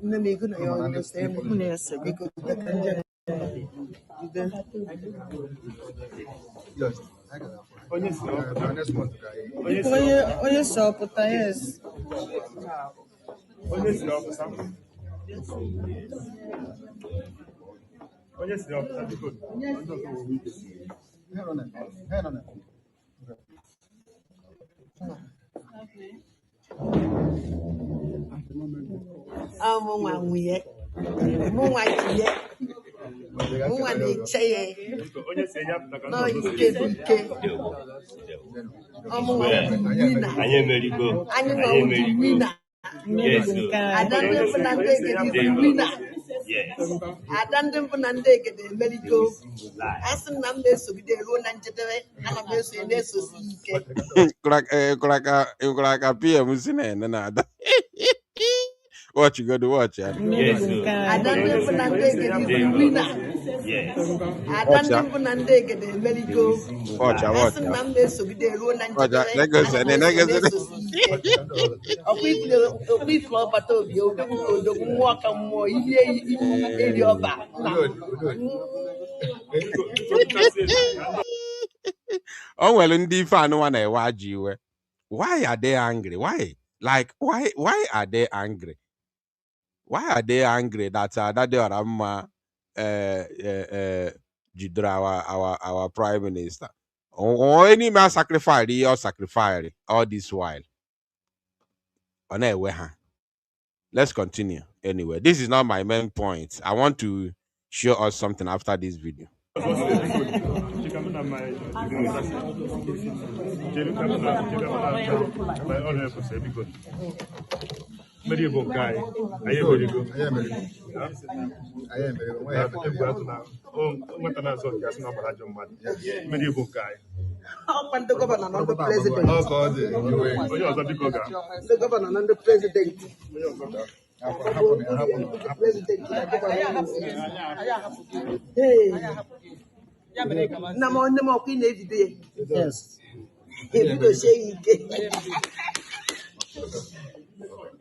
Nne m ego na ya ọrụ sị ego onye si ọpụta yes. Onye si ọpụta biko. Mụnwa nwunye mụnwa tinye mụnwa na-eche ya n'ike bụ ike ọmụnwa wina anyị nọ wina adanụ ebe na ndị egede wina Adandem Nande get the medical. Asking them this to be the road and jetaway, and I'm basically this to see. Crack a PM and another. What you gonna watch? Adandem Nande get the winner. Adandem Nande get the medical. Watch. Asking them this to be the road and jetaway, and Legacy. I'm basically this to see. A quick floor, but you don't walk a more in your back. Oh well, in the fan one I watch you. Why are they angry? Why? Like why are they angry? Why are they angry that they are Jidra, our prime minister? Or any man sacrifice or sacrifice all this while? Let's continue. Anyway, this is not my main point. I want to show us something after this video. Medieval guy. Are you going to go? I am. Medieval guy. And the governor, not the president. Oh, God. The governor, not the president. Hey, I'm on the mocking every day. Yes. If you don't say it,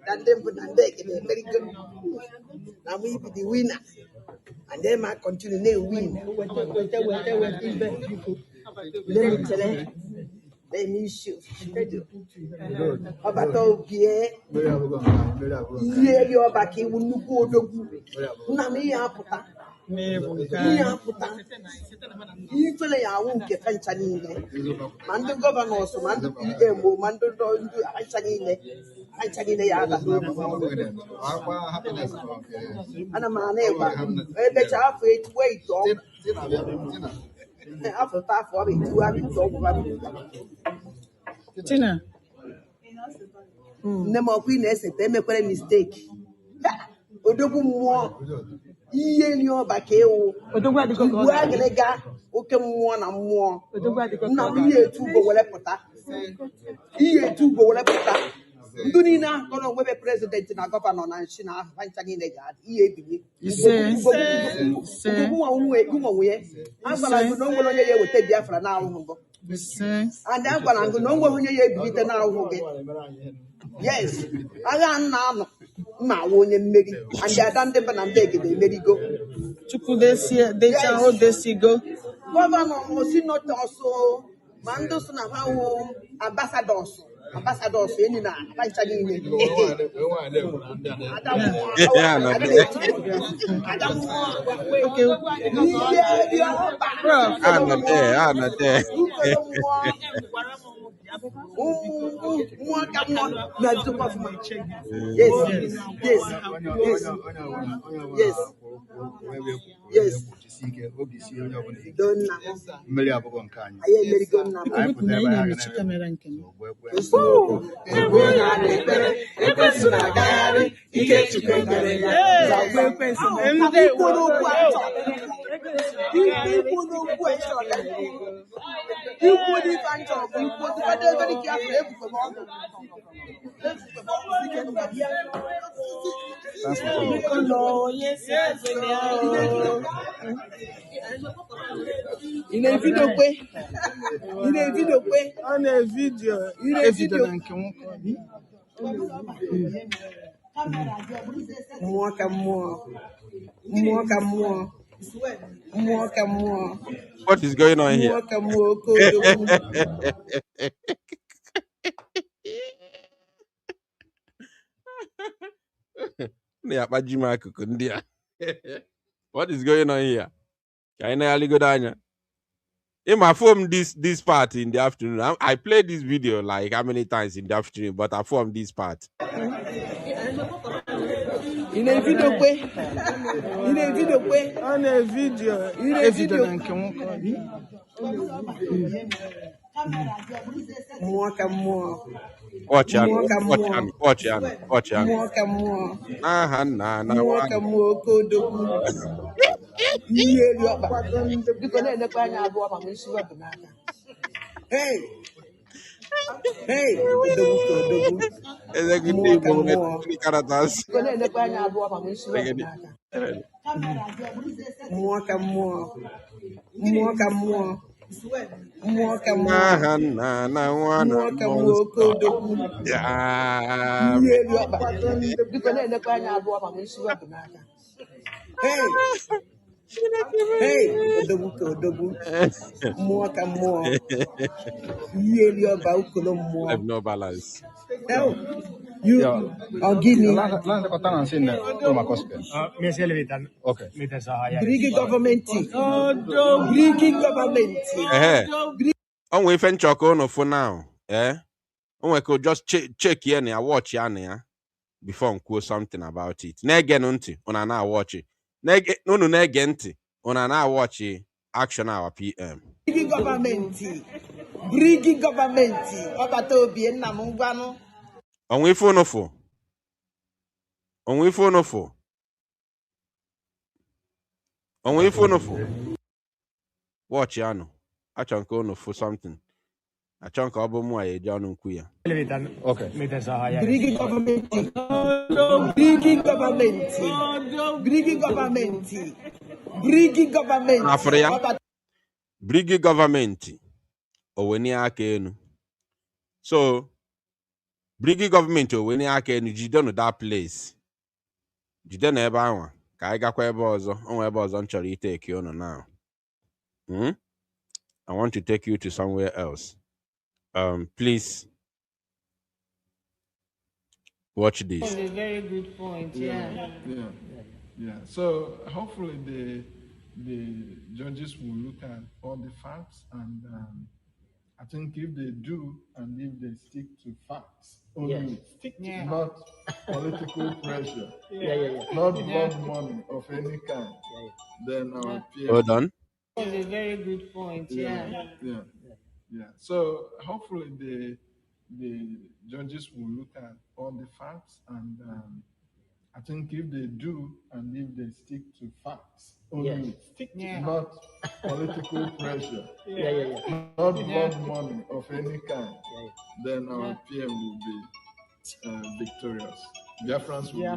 and then put on deck in American. Now we be the winner. And then I continue to win. Let me tell you. Let me shoot. About Pierre. You're back in Wunuku. Namiaputa. Usually, I won't get Fanchani. Mando governors, Mando Pimo, Mando don't do Fanchani. And a man, I bet you have to wait. After that, for me to have it over. Tina. No more queenness, they make a mistake. Odogu more. Your back, Odoga, okay, one and more. Now, here to go well pota. Here to go well pota. Dunina, gonna web a president in a governor and Shina, Fanchani in the yard. I'm going to know what you will take Biafra now. And I'm going to know what you beat now. Yes, I am now. My own and maybe, and they are done them and they go. To put this year, they shall hold this go. Governor was not also Mandos and our ambassadors. Ambassadors, any now, in a video way. On a video. More. What is going on here? What is going on here? In my phone, this part in the afternoon. I played this video like how many times in the afternoon, but I formed this part. In a video way. On a video. More. Watch yan. Mmụọ ka Watch mmụọ. yan. Watch yan. Watch yan. Mmụọ ka mmụọ. Aha na Mmụọ one. ka mmụọ oke odogwu. Ihe elu ọkpa. Biko na-elekwa anya abụọ ma isi wepụ n'aka. Hey! Hey! Odogwu ka odogwu. Mmụọ ka mmụọ. Biko na-elekwa anya abụọ ma isi wepụ n'aka. Mmụọ ka mmụọ. Mmụọ ka mmụọ. Mmụọ ka mmụọ. Aha na one. Mmụọ ka mmụọ oke odogwu. Yeah. Ihe elu ọkpa. Biko na-elekwa anya abụọ ma isi wepụ n'aka. Hey! Hey! Odogwu ka odogwu. Mmụọ ka mmụọ. Ihe elu ọba ukolo mmụọ. I have no balance. Oh, you Ogini. Okay. Brigi government. Brigi government. On we fen choko no for now. On we could just check here and watch ya before unquote something about it. Negen unti on an hour watch it. No negenti on an hour watch it. Action hour PM. Brigi government. Brigi government. Obatobi en namungwano. On we phone for. On we phone for. On we phone for. Watch ya no. I chunk on for something. I chunk album why John Queer. Okay. Brigi government. Brigi government. Brigi government. Brigi government. Afria. Brigi government. Oweni akenu. So Brigi government oweni akenu jidon that place. Jidon ebe anwa. Ka I gakwa ebe ọzọ. Onwe ebe ọzọ nchọrọ iteke unu now. I want to take you to somewhere else. Please watch this. That's a very good point. Yeah. So hopefully the judges will look at all the facts, and I think if they do, and if they stick to facts only, not political pressure, not blood money of any kind, then our peers. Hold on. That's a very good point. Yeah. So hopefully the judges will look at all the facts, and I think if they do, and if they stick to facts only, not political pressure, not blood money of any kind, then our PM will be victorious. Biafrans will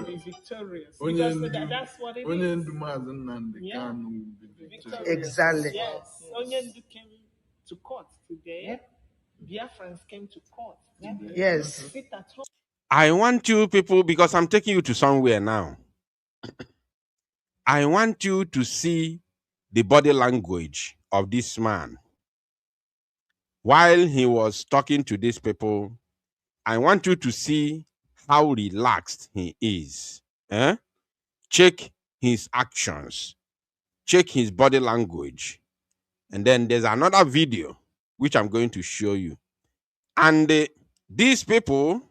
be victorious. That's what it is. Will be victorious. Exactly. Yes. Onyendu came to court today. Biafrans came to court. Yes. Sit at home. I want you people, because I'm taking you to somewhere now. I want you to see the body language of this man. While he was talking to these people, I want you to see how relaxed he is. Check his actions. Check his body language. And then there's another video which I'm going to show you. And these people,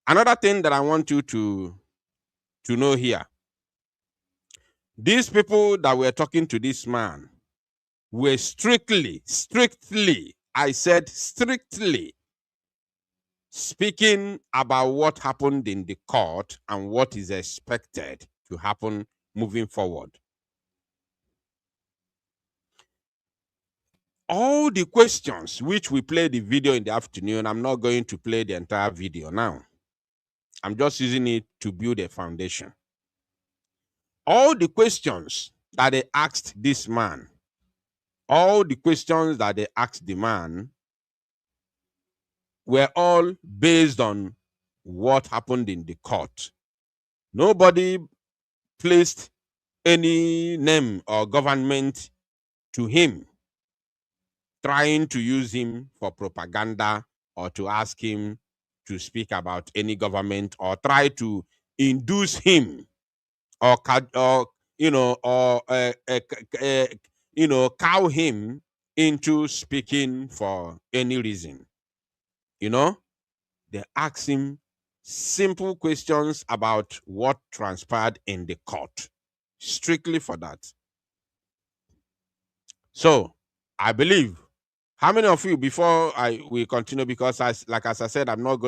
another thing that I want you to know here, these people that were talking to this man were strictly, I said strictly, speaking about what happened in the court and what is expected to happen moving forward. All the questions which we played the video in the afternoon, I'm not going to play the entire video now. I'm just using it to build a foundation. All the questions that they asked this man, all the questions that they asked the man were all based on what happened in the court. Nobody placed any name or government to him, trying to use him for propaganda or to ask him to speak about any government or try to induce him or cow him into speaking for any reason. They ask him simple questions about what transpired in the court, strictly for that. So I believe How many of you, before we continue, because as I said, I'm not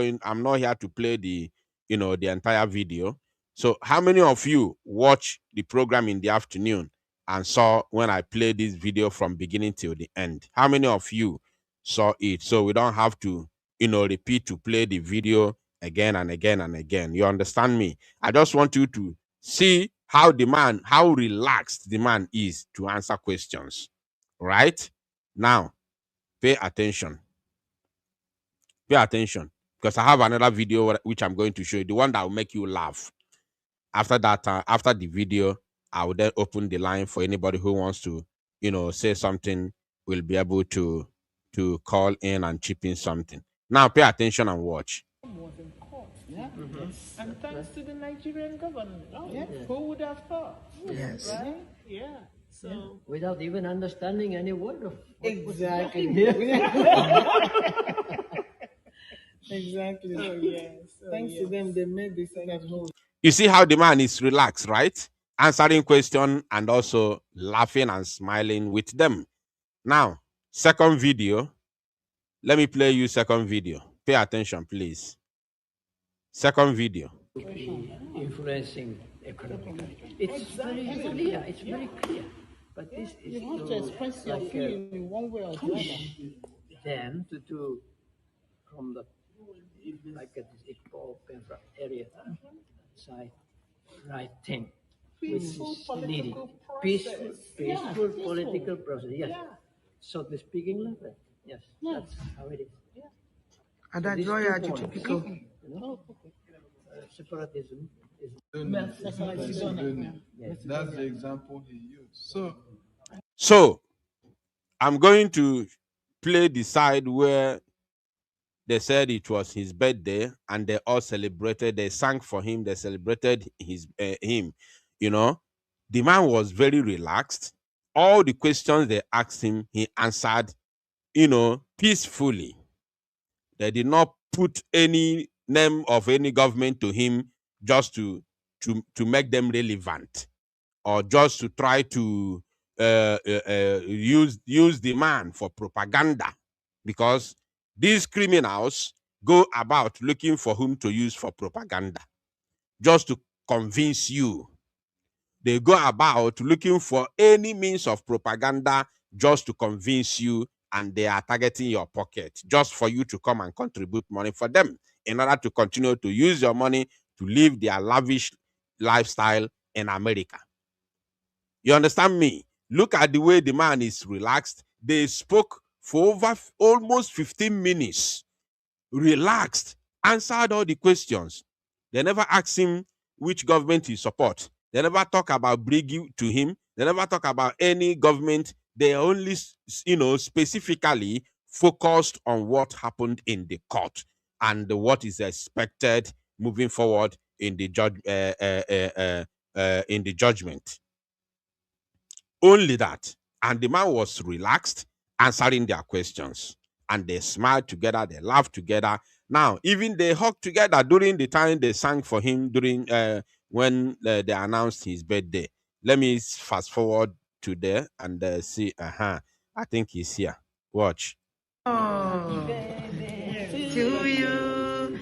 here to play the the entire video. So how many of you watch the program in the afternoon and saw when I played this video from beginning till the end? How many of you saw it? So we don't have to repeat to play the video again and again and again. You understand me? I just want you to see how relaxed the man is to answer questions. Right now, pay attention. Pay attention, because I have another video which I'm going to show you, the one that will make you laugh. After that, after the video, I will then open the line for anybody who wants to, say something. Will be able to call in and chip in something. Now, pay attention and watch. Was in court. Yeah. Yes. And thanks to the Nigerian government. Yes. Who would have thought? Yes. Right? Yeah. So Without even understanding any word of exactly. Exactly. Oh, yes. Thanks to them, they made this thing at home. You see how the man is relaxed, right? Answering question and also laughing and smiling with them. Now, second video. Let me play you second video. Pay attention, please. Second video. Influencing economically. It's very clear. It's very clear. But this is You have to express your feeling in one way or the other. Them to do from the like this Ekpa area side right thing, which is needed. Peaceful political process. Yes. So the speaking level. Yes. That's how it is. And that lawyer typical. Separatism is That's the example he used. So I'm going to play the side where they said it was his birthday and they all celebrated. They sang for him. They celebrated him. The man was very relaxed. All the questions they asked him, he answered, peacefully. They did not put any name of any government to him just to make them relevant, or just to try to use the man for propaganda, because these criminals go about looking for whom to use for propaganda, just to convince you. They go about looking for any means of propaganda just to convince you, and they are targeting your pocket just for you to come and contribute money for them in order to continue to use your money to live their lavish lifestyle in America. You understand me? Look at the way the man is relaxed. They spoke for over almost 15 minutes. Relaxed, answered all the questions. They never asked him which government he supports. They never talk about Briggy to him. They never talk about any government. They only, specifically focused on what happened in the court and what is expected moving forward in the judgment. Only that. And the man was relaxed, answering their questions. And they smiled together, they laughed together. Now, even they hugged together during the time they sang for him during when they announced his birthday. Let me fast forward to there and see. I think he's here. Watch. To you,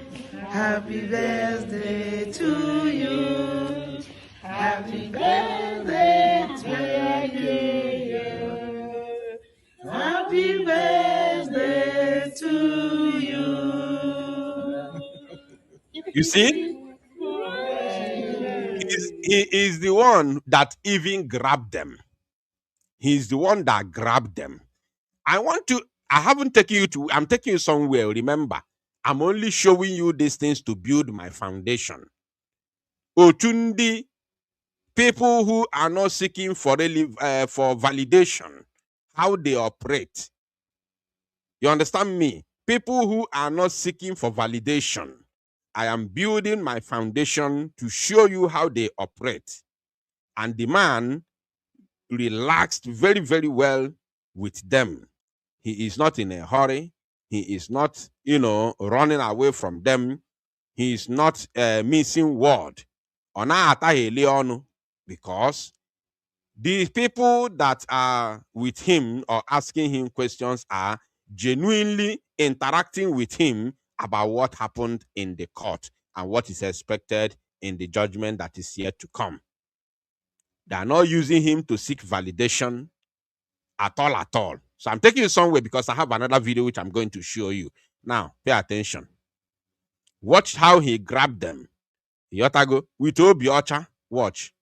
happy birthday to you, happy birthday to you, happy birthday to you. You see? He is the one that even grabbed them. He's the one that grabbed them. I haven't taken you to, I'm taking you somewhere. Remember, I'm only showing you these things to build my foundation. Otundi, people who are not seeking for validation, how they operate. You understand me? People who are not seeking for validation. I am building my foundation to show you how they operate. And the man relaxed very, very well with them. He is not in a hurry. He is not, running away from them. He is not missing word. Because the people that are with him or asking him questions are genuinely interacting with him about what happened in the court and what is expected in the judgment that is yet to come. They are not using him to seek validation at all. So I'm taking you somewhere because I have another video which I'm going to show you. Now, pay attention. Watch how he grabbed them. Yotago, with Obi Ocha. Watch.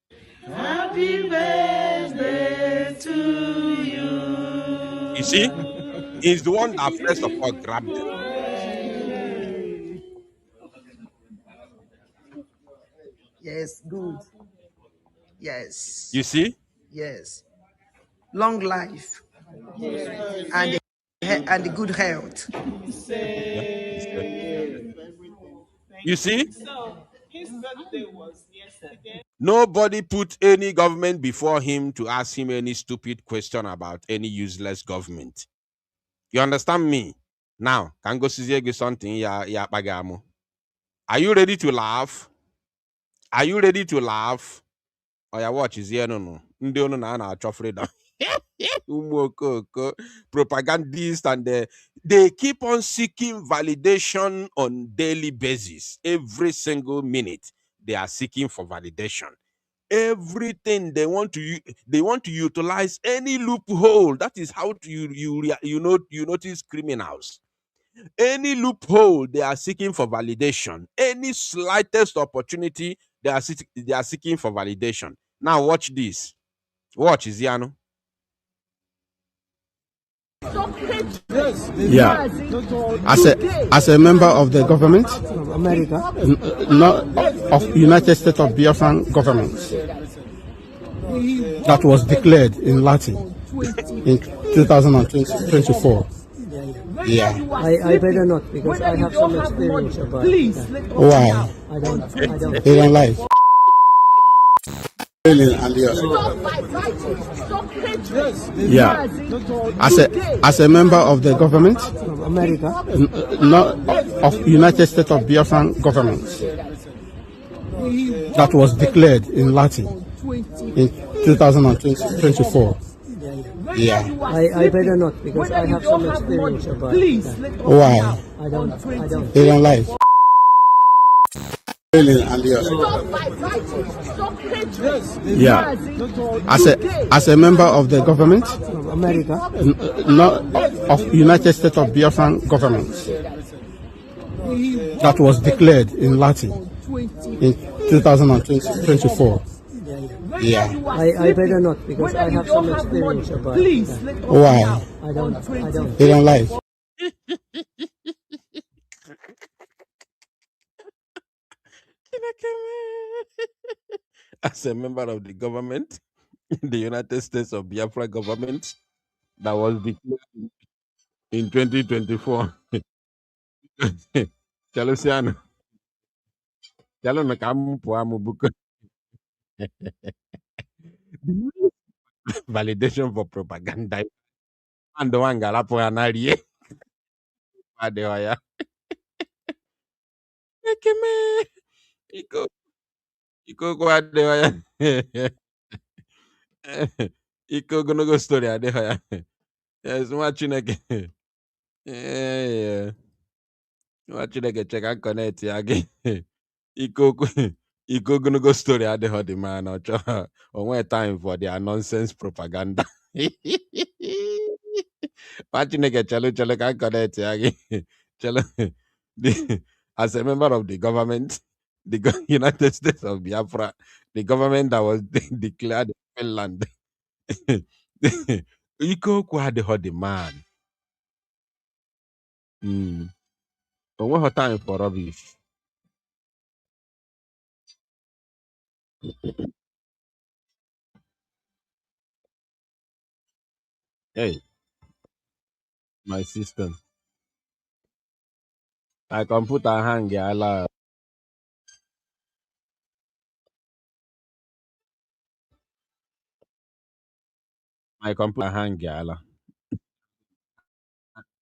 Happy birthday to you. You see? He's the one that first of all grabbed them. Yes, good. Yes. You see? Yes. Long life. And the good health. You see? So his birthday was yesterday. Nobody put any government before him to ask him any stupid question about any useless government. You understand me? Now, can go see something ya pagamo. Are you ready to laugh? Are you ready to laugh? Oh, yeah, watch is here no. Ndị unu na-achọ freedom. Propagandists and they keep on seeking validation on daily basis. Every single minute they are seeking for validation. Everything they want to utilize any loophole. That is how you notice criminals. Any loophole they are seeking for validation. Any slightest opportunity they are seeking for validation. Now watch this. Watch Isiano. Yeah, as a member of the government, America, not of United States of Biafran government, that was declared in Latin in 2024. Yeah. I better not because I have some experience about it. Why? I don't. You don't like? Yeah, as a member of the government, America, not of United States of Biafran government, that was declared in Latin in 2024. Yeah. I better not because I have some experience about it. Why? I don't. You don't like? Yeah, as a member of the government, America, not of United States of Biafran government, that was declared in Latin in 2024. Yeah. I better not because I have some experience about it. Why? I don't. You don't like? As a member of the government, the United States of Biafra government, that was declared in 2024. Chalosiano. Chalo na kamu po amu buko. Validation for propaganda. Ando wangala po anarie. Adeoya. Ekeme. Iko kwa adeoya. Iko gonogo story adeoya. Yes, Chineke. Yeah. Chineke check and connect ya again. Iko gonogo story adeho the man. Onwe time for their nonsense propaganda. Chineke chalo can connect ya again. Chalo. As a member of the government, the United States of Biafra, the government that was declared in Finland. Iko kwa the man. Onwe her time for rubbish. Hey, my system. My computer hang ya la. My computer hang ya la.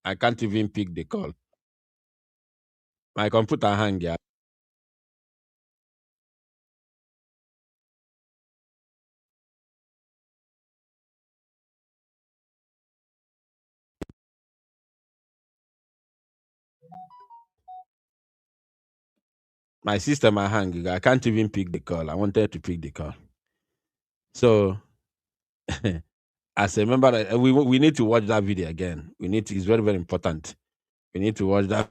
I can't even pick the call. My computer hang ya. My system I hang. I can't even pick the call. I wanted to pick the call. So as a member, we need to watch that video again. We need to, it's very, very important. We need to watch that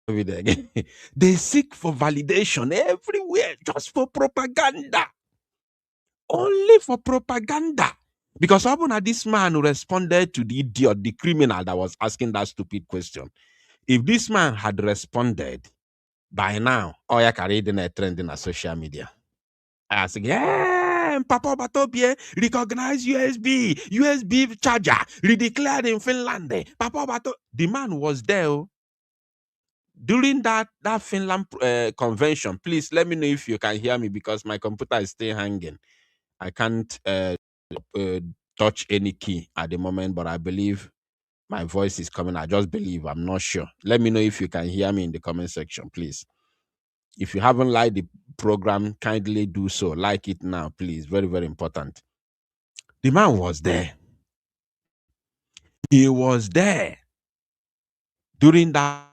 video again. They seek for validation everywhere just for propaganda. Only for propaganda. Because often this man responded to the idiot, the criminal that was asking that stupid question. If this man had responded by now, oh, yeah, carried in a trend in a social media. I said, yeah, Papa Batopie, recognize USB charger, redeclared in Finland. Papa Bato, the man was there during that Finland convention. Please let me know if you can hear me because my computer is still hanging. I can't touch any key at the moment, but I believe my voice is coming. I just believe. I'm not sure. Let me know if you can hear me in the comment section, please. If you haven't liked the program, kindly do so. Like it now, please. Very, very important. The man was there. He was there during that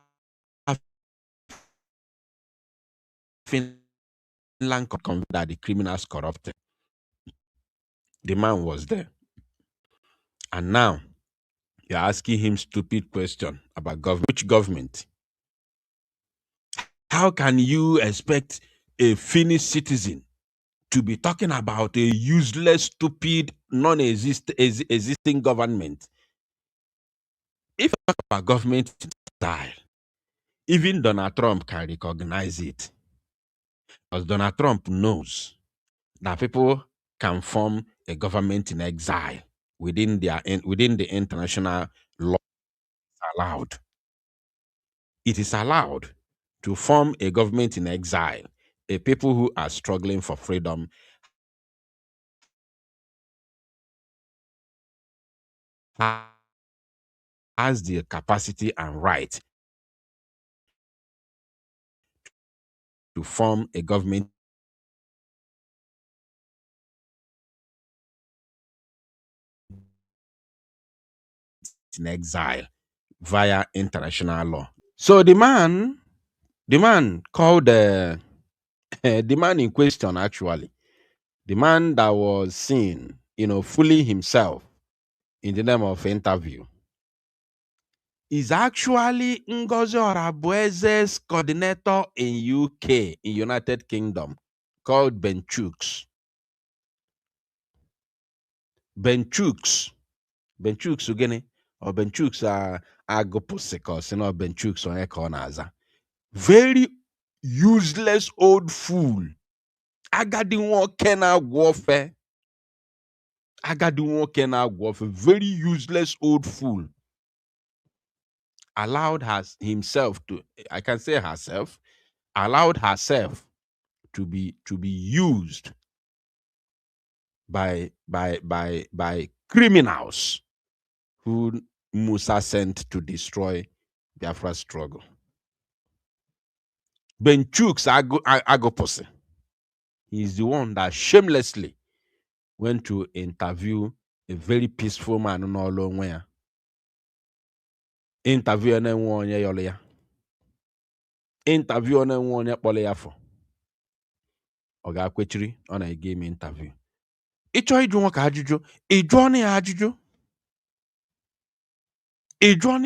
Finland convention that the criminals corrupted. The man was there. And now you're asking him stupid question about government. Which government? How can you expect a Finnish citizen to be talking about a useless, stupid, non-existing government? If you talk about government style, even Donald Trump can recognize it. Because Donald Trump knows that people can form a government in exile within the international law. Allowed. It is allowed to form a government in exile. A people who are struggling for freedom has the capacity and right to form a government in exile via international law. So the man called the man in question, actually, the man that was seen, fooling himself in the name of interview, is actually Ngozi Orabueze's coordinator in UK, in United Kingdom, called Ben Chooks. Ben Chooks again, or Ben Chooks Agopusik, or Ben Chooks on Ekonaza. Very useless old fool. Agadi won Kena warfare. Very useless old fool. Allowed himself to, I can say herself, allowed herself to be used by criminals who Musa sent to destroy Biafra's struggle. Ben Chooks Agopose. He's the one that shamelessly went to interview a very peaceful man in all where. Interview on one year. Interview on one year polyafo. Oga Kwechiri on a game interview. Ịchọ ịjụ nwoke ajụjụ, ịjụọ ya ajụjụ.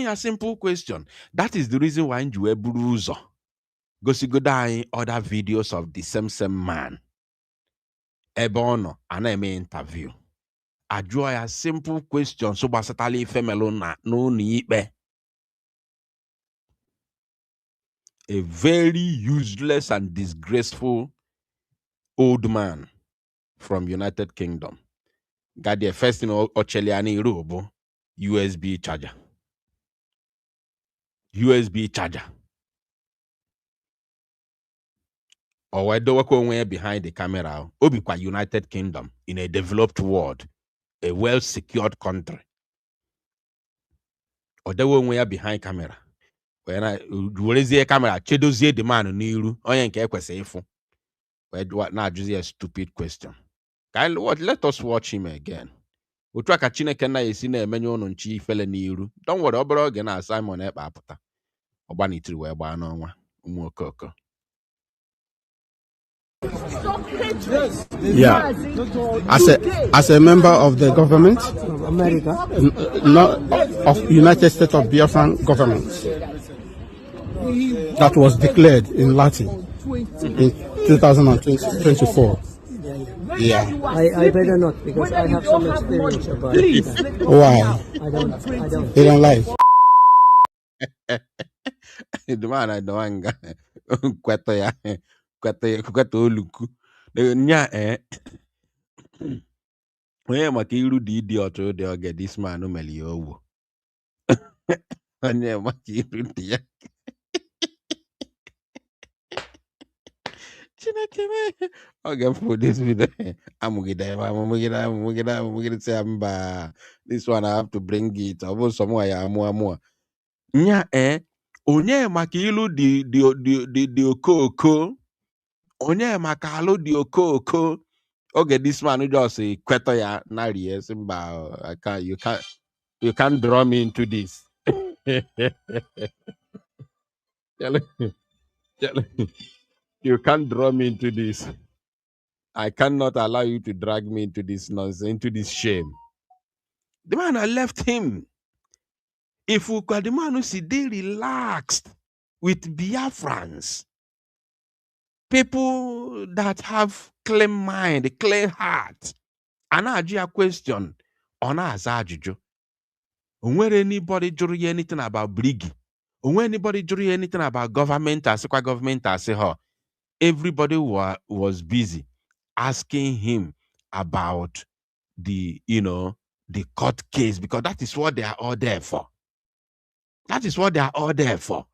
A simple question. That is the reason why you buru ụzọ gosigodo anyị other videos of the same man. Ebe ọ nọ, ana-eme interview. Ajụọ ya simple question so gbasatala ife melụ n'ụlọ ikpe. A very useless and disgraceful old man from United Kingdom. Got the first thing Ocheliani Robo USB charger. USB charger. Or where do we behind the camera? Obikwa United Kingdom in a developed world, a well-secured country. Or the one we are behind camera. When I raise the camera, chedozie the man niru. Oyen ke kwese ifu. What now? Just a stupid question. Let us watch him again. Utraka Chineke na esi na emenye unu nchi ifele niru. Don't worry, obere oge na Simon Ekpa apụta. Ọgbanitiri wee gbaa n'ọnwa. Mwokoko. Yeah. As a member of the government, America. not of United States of Biafran government, that was declared in Latin in 2024. Yeah. I better not because I have some experience about that. Why? I don't. They don't like. The man I don't kweto ya kweto oluku. Nya onye maka iru dị idiot dị oge this man meli owu. Onye maka iru dị ya. Okay, for this video, I'm gonna say this one I have to bring it. I was somewhere more. Nya onye maka ilu di okoko. Onye maka alu di okoko. Okay, this man just say kweto ya nari simba. You can't draw me into this. You can't draw me into this. I cannot allow you to drag me into this nonsense, into this shame. The man, I left him. If we got the man who see they relaxed with Biafrans, people that have clear mind, clear heart, and I a question on us ajuju. When anybody jury anything about Brigi, when anybody jury anything about government, as government, I say her, everybody was busy asking him about the court case, because that is what they are all there for. That is what they are all there for.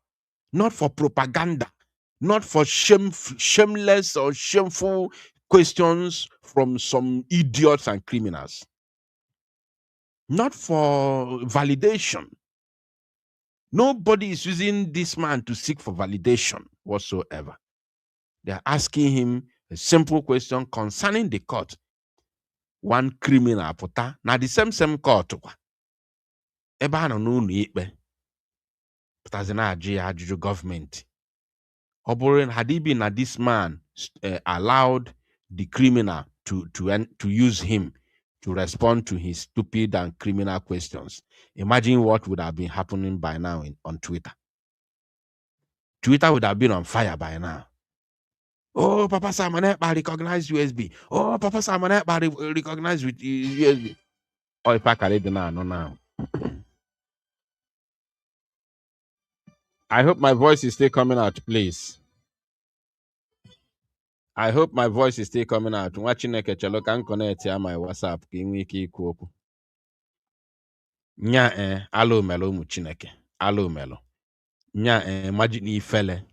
Not for propaganda, not for shameless or shameful questions from some idiots and criminals. Not for validation. Nobody is using this man to seek for validation whatsoever. They are asking him a simple question concerning the court. One criminal puta na the same court ebe a nọ n'ụlọ ikpe pụtazi na-ajụ ya ajụjụ gọọmenti. Ọ bụrụ had it been that this man allowed the criminal to use him to respond to his stupid and criminal questions, imagine what would have been happening by now on Twitter. Twitter would have been on fire by now. Oh, Papa Simon Ekpa recognized USB. Oh, Papa Simon Ekpa recognized with USB. Oh, if I carry the now. I hope my voice is still coming out, please. I hope my voice is still coming out. Watching a can connect to my WhatsApp. Nya alo melo mu Chineke. Alo melo. Nya imagine ifele.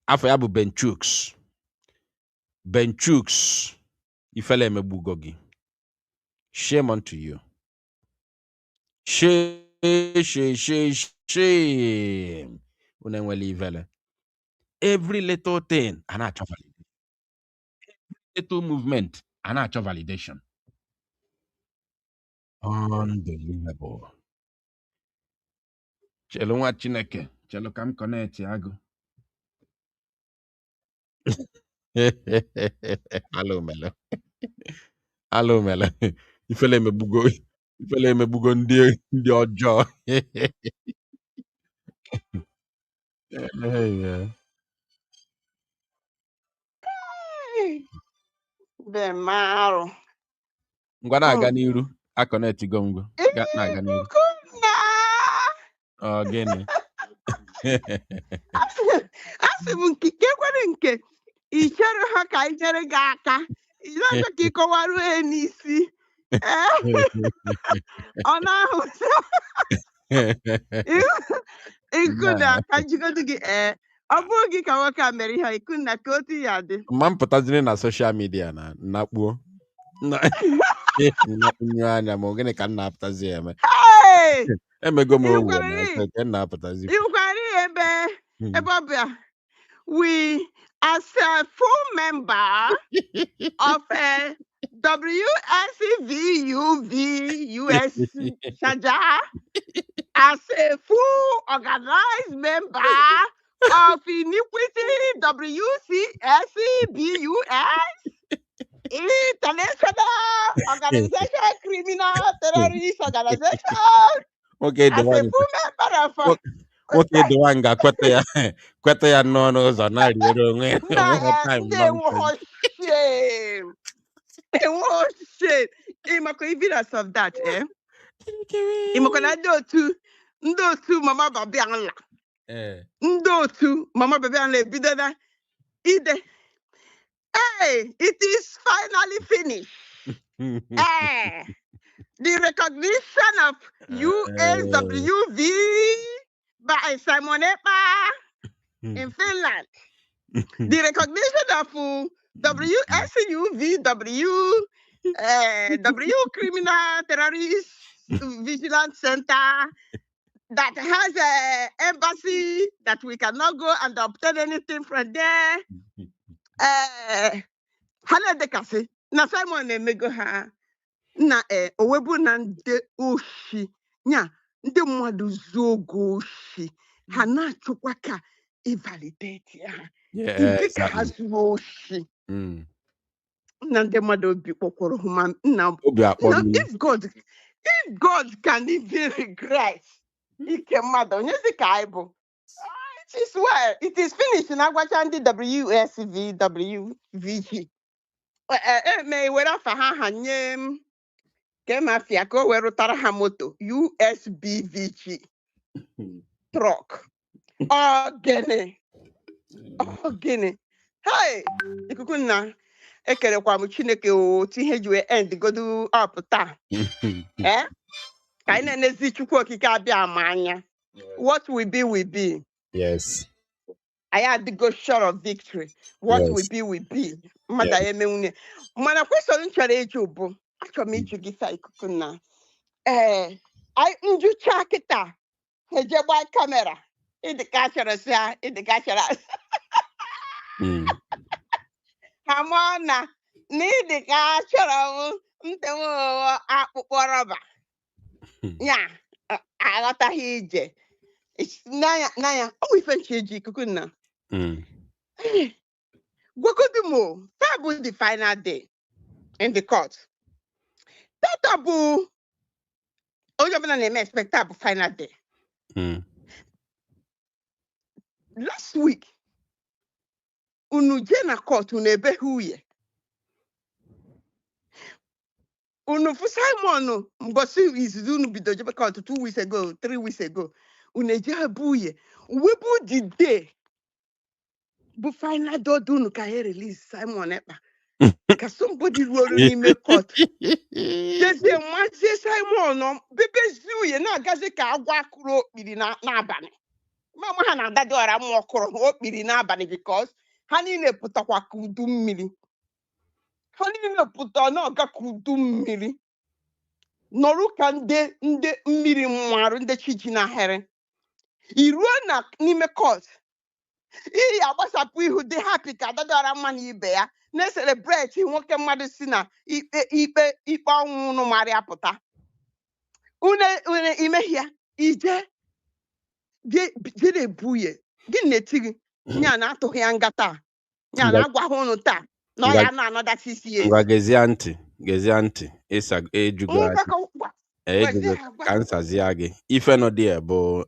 Afọ ya bụ Benchooks. Benchooks. Ifele emebugo gị. Shame unto you. Shame. Unenwele ifele. Every little thing, an actual validation. Every little movement, an actual validation. Unbelievable. Chelo nwa Chineke. Chelo kam connect yago. Hello, Melo. Hello, Melo. Ifele mebugo ndị ọjọọ. Bemaro. Ngwa na-aga n'iru. A connect go ngwa. Na-aga n'iru. Oh, gịnị? Asị m nke kwere nke ichere ha ka ichere gị aka ịna-achọ ka ịkọwara n'isi ọ na-ahụ ikunna ka jigodu gị ọ bụrụ gị ka nwoke a mere ihe ikunna ka otu ya dị mma mpụtaziri na social media na nakpuo nyo anya ma gịnị ka nna apụtazi eme emego m owu na na-apụtazi ikwari ebe ọ bịa we as a full member of a WSCVUV US Shaja, as a full organized member of iniquity, WCSEBUS, International Organization, Criminal Terrorist Organization, Okay, the as a one. full member of Okay, the one got kweta ya no no za na riwere onwe onwe time they nonsense. was shame. They was shame. Imako evidence of that, eh? Imako na ndị otu mama babi anla. Ndị otu mama babi anla ebido na ide. Hey, it is finally finished. The recognition of USWV by Simon Ekpa in Finland. The recognition of W Criminal Terrorist Vigilance Center that has an embassy that we cannot go and obtain anything from there. Hana dekasi na Simon emego ha na owebu na nde oshi nya ndị mmadụ zuogo oshi ha na-achọkwa ka ivalidate ha nke ka ha zuo oshi na ndị mmadụ obi kpọkwụrụ hụ na if God can even regret ike mmadụ onye dị ka anyị bụ it is finished na agwacha ndị WSVWVG may were afa ha nye m Kemafia ka o were rụtara ha moto USBVG truck ogene hey ikuku nna ekelekwa m Chineke otu ihe ji wee end godu up taa ka anyị na-enezi Chukwu okike abịa ama anya what will be Yes. I had to go short of victory. What will be. Mother emenwune. Mana question nchọrọ ịjụ bụ achọrọ m ịjụ gị fa ikuku na njucha kịta eje gba kamera ịdịka achọrọ si ha ịdịka achọrọ ha ma na ịdịka achọrọ ntewe akpụkpọ rọba ya aghọtaghị ije n'anya ọ bụ ife nche eji ikuku na Gwakodumo, that was the final day in the court. That abu, you're going to expect that final day. Last week, unujena court unebe huye. Unufu Simon, Mbosi is doing the court 2 weeks ago, 3 weeks ago. Uneja buye. Webu the day. But final dodunu ka he release Simon Ekpa. Because somebody wrote in me court. There's a man say Simon bebe zuye na gaze ka agwa kuro biri na abani. Mama ha na dado ara mo kuro o biri na abani because ha ni ne putakwa kudu mmiri. Ha ni ne puta na ga kudu mmiri. Noru ka nde mmiri mmaru nde chiji na here. Iruo na n'ime court. Iyi agbasapụ ihu dị happy ka dadara mma n'ibe ya na-celebrate nwoke mmadụ si na ikpe ọnwụ unu mara apụta une imehie ya ije na-ebuye gị na-eti gị nya na-atụghị ya ngata nya na-agwahụ unu taa na ọ ya na another 6 years. Ngwa gezie ntị ịsa ejugo ka nsazia gị ife nọ dị bụ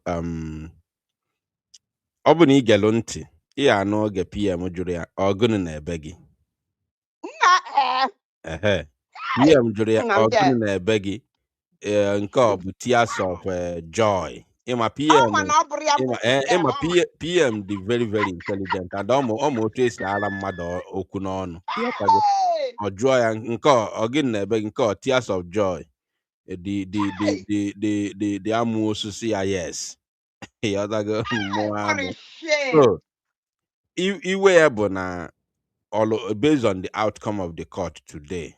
ọ bụ na igelu ntị ị anụ oge PM jụrụ ya ọgụnụ na-ebe gị PM jụrụ ya ọgụnụ na-ebe gị nke ọ bụ tears of joy ịma PM dị very very intelligent and ọmụ otu esi ara mmadụ okwu n'ọnụ ọ jụọ ya nke ọgụnụ na-ebe gị nke ọ tears of joy the amụ osisi ya yes so iwe ya bụ na based on the outcome of the court today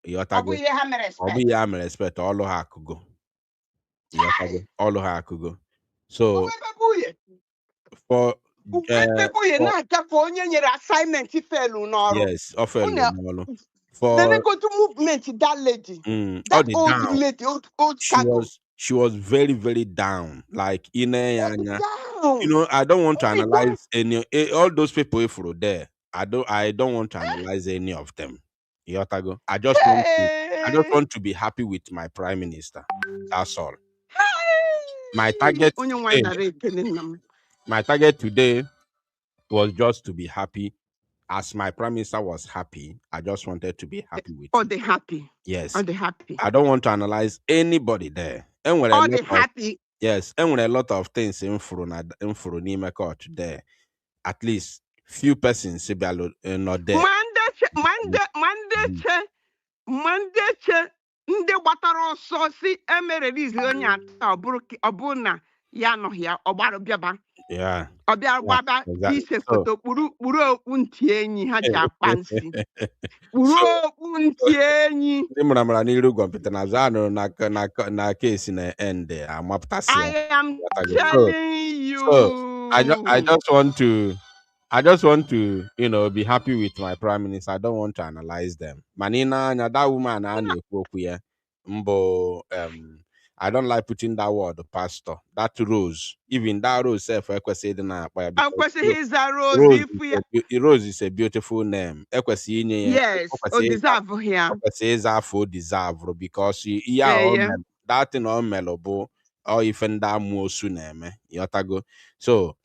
ọ bụ ihe ha mere respect ọlụ ha akụgo so for onye nyere assignment felu n'ọrụ yes ọ felu n'ọrụ then they go to movement that lady that old lady old she she was very, very down. Like down. I don't want to analyze all those people if were there. I don't want to analyze any of them. Yotago. I just want to be happy with my prime minister. That's all. My target today was just to be happy. As my prime minister was happy, I just wanted to be happy with him. They happy. Yes. Are they happy? I don't want to analyze anybody there. And when Are they happy? Yes, and when a lot of things in Nima court there, at least few persons not there. Monday, ndị gbatara ọsọ si emerelize onye atọ ọ bụrụ na ya nọ ya ọgbara bịaba. Yeah. Ọbịa gbaba ise foto kpuru okpu ntị enyi ha ji akpa nsi. Kpuru okpu ntị enyi. Ndị mụramara n'iru gọmpụta na azụ anụrụ na kesi na end amapụtasị. I am telling you. So I just want to, be happy with my prime minister. I don't want to analyze them. Manina, that woman, I don't like putting that word, pastor. That rose, even that rose, self, he's a rose. Rose is a beautiful name. Yes, deserve here. Deserve because that thing all melobo or even that mosu name. Yotago. So.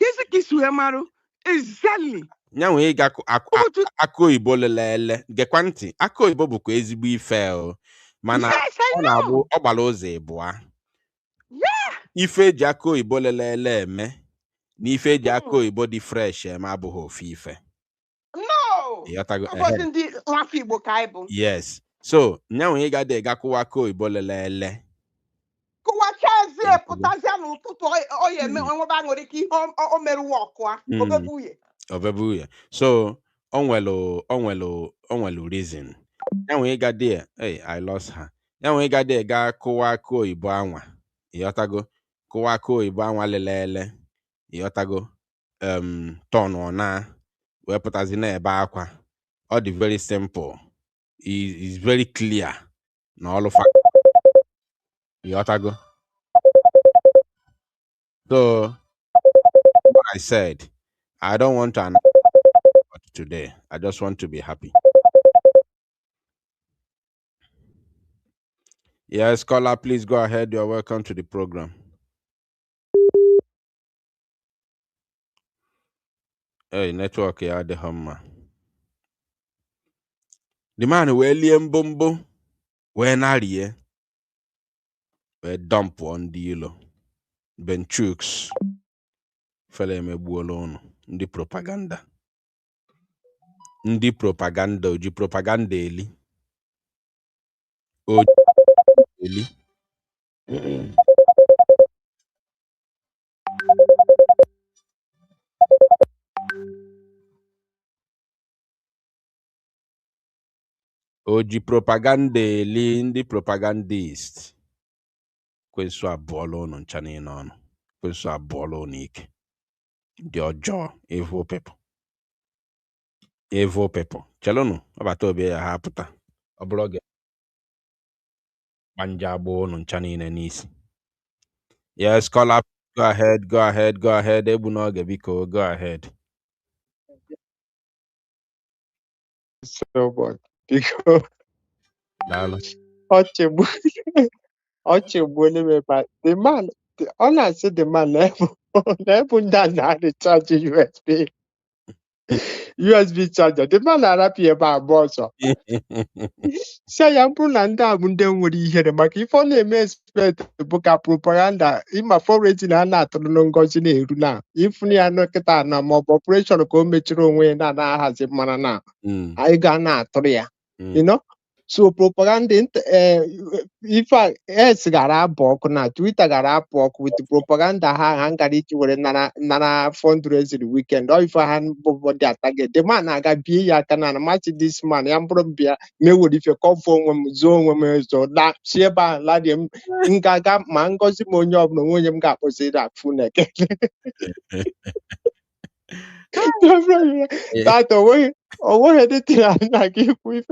Exactly. Nyanwe ịga akụ oyibo lelele gekwa ntị akụ oyibo bụkwa ezigbo ife mana ọ na-abụ ọ gbara ụzọ ịbụa ife eji akụ oyibo lelele eme na ife eji akụ oyibo dị fresh eme abụghị ofu ife. Yes, so nyanwe ịga dị gakụwa akụ oyibo lelele so onwelu reason yanwe ịga dị I lost her yanwe ịga dị ga kụwa akụ oyibo anwa ịghọtago kụwa akụ oyibo anwa lelele ịghọtago tọn na wepụtazi na ebe akwa ọ dị very simple is very clear na all of ịghọtago. So what I said, I don't want to analyze today. I just want to be happy. Yes, caller, please go ahead. You're welcome to the program. Hey, network, yeah, the hammer. The man who William Bumbo, when are you? We dump on the yellow. Ben Chooks. Fele megbu alone. Ndị propaganda. Ndị propaganda. Oji propaganda eli. Oji eli. Oji propaganda eli. Ndị propagandist. Kwensu abụọla ụnụ ncha niile ọnụ. Kwensu abụọla ụnụ ike. Dị ọjọọ, evil people. Evil people. Chelụnụ, ọbata obi ya ha apụta. Ọ bụrụ oge. Gbanja abụọ ụnụ ncha niile n'isi. Yes, call up. Go ahead. Ebu n'oge biko, go ahead. So much because the man, all I said, the man never done that. The charge USB charger. The man are happy about boss. Say I'm putting under when we hear the mark. If only may expect the book of propaganda in my foraging and not to no go in now. If we are not at more operation go metro when that has a man now. I got not you know. So propaganda if I gara book na Twitter gara book with the propaganda hang it were nana fundraising weekend or if I had what that target the man I got be ya can match this man I'm from beer me would if you come from zone women so that sheba ladium ingaga mango simonyo of no William Gap was say that funek. That away or what anything I give we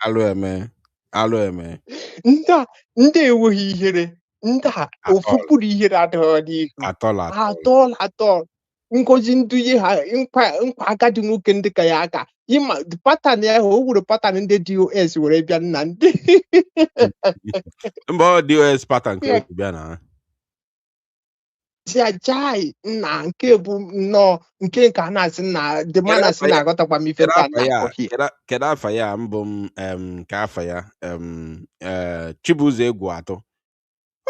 Alo eme. Nda ndị enweghị ihere nda ofupụrụ ihe na-adịghị n'ihu atọl ngozi nduzi ha nkwa agadi nwoke ndị ka ya aka ịma patan ya o wuru patan ndị DOS were bịa na ndị mba DOS pattern ka o bịa na jai na nke bụ nnọọ nke a na-asị na the man asị na-aghọtakwa m ife nta na-akọghị kedu afa ya mbụ m ka afa ya Chibuzo Egwu Atọ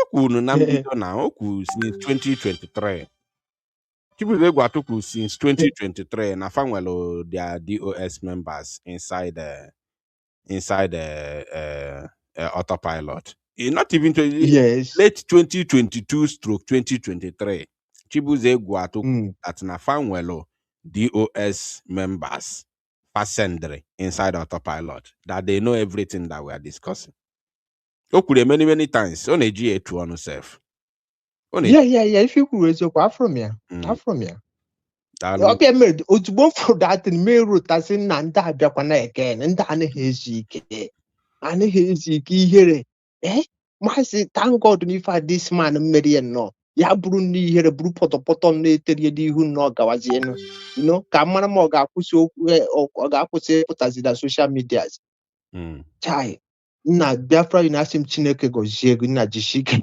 o kwuru na mbido na o kwuru since 2023 Chibuzo Egwu Atọ kwuru since 2023 na fanwelo their DOS members inside autopilot. Not even late 2022 stroke 2023. Chibuzo Egwu Atọ at na fanwelo DOS members passengers inside autopilot that they know everything that we are discussing. Okay, many times. On a GA2 on self. Yeah. If you could raise your from here. Okay, made Otubo for that in Meru Tassin and that Japana again, and Dana Heziki. And Heziki here. My say, thank God if I this man Median no. Ya Bruni here a group of the potom later you who know Gawaziano. You know, Kamana Moga Puso or Gapuse put as the social medias. Chai. Na Biafra inasim Chineke gozie na jishike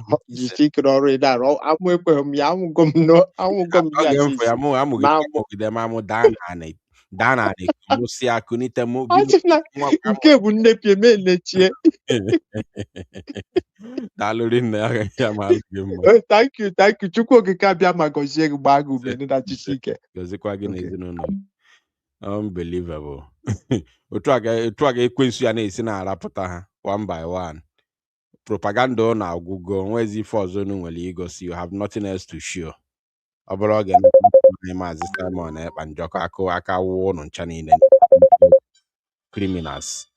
already that amwepe m ya amugom no amugom ya sis amu dana musi akunite mu nke bụ nnepie me nechie dalori na ya ma thank you chukwu okike abịa ma gozie gị gbaa gị ume na jishike gozikwa gị na ezinụlọ unbelievable otu aga ekwensu ya na-esi na-arapụta ha one by one. Propaganda na agwụgo nwezi ife ọzọ unu nwere igosi. You have nothing else to show. Ọ bụrụ oge na Maazị Simon Ekpa njọkọ aka wụọ ụnụ ncha niile. Criminals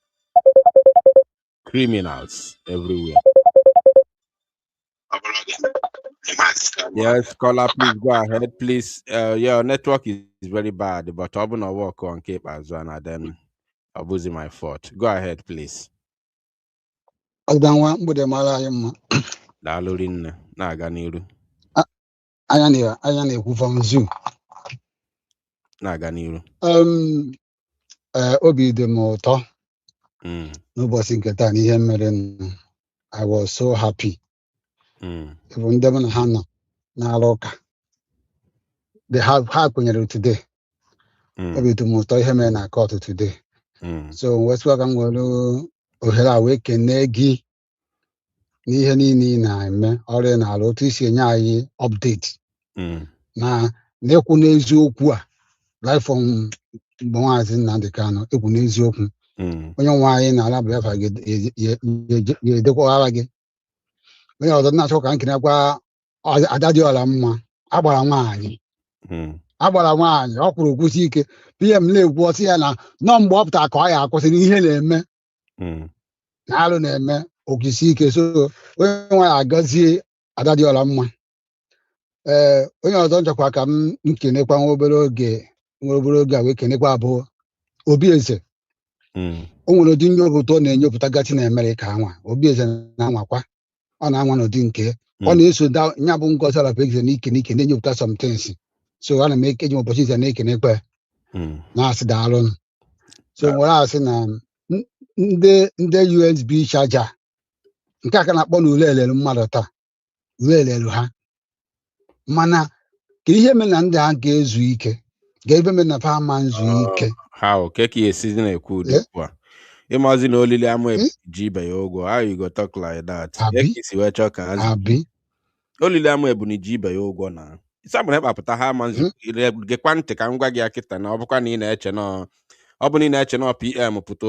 everywhere. Yes, caller, please go ahead. Please, your network is very bad, but I'm gonna work on Cape as well, and then I'll lose my fault. Go ahead, please. Ọdanwa mgbede mara anyị mma. Daalụ rinne na-aga n'iru. Anya na-ekwu from zoo. Na-aga n'iru. Obi dị m ụtọ n'ụbọchị nke taa n'ihe mere I was so happy. Bụ ndị m na ha nọ n'ala ụka. Ha kwenyere today. Obi dị m ụtọ ihe mere na court today. So wesịkwa ka m nwere ohere a wee kene gị n'ihe niile ị na-eme ọrụ n'ala otu isi enye anyị update na ekwu n'eziokwu a live from Maazị Nnamdi Kanu ekwu n'eziokwu onye nwe anyị n'ala Biafra ga-edekwara gị onye ọzọ na-achọ ka nkiri gwa ada dị ọla mma agbara nwaanyị ọ kwuru okwusi ike PM na-ekwu ọsị ya na nọ mgbe ọ pụtara ka ọ ya akwụsị n'ihe na-eme na alụ na-eme okwusi ike so onye nwe ya agọzie ada dị ọla mma onye ọzọ nchọkwa ka m nkenekwa nwa obere oge a wee kenekwa abụọ Obi Eze o nwere ụdị nnyopụta ọ na-enyopụta gachi na Amerịka anwa Obi Eze na-anwakwa ọ na-anwa n'ụdị nke ọ na-eso nya bụ ngozi alapụ egze n'ike na-enyopụta somethings so ana m eji ụbọchị ize na-ekenekwa na-asị daalụ so nwere asị na ndị USB chaja nke aka na-akpọ na ule elelu mmadụ taa ule elelu ha mana ka ihe mere na ndị ha ga-ezu ike ga-ebe mere na fama nzu ike ha oke ka esi na-ekwu ụdị a ịmazi na olili ama ji ibe ya ụgwọ how you go talk like that isi wee chọọ ka olili ama ebuni ji ibe ya ụgwọ na ịsabụrụ ịkpapụta ha ama nzu gekwa ntị ka m gwa gị akịta na ọ bụkwa na ị na-eche na ọ bụ na ị na-eche na PM pụta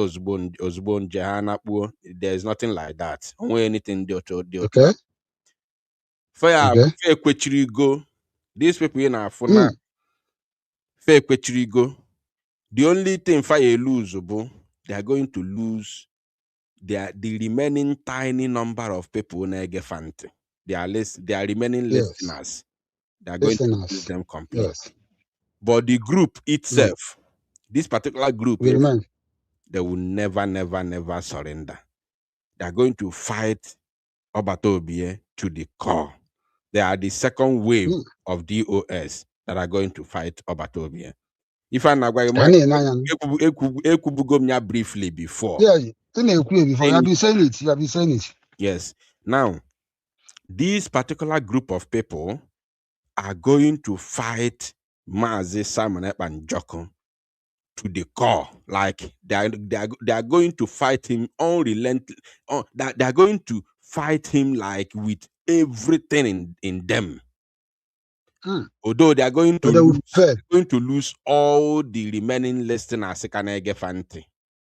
ozugbo nje ha nakpuo there is nothing like that onwe anything dị otu fe ekwechirigo these people ị na-afụ na fe ekwechirigo the only thing fire lose bụ they are going to lose the remaining tiny number of people na-ege fantị their remaining listeners they are going to lose them completely but the group itself this particular group they will never surrender. They are going to fight Obata Obie to the core. They are the second wave of DOS that are going to fight Obatobia. If I briefly before. Yeah, before. You have been saying it. You have been saying it. Yes. Now, this particular group of people are going to fight Mazi Simon Ekpa and Joko to the core. Like they are going to fight him unrelenting. They are going to fight him like with everything in them. Although they are going to lose all the remaining listeners,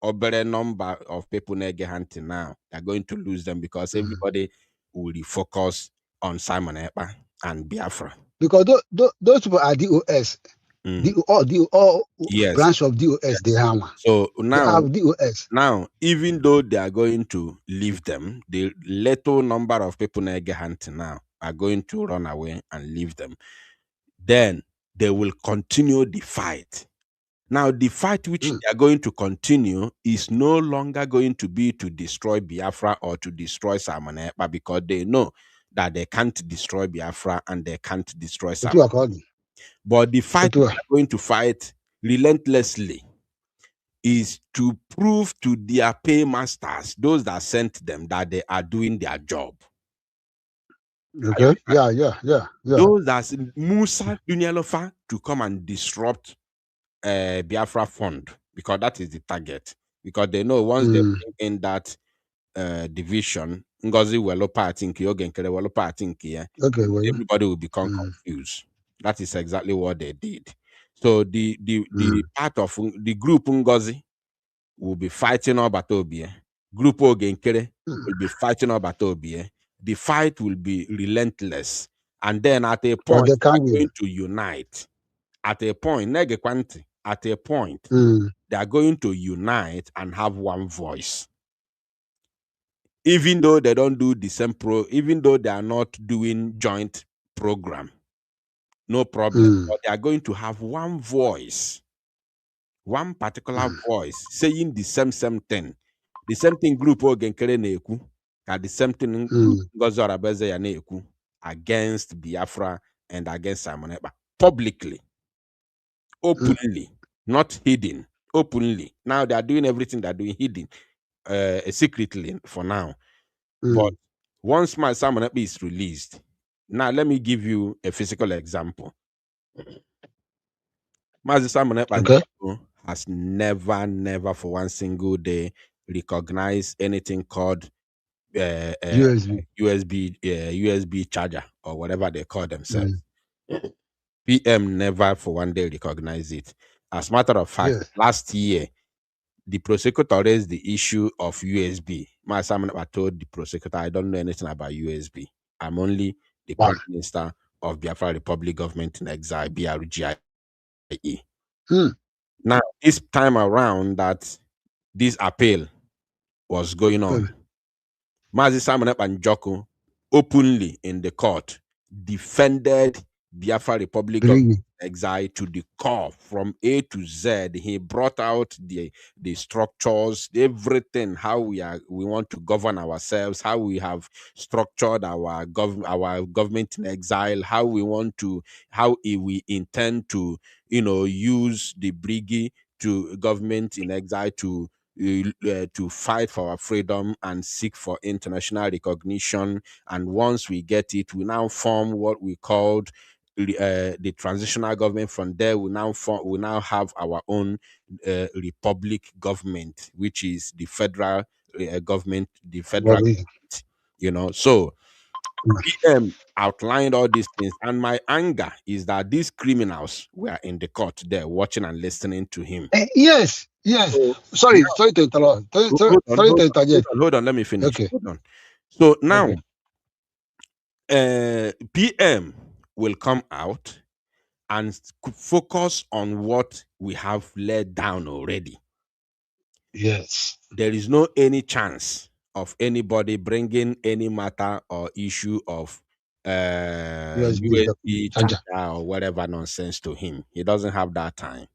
or better number of people hunting now. They're going to lose them because everybody will refocus on Simon Ekpa and Biafra. Because those people are DOS. All Yes. branch of DOS they have. So now, they have DOS. Now, even though they are going to leave them, the little number of people hunting now are going to run away and leave them. Then they will continue the fight. Now, the fight which they are going to continue is no longer going to be to destroy Biafra or to destroy Simon Ekpa, because they know that they can't destroy Biafra and they can't destroy Simon. But the fight they are going to fight relentlessly is to prove to their paymasters, those that sent them, that they are doing their job. Okay. Yeah. Those that Musa Dunyalofa to come and disrupt Biafra Fund, because that is the target. Because they know once they bring in that division, Ngozi Welopa Atinki, Ogenkere Welopa Atinki, everybody will become confused. That is exactly what they did. So the part of the group Ngozi will be fighting Obatobie. Group Ogenkere will be fighting Obatobie. The fight will be relentless. And then at a point, they are going to unite. At a point, they are going to unite and have one voice. Even though they don't do the same even though they are not doing joint program, no problem. But they are going to have one voice, one particular voice, saying the same thing. The same thing group Ogenkere na-ekwu, the same thing group Ngozi Arabeze ya na-ekwu against Biafra and against Simon Ekpa. Publicly, openly, not hidden, openly. Now they are doing everything they're doing hidden, secretly for now. But once my Simon Ekpa is released, now let me give you a physical example. Mazi Simon Ekpa has never for one single day recognized anything called USB charger or whatever they call themselves. PM never for one day recognized it. As a matter of fact, last year, the prosecutor raised the issue of USB. My Simon Ekpa told the prosecutor, I don't know anything about USB. I'm only the Prime Minister of Biafra Republic Government in Exile, BRGIE. Now, this time around that this appeal was going on, Mazi Simon Ekpa and Joko openly in the court defended Biafra Republic of Exile to the core from A to Z. He brought out the structures, everything, how we want to govern ourselves, how we have structured our government in exile, how we intend to use the brigade to government in exile to fight for our freedom and seek for international recognition. And once we get it, we now form what we called the transitional government. From there, we now have our own republic government, which is the federal government, the federal government, So PM outlined all these things, and my anger is that these criminals were in the court there watching and listening to him. Yes. Sorry to interrupt. Hold on, let me finish. Okay. Hold on. So now, PM will come out and focus on what we have laid down already. Yes. There is no any chance of anybody bringing any matter or issue of USB charger or whatever nonsense to him. He doesn't have that time.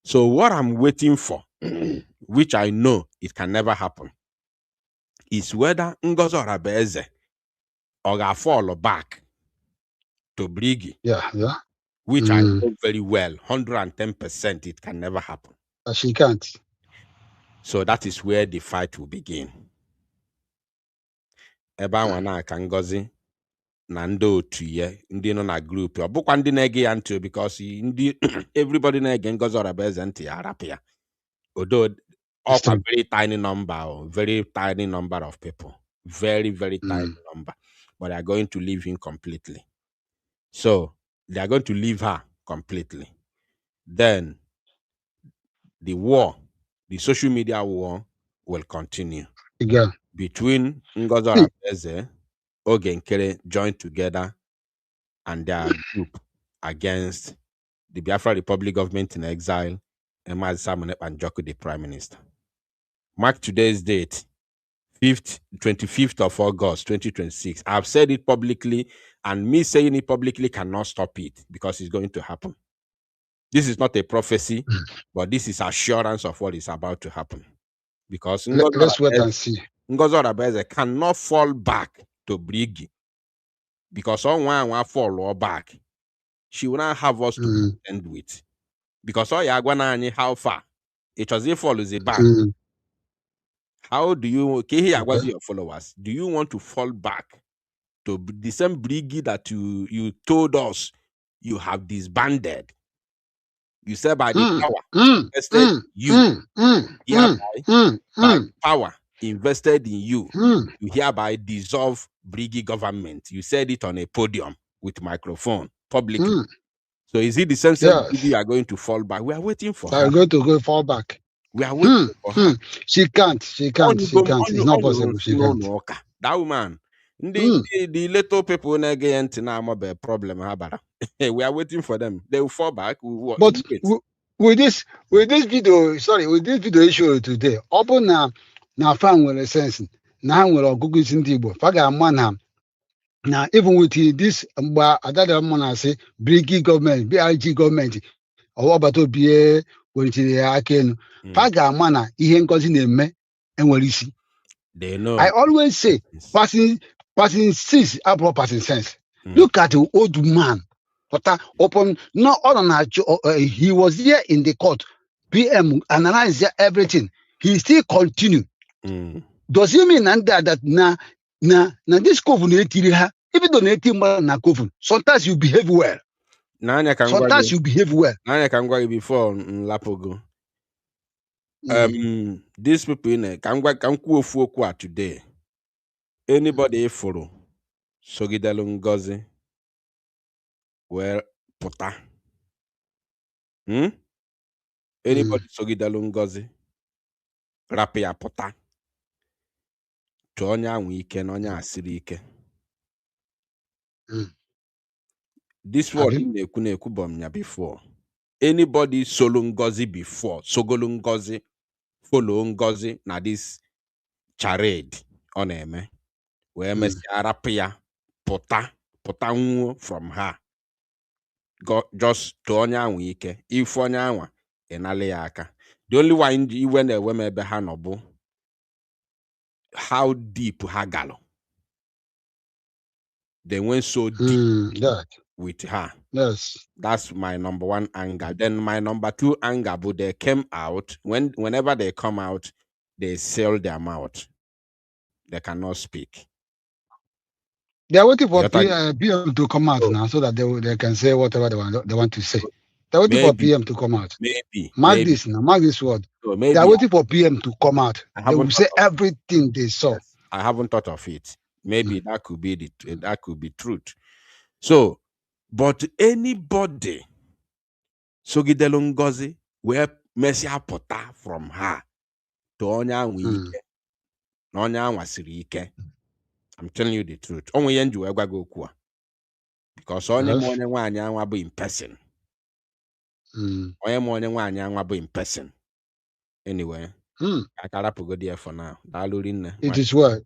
So what I'm waiting for, which I know it can never happen, is whether Ngozi Arabeze or fall back to Brigi. Yeah. Which I know very well, 110%, it can never happen. She can't. So that is where the fight will begin. Eba wana ka Ngozi na ndị otu ya ndị nọ na group ọ bụkwa ndị na-ege ya ntị because ndị everybody na-ege Ngozi Orabaeze ntị ya arapụ ya. Although a very tiny number of people, very tiny number, but they are going to leave him completely. So they are going to leave her completely. Then the war, the social media war, will continue. Yeah. Between Ngozi Orabaeze, Oge Nkere joined together and their group against the Biafra Republic government in exile, and Mazi Simon Ekpa Njoku, the Prime Minister. Mark today's date, 25th of August, 2026. I've said it publicly, and me saying it publicly cannot stop it because it's going to happen. This is not a prophecy, but this is assurance of what is about to happen. Because let's wait and see. Ngozi Orabaeze cannot fall back to Brigi. Because on one fall or back, she will not have us to end with. Because all Yagwana, how far? It was if fall is a back. How do you, your followers, do you want to fall back to the same Brigi that you told us you have disbanded? You said by the power invested in you, by power invested in you, you hereby dissolve Brigi government. You said it on a podium with microphone publicly. So is it the same Brigi you are going to fall back? We are waiting for her. I'm going to go fall back. We are waiting for her. She can't. It's not possible. She can't. That woman. The little people again now a problem. We are waiting for them. They will fall back. But with this video issue today, open now fan will sense now will Google Sintibo. Faga man now even with this other man I say Brigi government, BIG government, or about to be when I can Faga mana he Ngozi name and what you see. They know. I always say passing sense, abroad passing sense. Look at the old man. Open not on he was here in the court. PM analyze everything. He still continue. Does he mean that na this covenant even though na covenant, sometimes you behave well. Sometimes you behave well. Nanya can go before Lapogo. These people in can today. Anybody follow Sogidelo Ngozi well pota. Anybody Sogidelo Ngozi rapia pota. Tonya wike nonya asirike. This word in the before. Anybody solo Ngozi before Sogolo Ngozi follow Ngozi na this charade on eme. Where Messi Arapia pota from her. Go just to onya wike. If onya enaleaka. The only one when the women be hanobo. How deep Hagalo. They went so deep with her. Yes. That's my number one anger. Then my number two anger, but they came out. Whenever they come out, they seal their mouth. They cannot speak. They are waiting for PM to come out now so that they can say whatever they want to say. They are waiting for PM to come out. Mark this word. So they are waiting for PM to come out. They will say everything they saw. Yes, I haven't thought of it. Maybe that could be truth. So, but anybody Sogidelo Ngozi where Messia pota from her to onya wike. Onya wasirike. I'm telling you the truth. Only yenju egwago kwa. Because only money wanya wabu in person. Only money wanya wabu in person. Anyway, I can't go there for now. It is well.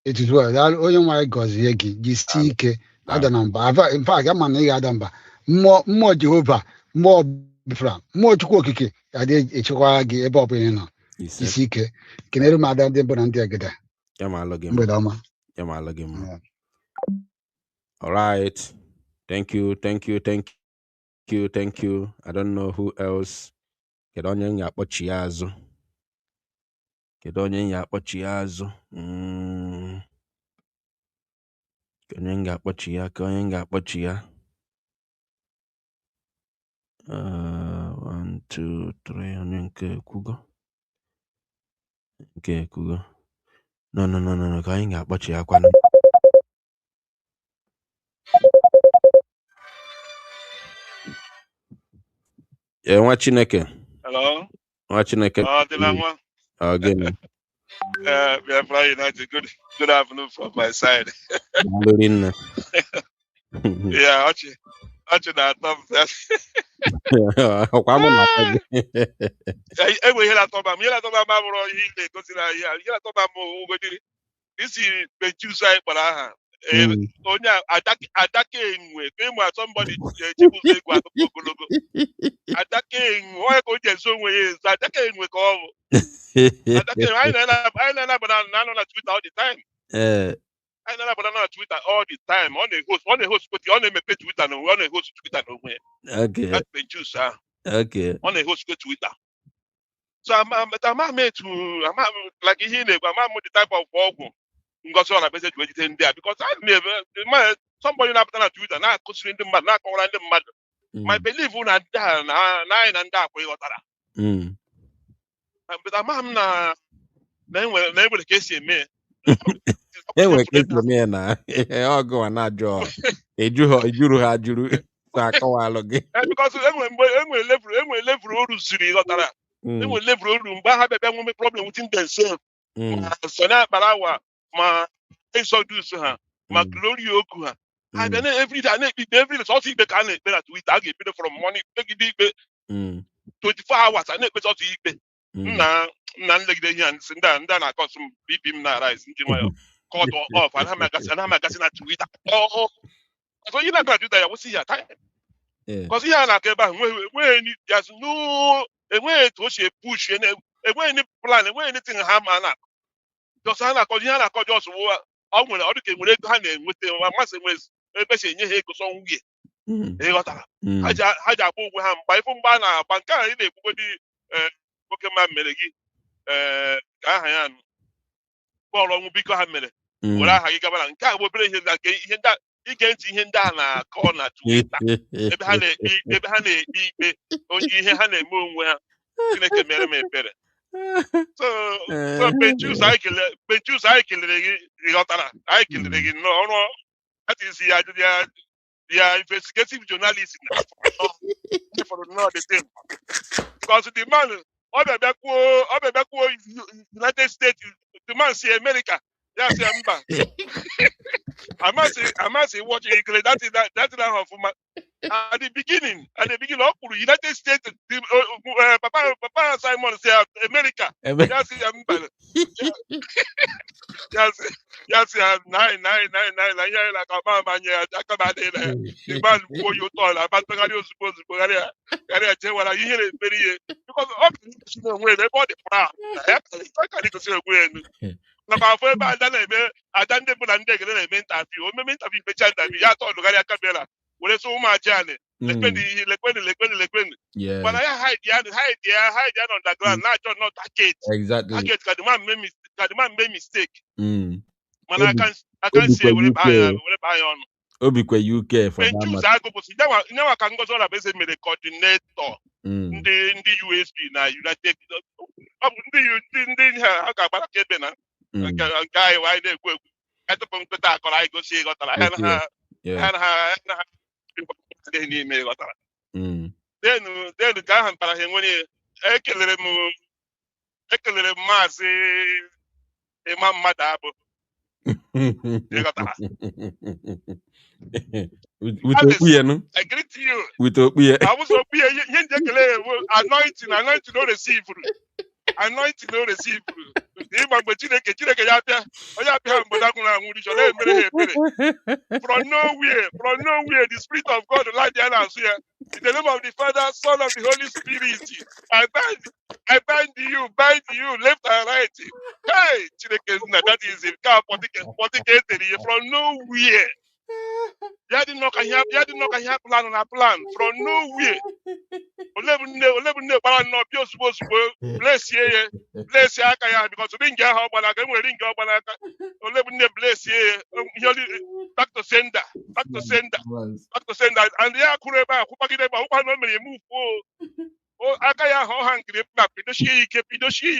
It is well. Only my Ngozi yegi gisike other number. In fact, I'm an number. More Jehovah, more Bifra, more Chukokike. I did Echwagi ebo penino. Gisike. Kenero madam de bonantia geda. Yama logim. Yama logim. All right. Thank you. I don't know who else. Kedu onye m ga-akpọchi ya azụ? Kedu onye m ga-akpọchi ya azụ? Ka onye m ga-akpọchi ya? 1, 2, 3. Onye nke ekwugo. No. Ka anyị ga-akpọchi ya kwanụ. Nwa Chineke. Hello. Nwa Chineke. Again. Biafra United. Good afternoon from my side. Yeah, Archie na top. Kwa mo na tabi. Ewe hela toba ma bro ile ko sila ya. Hela toba mo ugodi. Isi benchusa ikpara aha. Onye atake enwe pe mo somebody chibuze egwu atoko ogologo. Atake enwe o ko je so nwe ye. Atake enwe ko o. Atake I na banana na Twitter all the time. I na banana Twitter all the time. On the host on the me Twitter no, on the host Twitter no. Okay. That benchusa. Okay. On the host Twitter. So I'm made to like he the type of work ngoso na message we dey there because I never somebody na put on Twitter na considering the man na call the man my belief na da na nda ko yotara but I'm na we case me enwe case me na ogo na ajo ejuru ha juru sa akọwalụ gị because enwe level oru siri yotara enwe level oru mgbe ha bịa nwe problem within themselves so na barawa ma exodus ha ma glory oku ha I been every day every so see be can be na Twitter get be from morning take be 24 hours I make so see be na nlegide here and nda na cause some bp na rise nji nwa cut off and ha magazine na Twitter oh so you na Twitter ya we see ya time because here na ke ba we ni there's no way to she push any plan anything ha man just na cause here na cause just ọ nwere ọ dịka nwere ego ha na-enweta masị nwe ebe si enye ha ego sọ nwunye ịghọtara ha ji agba ụgwọ ha mgba ifu mgba na-agba nke a ị na-ekwukwe dị nwoke ma mere gị ka aha ya bọọlụ ọnwụ biko ha mere were aha gị gabara nke a bụ obere ihe ndị ige ntị ihe ndị a na-akọ na Twitter ebe ha na-ekpe ikpe onye ihe ha na-eme onwe ha Chineke mere m ebere so Benjus anyị kelere gị ịghọtara anyị kelere gị n'ọrụ that is ya investigative journalism for the thing because the man ọ bịakwuo United States the man si America ya si mba amasị watch ikele that is ọfụma at the beginning ọ kwuru United States papa Simon si America ya si mba ya si nine na ihe na ka ma manye aka ba dị na the man kwuo ya ụtọ na abatagharị ozugbo karịa jewara ihe na-emeri ihe because ọ bụ si na onwe ebe ọ dị proud ya karị gosi onwe enu nakwa afọ ebe ada ndị bụ na ndị egere na-eme interview omeme interview mecha interview ya atọ ọdụgharịa kamera were so ụmụ ajianị lekweni mana ya hide ya na underground na-achọ not target ka the man mee mistake mana aka nsi were baa ya ọnụ obikwe UK for that matter agụpụsị nyewa ka Ngozi Ọlabeze mere coordinator ndị USB na United ọ bụ ndị ha ga-agbara ka ebe na nke anyị wanyị na-ekwu ekwu etụpụ mkpeta akọrọ anyị gosi ịghọtara ha na ha dị n'ime ịghọtara denu ka aha mpara ha enwere ekelere m maazị ịma mmadụ abụ ịghọtara I greet you with okpuye I was okpuye ihe ndị ekele anointing o receive ịma mgbe Chineke ya bịa onye abịa mgbe agwụrụ anwụ richo na-emere ha ebere from nowhere the Spirit of God light ya na-asụ ya in the name of the Father, Son of the Holy Spirit I bind you left and right hey Chineke na that is it ka pọtike etere ihe from nowhere Ya didn't know can plan on a plan from nowhere. Olebunne bara no bi osbo bless ye aka because we didn't get how but I can we didn't go but Olebunne bless ye back to sender and ya kureba kupagide ba ukwa no me move o aka ya ho hangre ba pidoshi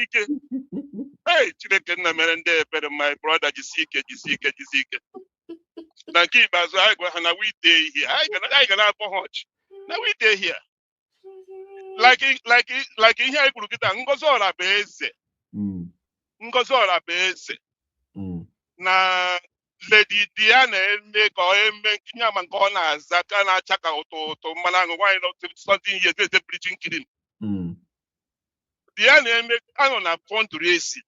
ike hey chileke na merende but my brother jisike na keep as I go and we day here I gonna go hutch now we day here like ihe anyị kwuru kịta ngozi ọra bụ eze na Lady Diana eme ka ọ eme nkinye ama nke ọ na-aza ka na-acha ka ụtụ mmanụ aṅụ nwaanyị nọ 17 years eze preaching kidding Diana eme anọ na fundraising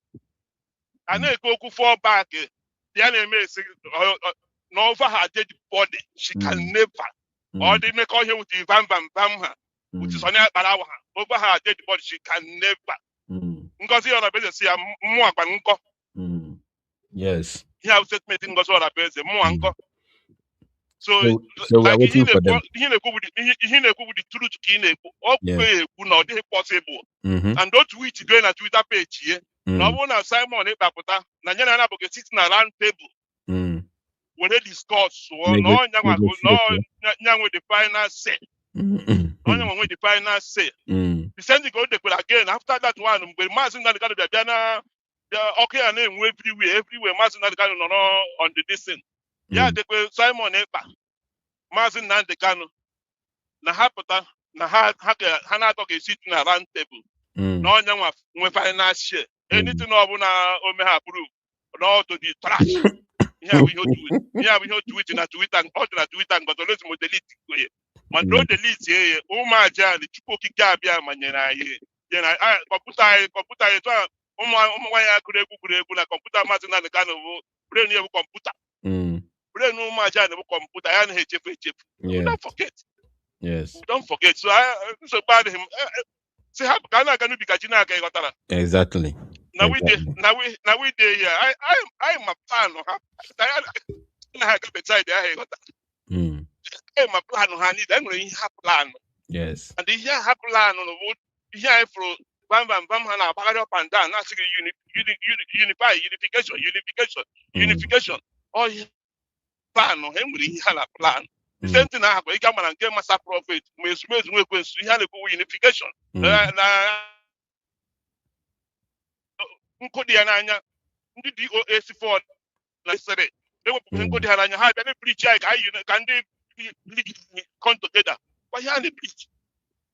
a na-ekwu okwu fall back Diana eme esi na over her dead body she can never ọ dị ime ka ọhịa wuti vam ha wuti sọ na akpara awa ha over her dead body she can never ngozi ọra bụ eze si ya mmụọ akpa nkọ yes ihe statement ngozi ọra bụ eze mmụọ nkọ so we're waiting for them. Ihe na-ekwu bụ the truth ka ị na-ekwu ọ ekwu na ọ dịghị possible and otu wit go na Twitter page ye na ọ bụrụ na Simon ịkpapụta na nye na abụghị sit na round table were discuss nyanwe the final say nyanwe the final say the same thing go dekwere again after that one mgbe Maazị Nnamdi Kanu bịa na ọkụ ya na-enwe everywhere Maazị Nnamdi Kanu nọ on the distance ya dekwe Simon Ekpa Maazị Nnamdi Kanu na ha pụta na ha na-atọ ga-esi na round table na onye nwe final share anything ọ bụla o me ha approve na to the trash ihe bụ ihe otu wit na Twitter ọ dị na Twitter ngọtọlezi mo delete ye ma do delete ye ụmụ aja ni Chukwu okike abịa manyere anyị kọmputa anyị tụ ụmụ nwaanyị akụrụ egwu na kọmputa Maazị Nnamdi Kanu bụ brain ya bụ kọmputa brain ụmụ aja bụ kọmputa ya na-echefu don't forget so nsogbu adịghị si hapụ ka a na-aga n'ubi ka ji na-aga ịghọtara exactly na we dey here I my plan ha na ha ga side ahụ ịghọtara my plan ha need enwere ihe ha plan yes and ihe ha plan no bụ ihe anyị fụrụ bam ha na-agbagharị up and down na-asị gị unification ọ ihe plan ha enwere ihe ha na plan the same thing ahụ ị ga-amara nke masa prophet ma ezumezu nwe ekwensu ihe a na-ekwu unification na nkụ dị ya n'anya ndị DOS4 na sere ewepụrụ nkụ dị ha n'anya ha bịa na-epreach anyị ka ndị come together kwa ihe a na-epreach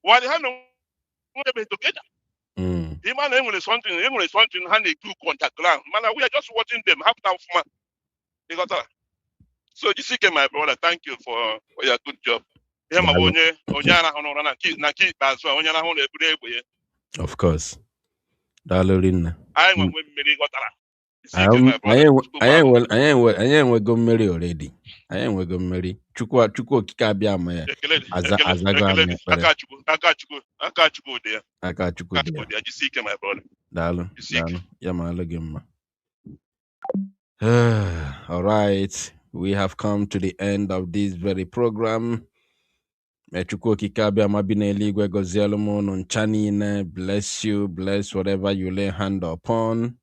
wadị ha na nwebe together ịma na enwere something ha na-ekwu underground mana we are just watching them ha pụta ọfụma ịghọtara so Jisike my brother thank you for your good job ihe ma onye arahụ n'ụra na nke ikpeazụ a onye arahụ na-eburu egbe ya of course daalụ rinna anyị nwe mmeri ghọtara anyị enwego mmeri already anyị enwego mmeri Chukwu okike abịa ma ya azago anyị aka Chukwu dị ya aka Chukwu dị ya Jisike my brother daalụ ya ma alụ gị mma all right we have come to the end of this very program. Chukwu okike abịa ma bi n'eluigwe gọzielu m unu ncha niile bless you bless whatever you lay hand upon.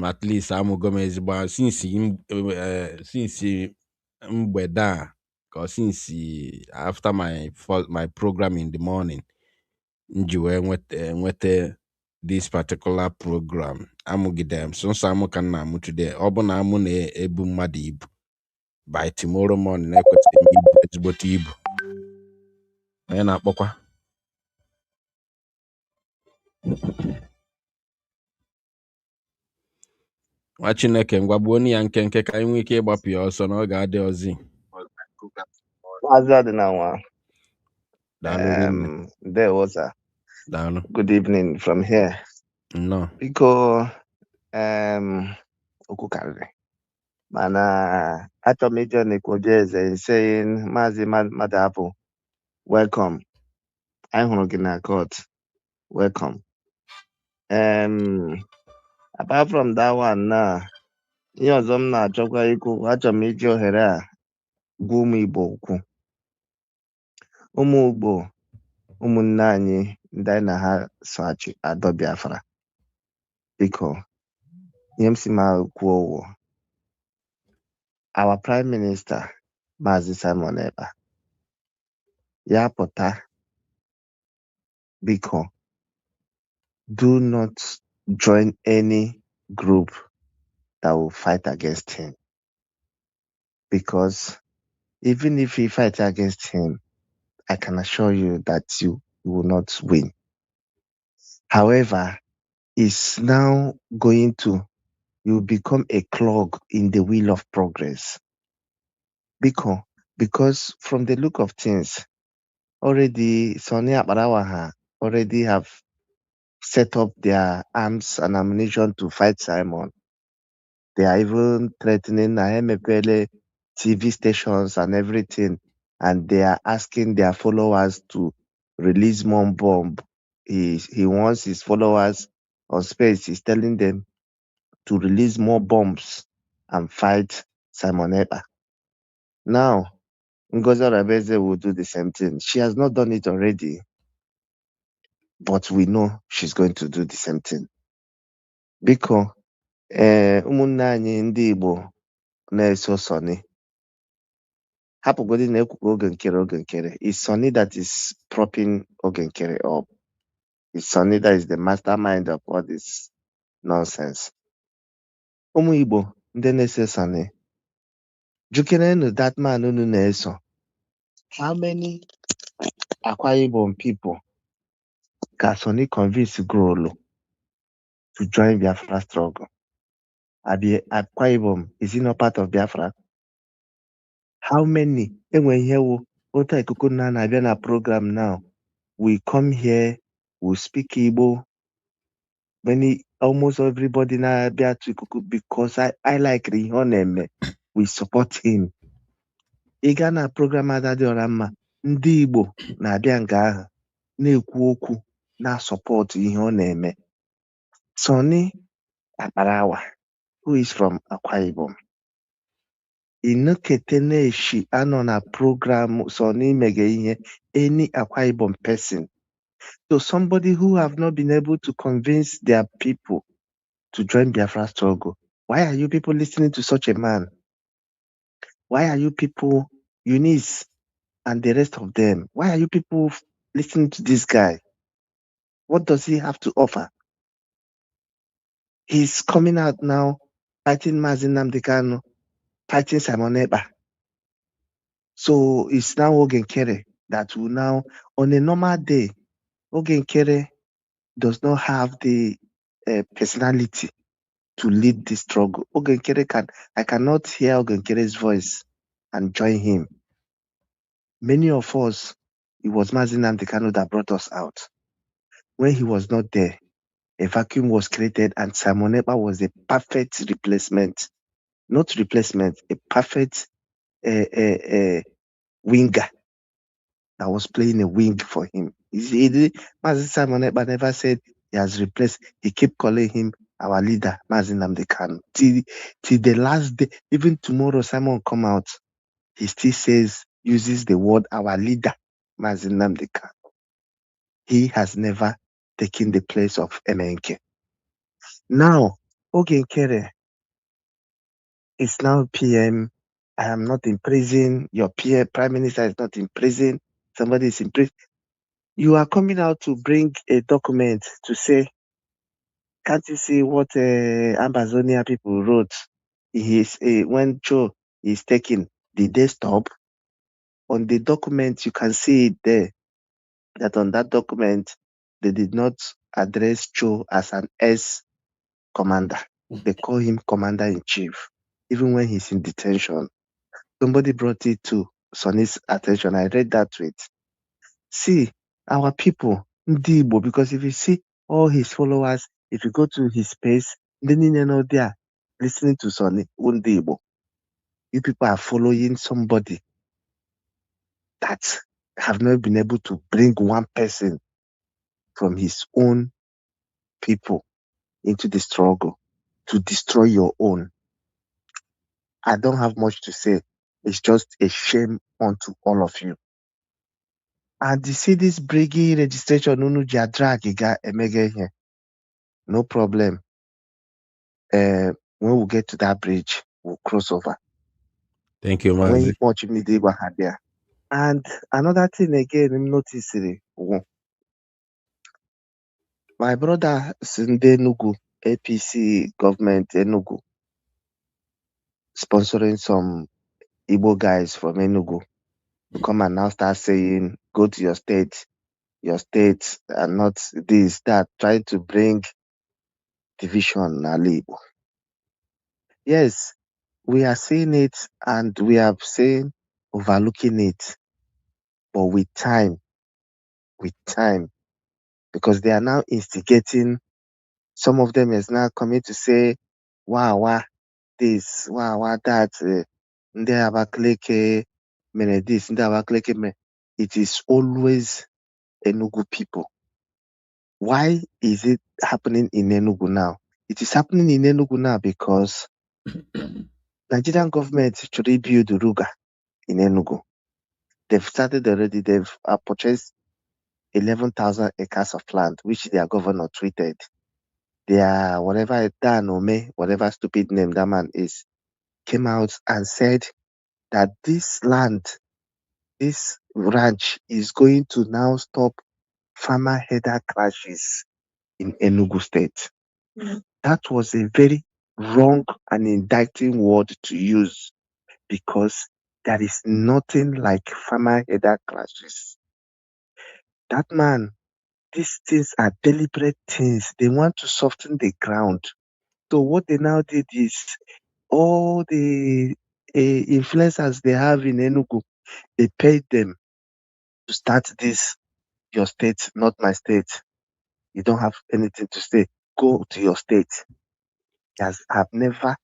At least amụgo m ezigbo since mgbede a ka since after my program in the morning nji wee nweta this particular program amụgide m sonso amụ ka nna amụ today ọ bụ na amụ na-ebu mmadụ ibu by tomorrow morning na-ekwesịrị m ibu ezigbote ibu onye na-akpọkwa nwa Chineke ngwagbuo ya nkenke ka anyị nwee ike ịgbapụ ya ọsọ na ọ ga-adị ozi good evening from here no biko okwu karịrị mana achọrọ m ije n'Ekwoje eze saying Maazị Madapụ welcome anyị hụrụ gị na court welcome apart from that one now ihe ọzọ m na-achọkwa ikwu, achọrọ m iji ohere a gwa ụmụ Igbo okwu. Ụmụ Igbo, ụmụnne anyị ndị anyị na ha so adọ Biafra, biko ihe m si ma kwuo owo, our Prime Minister Maazị Simon Ekpa ya pụta, biko do not join any group that will fight against him, because even if he fight against him, I can assure you that you will not win. However, it's now going to, you become a clog in the wheel of progress. Because from the look of things, already Sonny Abarawaha already have set up their arms and ammunition to fight Simon. They are even threatening Ahemepele TV stations and everything, and they are asking their followers to release more bomb. He wants his followers on space. He's telling them to release more bombs and fight Simon Ekpa. Now, Ngozi Rabeze will do the same thing. She has not done it already, but we know she's going to do the same thing. Because ụmụnne anyị ndị Igbo na-eso Sonny, hapụgodi na-ekwukwa oge nkere. It's Sonny that is propping oge nkere up. It's Sonny that is the mastermind of all this nonsense. Ụmụ Igbo ndị na-eso Sonny, jukenenu that man unu na-eso. How many Akwa Ibom people can Sonny convince Grolo to join Biafra struggle? Akwa Ibom, is he not part of Biafra? How many? Enwe ihe wu otu ikuku na-abịa na program now. We come here, we speak Igbo. Almost everybody na-abịa to ikuku because I like ihe ọ na-eme. We support him. Ị gaa na program Adadịọra Mma, ndị Igbo na-abịa nga ahụ na-ekwu okwu na support ihe ọ na-eme. Sonny Akparawa, who is from Akwa Ibom, Inuketeneshi anọ na program Sonny mege ihe, any Akwa Ibom person. So somebody who have not been able to convince their people to join Biafra struggle. Why are you people listening to such a man? Why are you people, Eunice and the rest of them, why are you people listening to this guy? What does he have to offer? He's coming out now, fighting Mazi Nnamdi Kanu, fighting Simon Ekpa. So it's now Ogenkere that will now, on a normal day, Ogenkere does not have the personality to lead the struggle. I cannot hear Ogenkere's voice and join him. Many of us, it was Mazi Nnamdi Kanu that brought us out. When he was not there, a vacuum was created and Simon Ekpa was a perfect replacement. Not replacement, a perfect winger that was playing a wing for him. Mazi Simon Ekpa never said he has replaced. He kept calling him our leader, Mazi Nnamdi Kanu. Till the last day, even tomorrow, Simon come out, he still uses the word our leader, Mazi Nnamdi Kanu. He has never taken the place of MNK. Now, Ogenkere is now PM. I am not in prison. Your Prime Minister is not in prison. Somebody is in prison. You are coming out to bring a document to say, can't you see what Amazonia people wrote? When Cho is taken, did they stop? On the document, you can see it there, that on that document, they did not address Cho as an S-commander. They call him Commander-in-Chief, even when he's in detention. Somebody brought it to Sonny's attention. I read that tweet. See, our people, Ndibo, because if you see all his followers, if you go to his space, then you know they are listening to Sonny, Ndibo. You people are following somebody that have not been able to bring one person from his own people into the struggle to destroy your own. I don't have much to say. It's just a shame unto all of you. And you see this briggy registration, no problem. When we get to that bridge, we'll cross over. Thank you, When Mazi. much there. And another thing again, I'm noticing. My brother Sunday Nugu, APC government Enugu, sponsoring some Igbo guys from Enugu to come and now start saying, go to your state and not this, that, trying to bring division Igbo. Yes, we are seeing it and we have seen overlooking it, but with time, because they are now instigating. Some of them is now coming to say, wow, this, wow, that, ndị Abakaliki mere this, ndị Abakaliki mere. It is always Enugu people. Why is it happening in Enugu now? It is happening in Enugu now because Nigerian government should build Ruga in Enugu. They've started already. They've purchased 11,000 acres of land, which their governor tweeted. Their whatever Dan Ome, whatever stupid name that man is, came out and said that this land, this ranch is going to now stop farmer header crashes in Enugu State. That was a very wrong and indicting word to use because there is nothing like farmer header crashes. That man, these things are deliberate things. They want to soften the ground. So what they now did is all the influencers they have in Enugu, they paid them to start this, your state, not my state. You don't have anything to say. Go to your state. Yes, I've never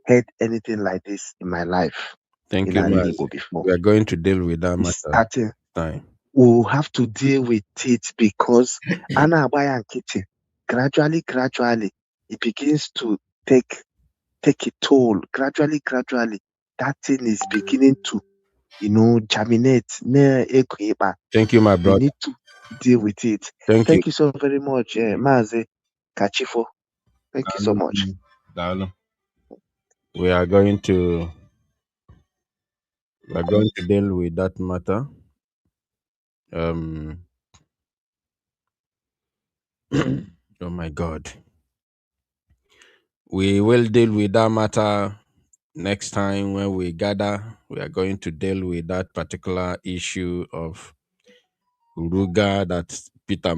heard anything like this in my life. Thank in you, Igbo Mazi. before. We are going to deal with that It's matter starting. time. We'll have to deal with it because Anna Abaya and Kitty, gradually, it begins to take a toll. Gradually, that thing is beginning to, germinate. Thank you, my We brother. need to deal with it. Thank you. Thank you so very much, Mazi Kachifo. Thank you so much. Dalu. We are going to deal with that matter. Oh my God. We will deal with that matter next time when we gather. We are going to deal with that particular issue of Uruga that Peter.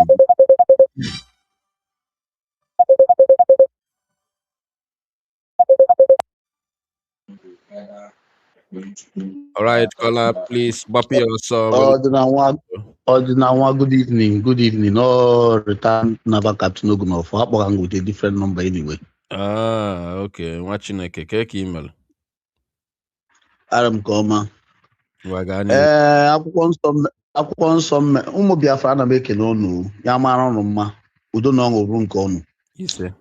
All right, caller, please copy yourself. Ordinary, good evening. Good evening. Oh, return Nava Captain Ogunov. I'm with a different number anyway. Okay. Watching a cake email. Aram Koma. Wagani. Akwụkwọ nsọ ụmụ Biafra ana m ekele unu ya mara ọnụ mma udo na ọṅụ bụrụ nke ọnụ. Ise.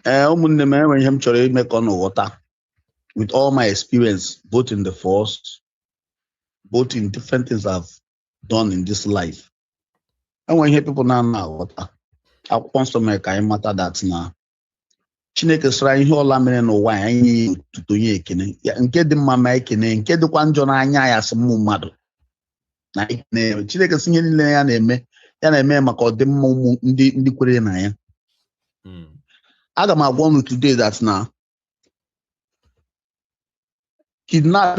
Ụmụnne m enwere ihe m chọrọ ime ka ọnụ ghọta with all my experience both in the force, both in different things I've done in this life. Enwere ihe people na-ana aghọta. Akwụkwọ nsọ mere ka anyị mata that na Chineke sara ihe ọla mere n'ụwa anyị otuto nye ekene nke dị mma ma ekene nke dịkwa njọ n'anya ya sị mmụ mmadụ na ekene Chineke si ihe niile ya na-eme maka ọdịmma ụmụ ndị kwere na ya. Aga m agwa unu today that na kidnap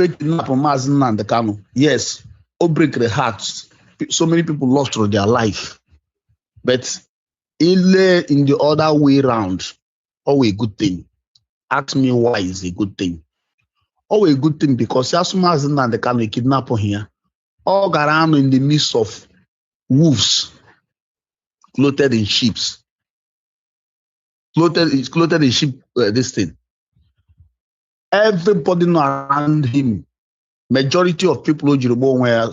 Maazị Nnamdi Kanu, yes, o break the hearts. So many people lost their life, but in the other way round, always a good thing. Ask me why is a good thing. Always a good thing because as Maazị Nnamdi Kanu kidnap here, all got around in the midst of wolves, clothed in sheep. Clothed in sheep, this thing. Everybody around him, majority of people who wear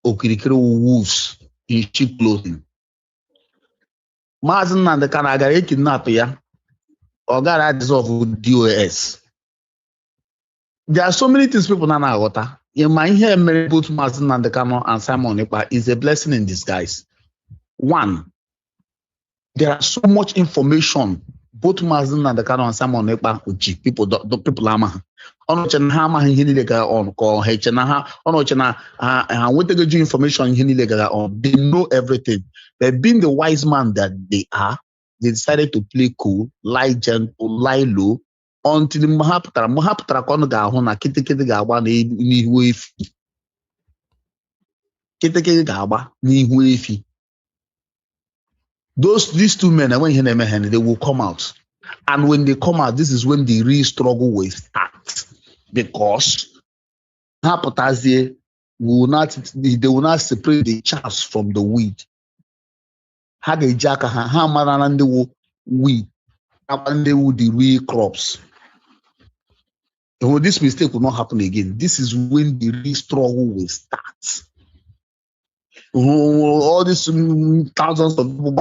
okirikiri wolves in sheep clothing. Maazị Nnamdi Kanu agara kidnap ya, ọ gara dissolve DOS. There are so many things people now water. In my here, many both Mazen and the Kano and Simon Ekpa is a blessing in disguise. One, there are so much information. Both Mazen and the Kano and Simon Ekpa, which people, the people ama. Ono chena ha ma ihe niile gara on ko he chena ha ono chena ha wetego ju information ihe niile gara on. They know everything. But being the wise man that they are, they decided to play cool, lie gentle, lie low. Until ha pụtara ka ọnụ ga-ahụ na kịtịkịtị ga-agba n'ihu efi. Kịtịkịtị ga-agba n'ihu efi. These two men, when they will come out. And when they come out, this is when the real struggle will start. Because they will not separate the chaff from the wheat. Wheat, the real crops. This mistake will not happen again. This is when the real struggle will start. All these thousands of people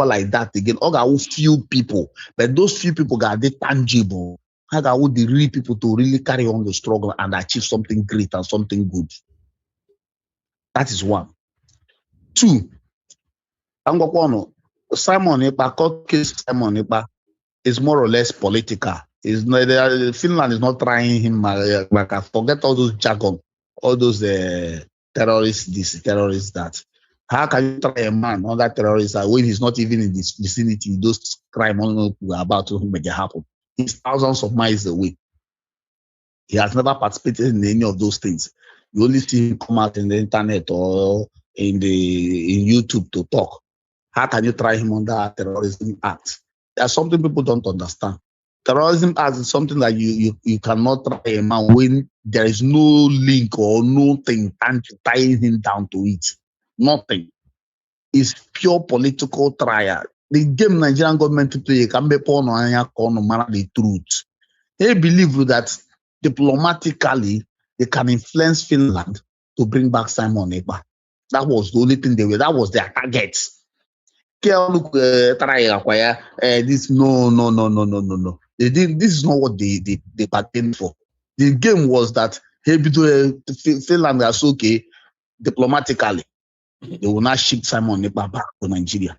like that again. Few people, but those few people got tangible. How got the real people to really carry on the struggle and achieve something great and something good. That is one. Two, Simon Ekpa, court case Simon Ekpa is more or less political. Finland is not trying him. Forget all those jargon, all those terrorists, this, terrorists, that. How can you try a man on that terrorist when he's not even in this vicinity? Those crime about to make it happen. He's thousands of miles away. He has never participated in any of those things. You only see him come out in the internet or in YouTube to talk. How can you try him on that terrorism act? There's something people don't understand. Terrorism act is something that you cannot try a man when there is no link or nothing tying him down to it. Nothing. It's pure political trial. The game Nigerian government to play can be put on the truth. They believe that diplomatically they can influence Finland to bring back Simon Ekpa. That was the only thing that was their target. This no. They didn't. This is not what they bargained for. The game was that Finland was okay diplomatically. They will not ship Simon Ekpa back to Nigeria.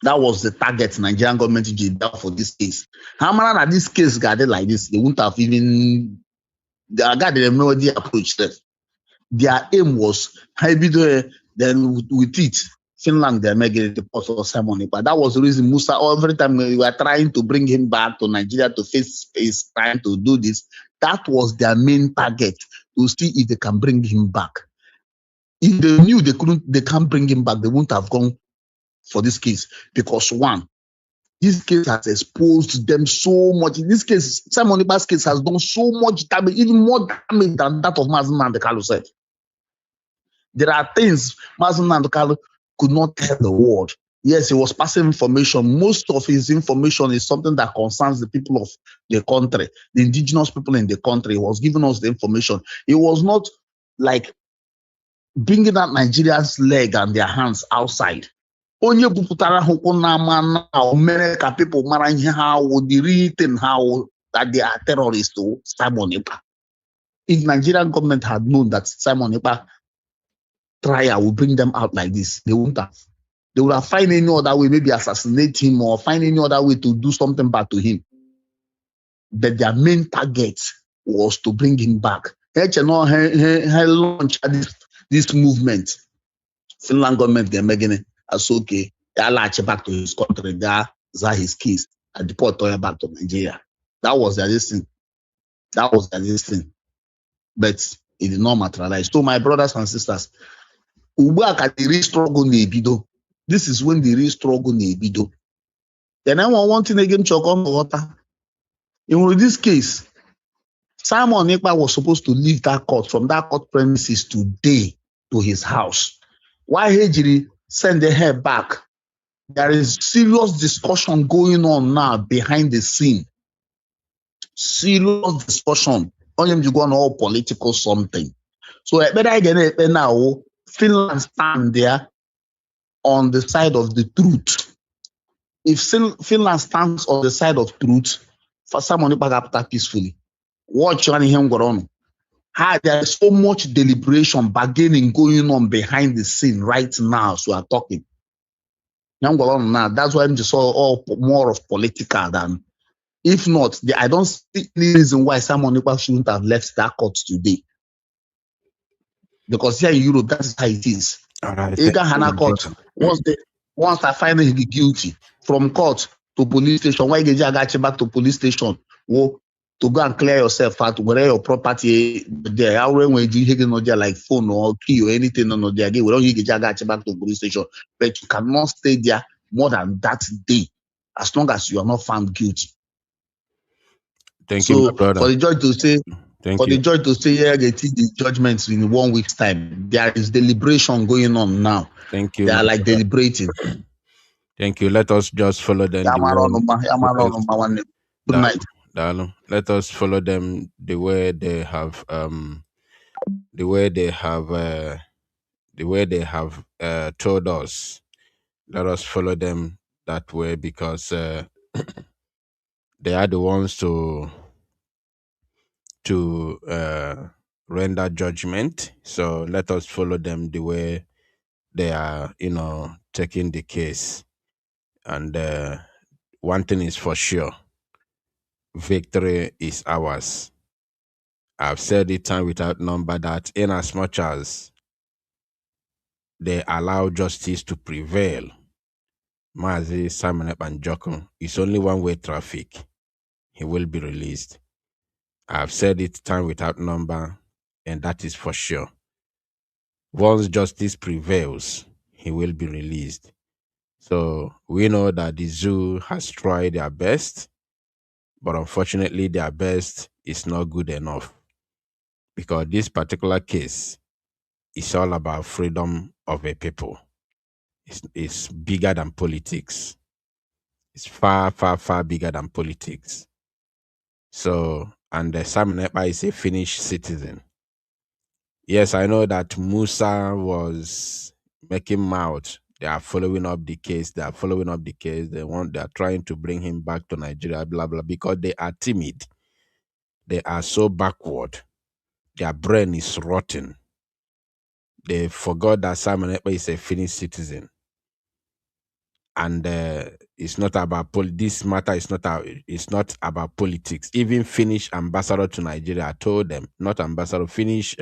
That was the target Nigerian government did for this case. How many this case got it like this? They wouldn't have even. They got the melody approach that. Their aim was then with it. Finland, they're making the post of Simon Ekpa. That was the reason Musa, every time we were trying to bring him back to Nigeria to face space, trying to do this, that was their main target, to see if they can bring him back. If they knew they can't bring him back, they wouldn't have gone for this case. Because one, this case has exposed them so much. In this case, Simon Ekpa's case has done so much damage, even more damage than that of Mazen Nandekalo said. There are things Mazen Nandekalo could not tell the world. Yes, he was passing information. Most of his information is something that concerns the people of the country, the indigenous people in the country. He was giving us the information. It was not like bringing out Nigeria's leg and their hands outside. Onye buputara hukwu na ama now America people mara how the real thing how that they are terrorists to Simon Ekpa. If Nigerian government had known that Simon Ekpa trial will bring them out like this, they wouldn't have. They would have found any other way, maybe assassinate him or find any other way to do something bad to him. But their main target was to bring him back. He launched this movement. Finland government, they're making it as okay. They'll latch back to his country, they'll his keys and deport him back to Nigeria. That was their thing. But it did not materialize. So my brothers and sisters, the real struggle nebido. This is when the real struggle nebido. Then I want one thing again to come water. In this case, Simon Ekpa was supposed to leave that court from that court premises today to his house. Why Hejiri send the hair back? There is serious discussion going on now behind the scene. Serious discussion. Only you go on all political something. So I better get now. Finland stand there on the side of the truth. If Finland stands on the side of truth, for Simon Ekpa peacefully. Watch on him go on. There's so much deliberation, bargaining going on behind the scene right now. So we are talking. Now, that's why I'm just all more of political than. If not, I don't see any reason why Simon Ekpa shouldn't have left that court today. Because here in Europe, that's how it is. All right. Ega Hana court, once I find him guilty, from court to police station, why get you back to police station? Well, to go and clear yourself out, where your property there, how when you get there like phone or key or anything on there again, we don't get you back to police station. But you cannot stay there more than that day, as long as you are not found guilty. Thank you, my So brother. for the judge to say, Thank you. the judge to say, yeah, they take the judgments in 1 week's time. There is deliberation going on now. Thank you. They are like deliberating. Thank you. Let us just follow them. Good night. Let us follow them the way they have told us. Let us follow them that way because they are the ones to render judgment. So let us follow them the way they are, taking the case. And one thing is for sure, victory is ours. I've said it time without number that in as much as they allow justice to prevail, Mazi Simon Ekpa Njoko, it's only one-way traffic. He will be released. I've said it time without number, and that is for sure. Once justice prevails, he will be released. So we know that the zoo has tried their best, but unfortunately their best is not good enough. Because this particular case is all about freedom of a people. It's bigger than politics. It's far, far, far bigger than politics. So, and Simon Ekpa is a Finnish citizen. Yes, I know that Musa was making mouth. They are following up the case. They are trying to bring him back to Nigeria, blah, blah, because they are timid. They are so backward. Their brain is rotten. They forgot that Simon Ekpa is a Finnish citizen. And it's not about this matter is not about politics. Even Finnish ambassador to Nigeria told them, not ambassador, Finnish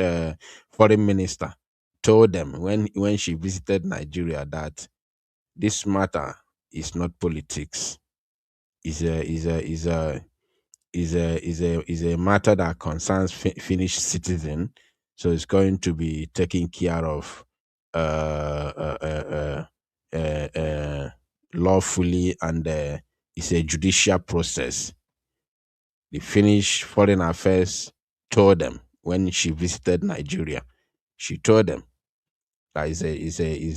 foreign minister told them when she visited Nigeria that this matter is not politics. Is a matter that concerns Finnish citizen. So it's going to be taken care of lawfully, and it's a judicial process. The Finnish Foreign Affairs told them when she visited Nigeria, she told them that is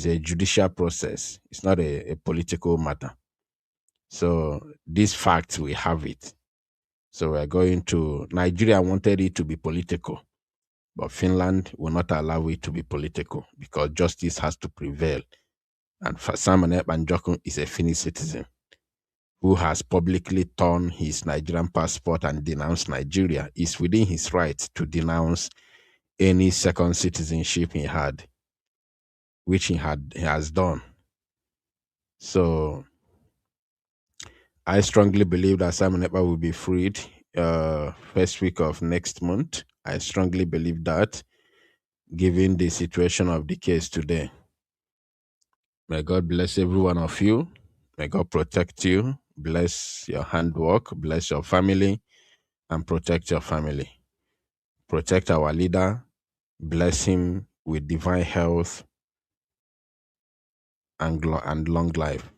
a judicial process. It's not a political matter. So this fact, we have it. So we're going to, Nigeria wanted it to be political, but Finland will not allow it to be political because justice has to prevail. And Simon Ekpa Njoko is a Finnish citizen who has publicly torn his Nigerian passport and denounced Nigeria. It's within his right to denounce any second citizenship he had, which he has done. So I strongly believe that Simon Ekpa will be freed first week of next month. I strongly believe that, given the situation of the case today. May God bless every one of you. May God protect you, bless your handwork, bless your family, and protect your family. Protect our leader, bless him with divine health and long life.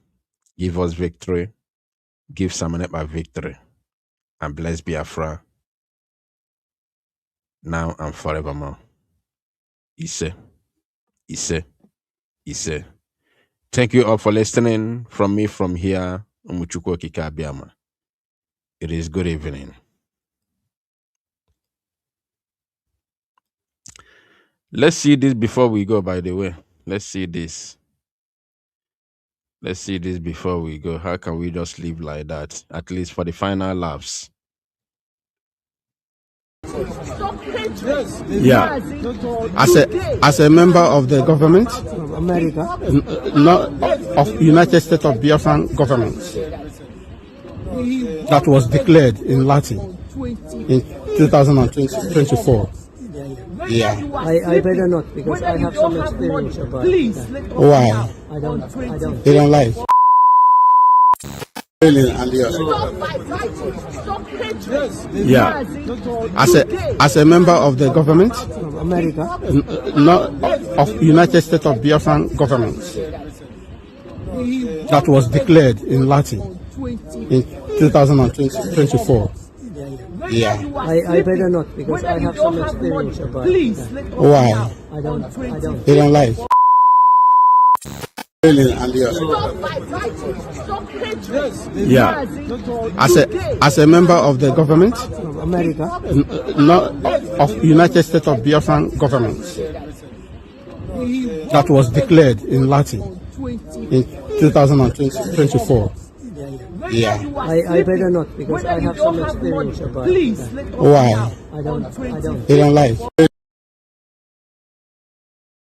Give us victory, give Simon Ekpa victory, and bless Biafra now and forevermore. Ise, Ise, Ise. Thank you all for listening. From me from here, Umuchukwu Okike Abiama. It is good evening. Let's see this before we go, by the way. Let's see this. Let's see this before we go. How can we just live like that? At least for the final laughs. Yeah. As a member of the government, America, not of United States of Biafran government, that was declared in Latin in 2024. Yeah. I better not because I have some experience about that. Why? I don't. You don't like? Yeah. As a member of the government, America, not of United States of Biafran government, that was declared in Latin in 2024. Yeah. I better not because I have some experience about that. Why? I don't. You don't like? Yeah. As a member of the government, America, not of United States of Biafran government, that was declared in Latin in 2024. Yeah. I better not because I have some experience about that. Why? I don't. You don't like?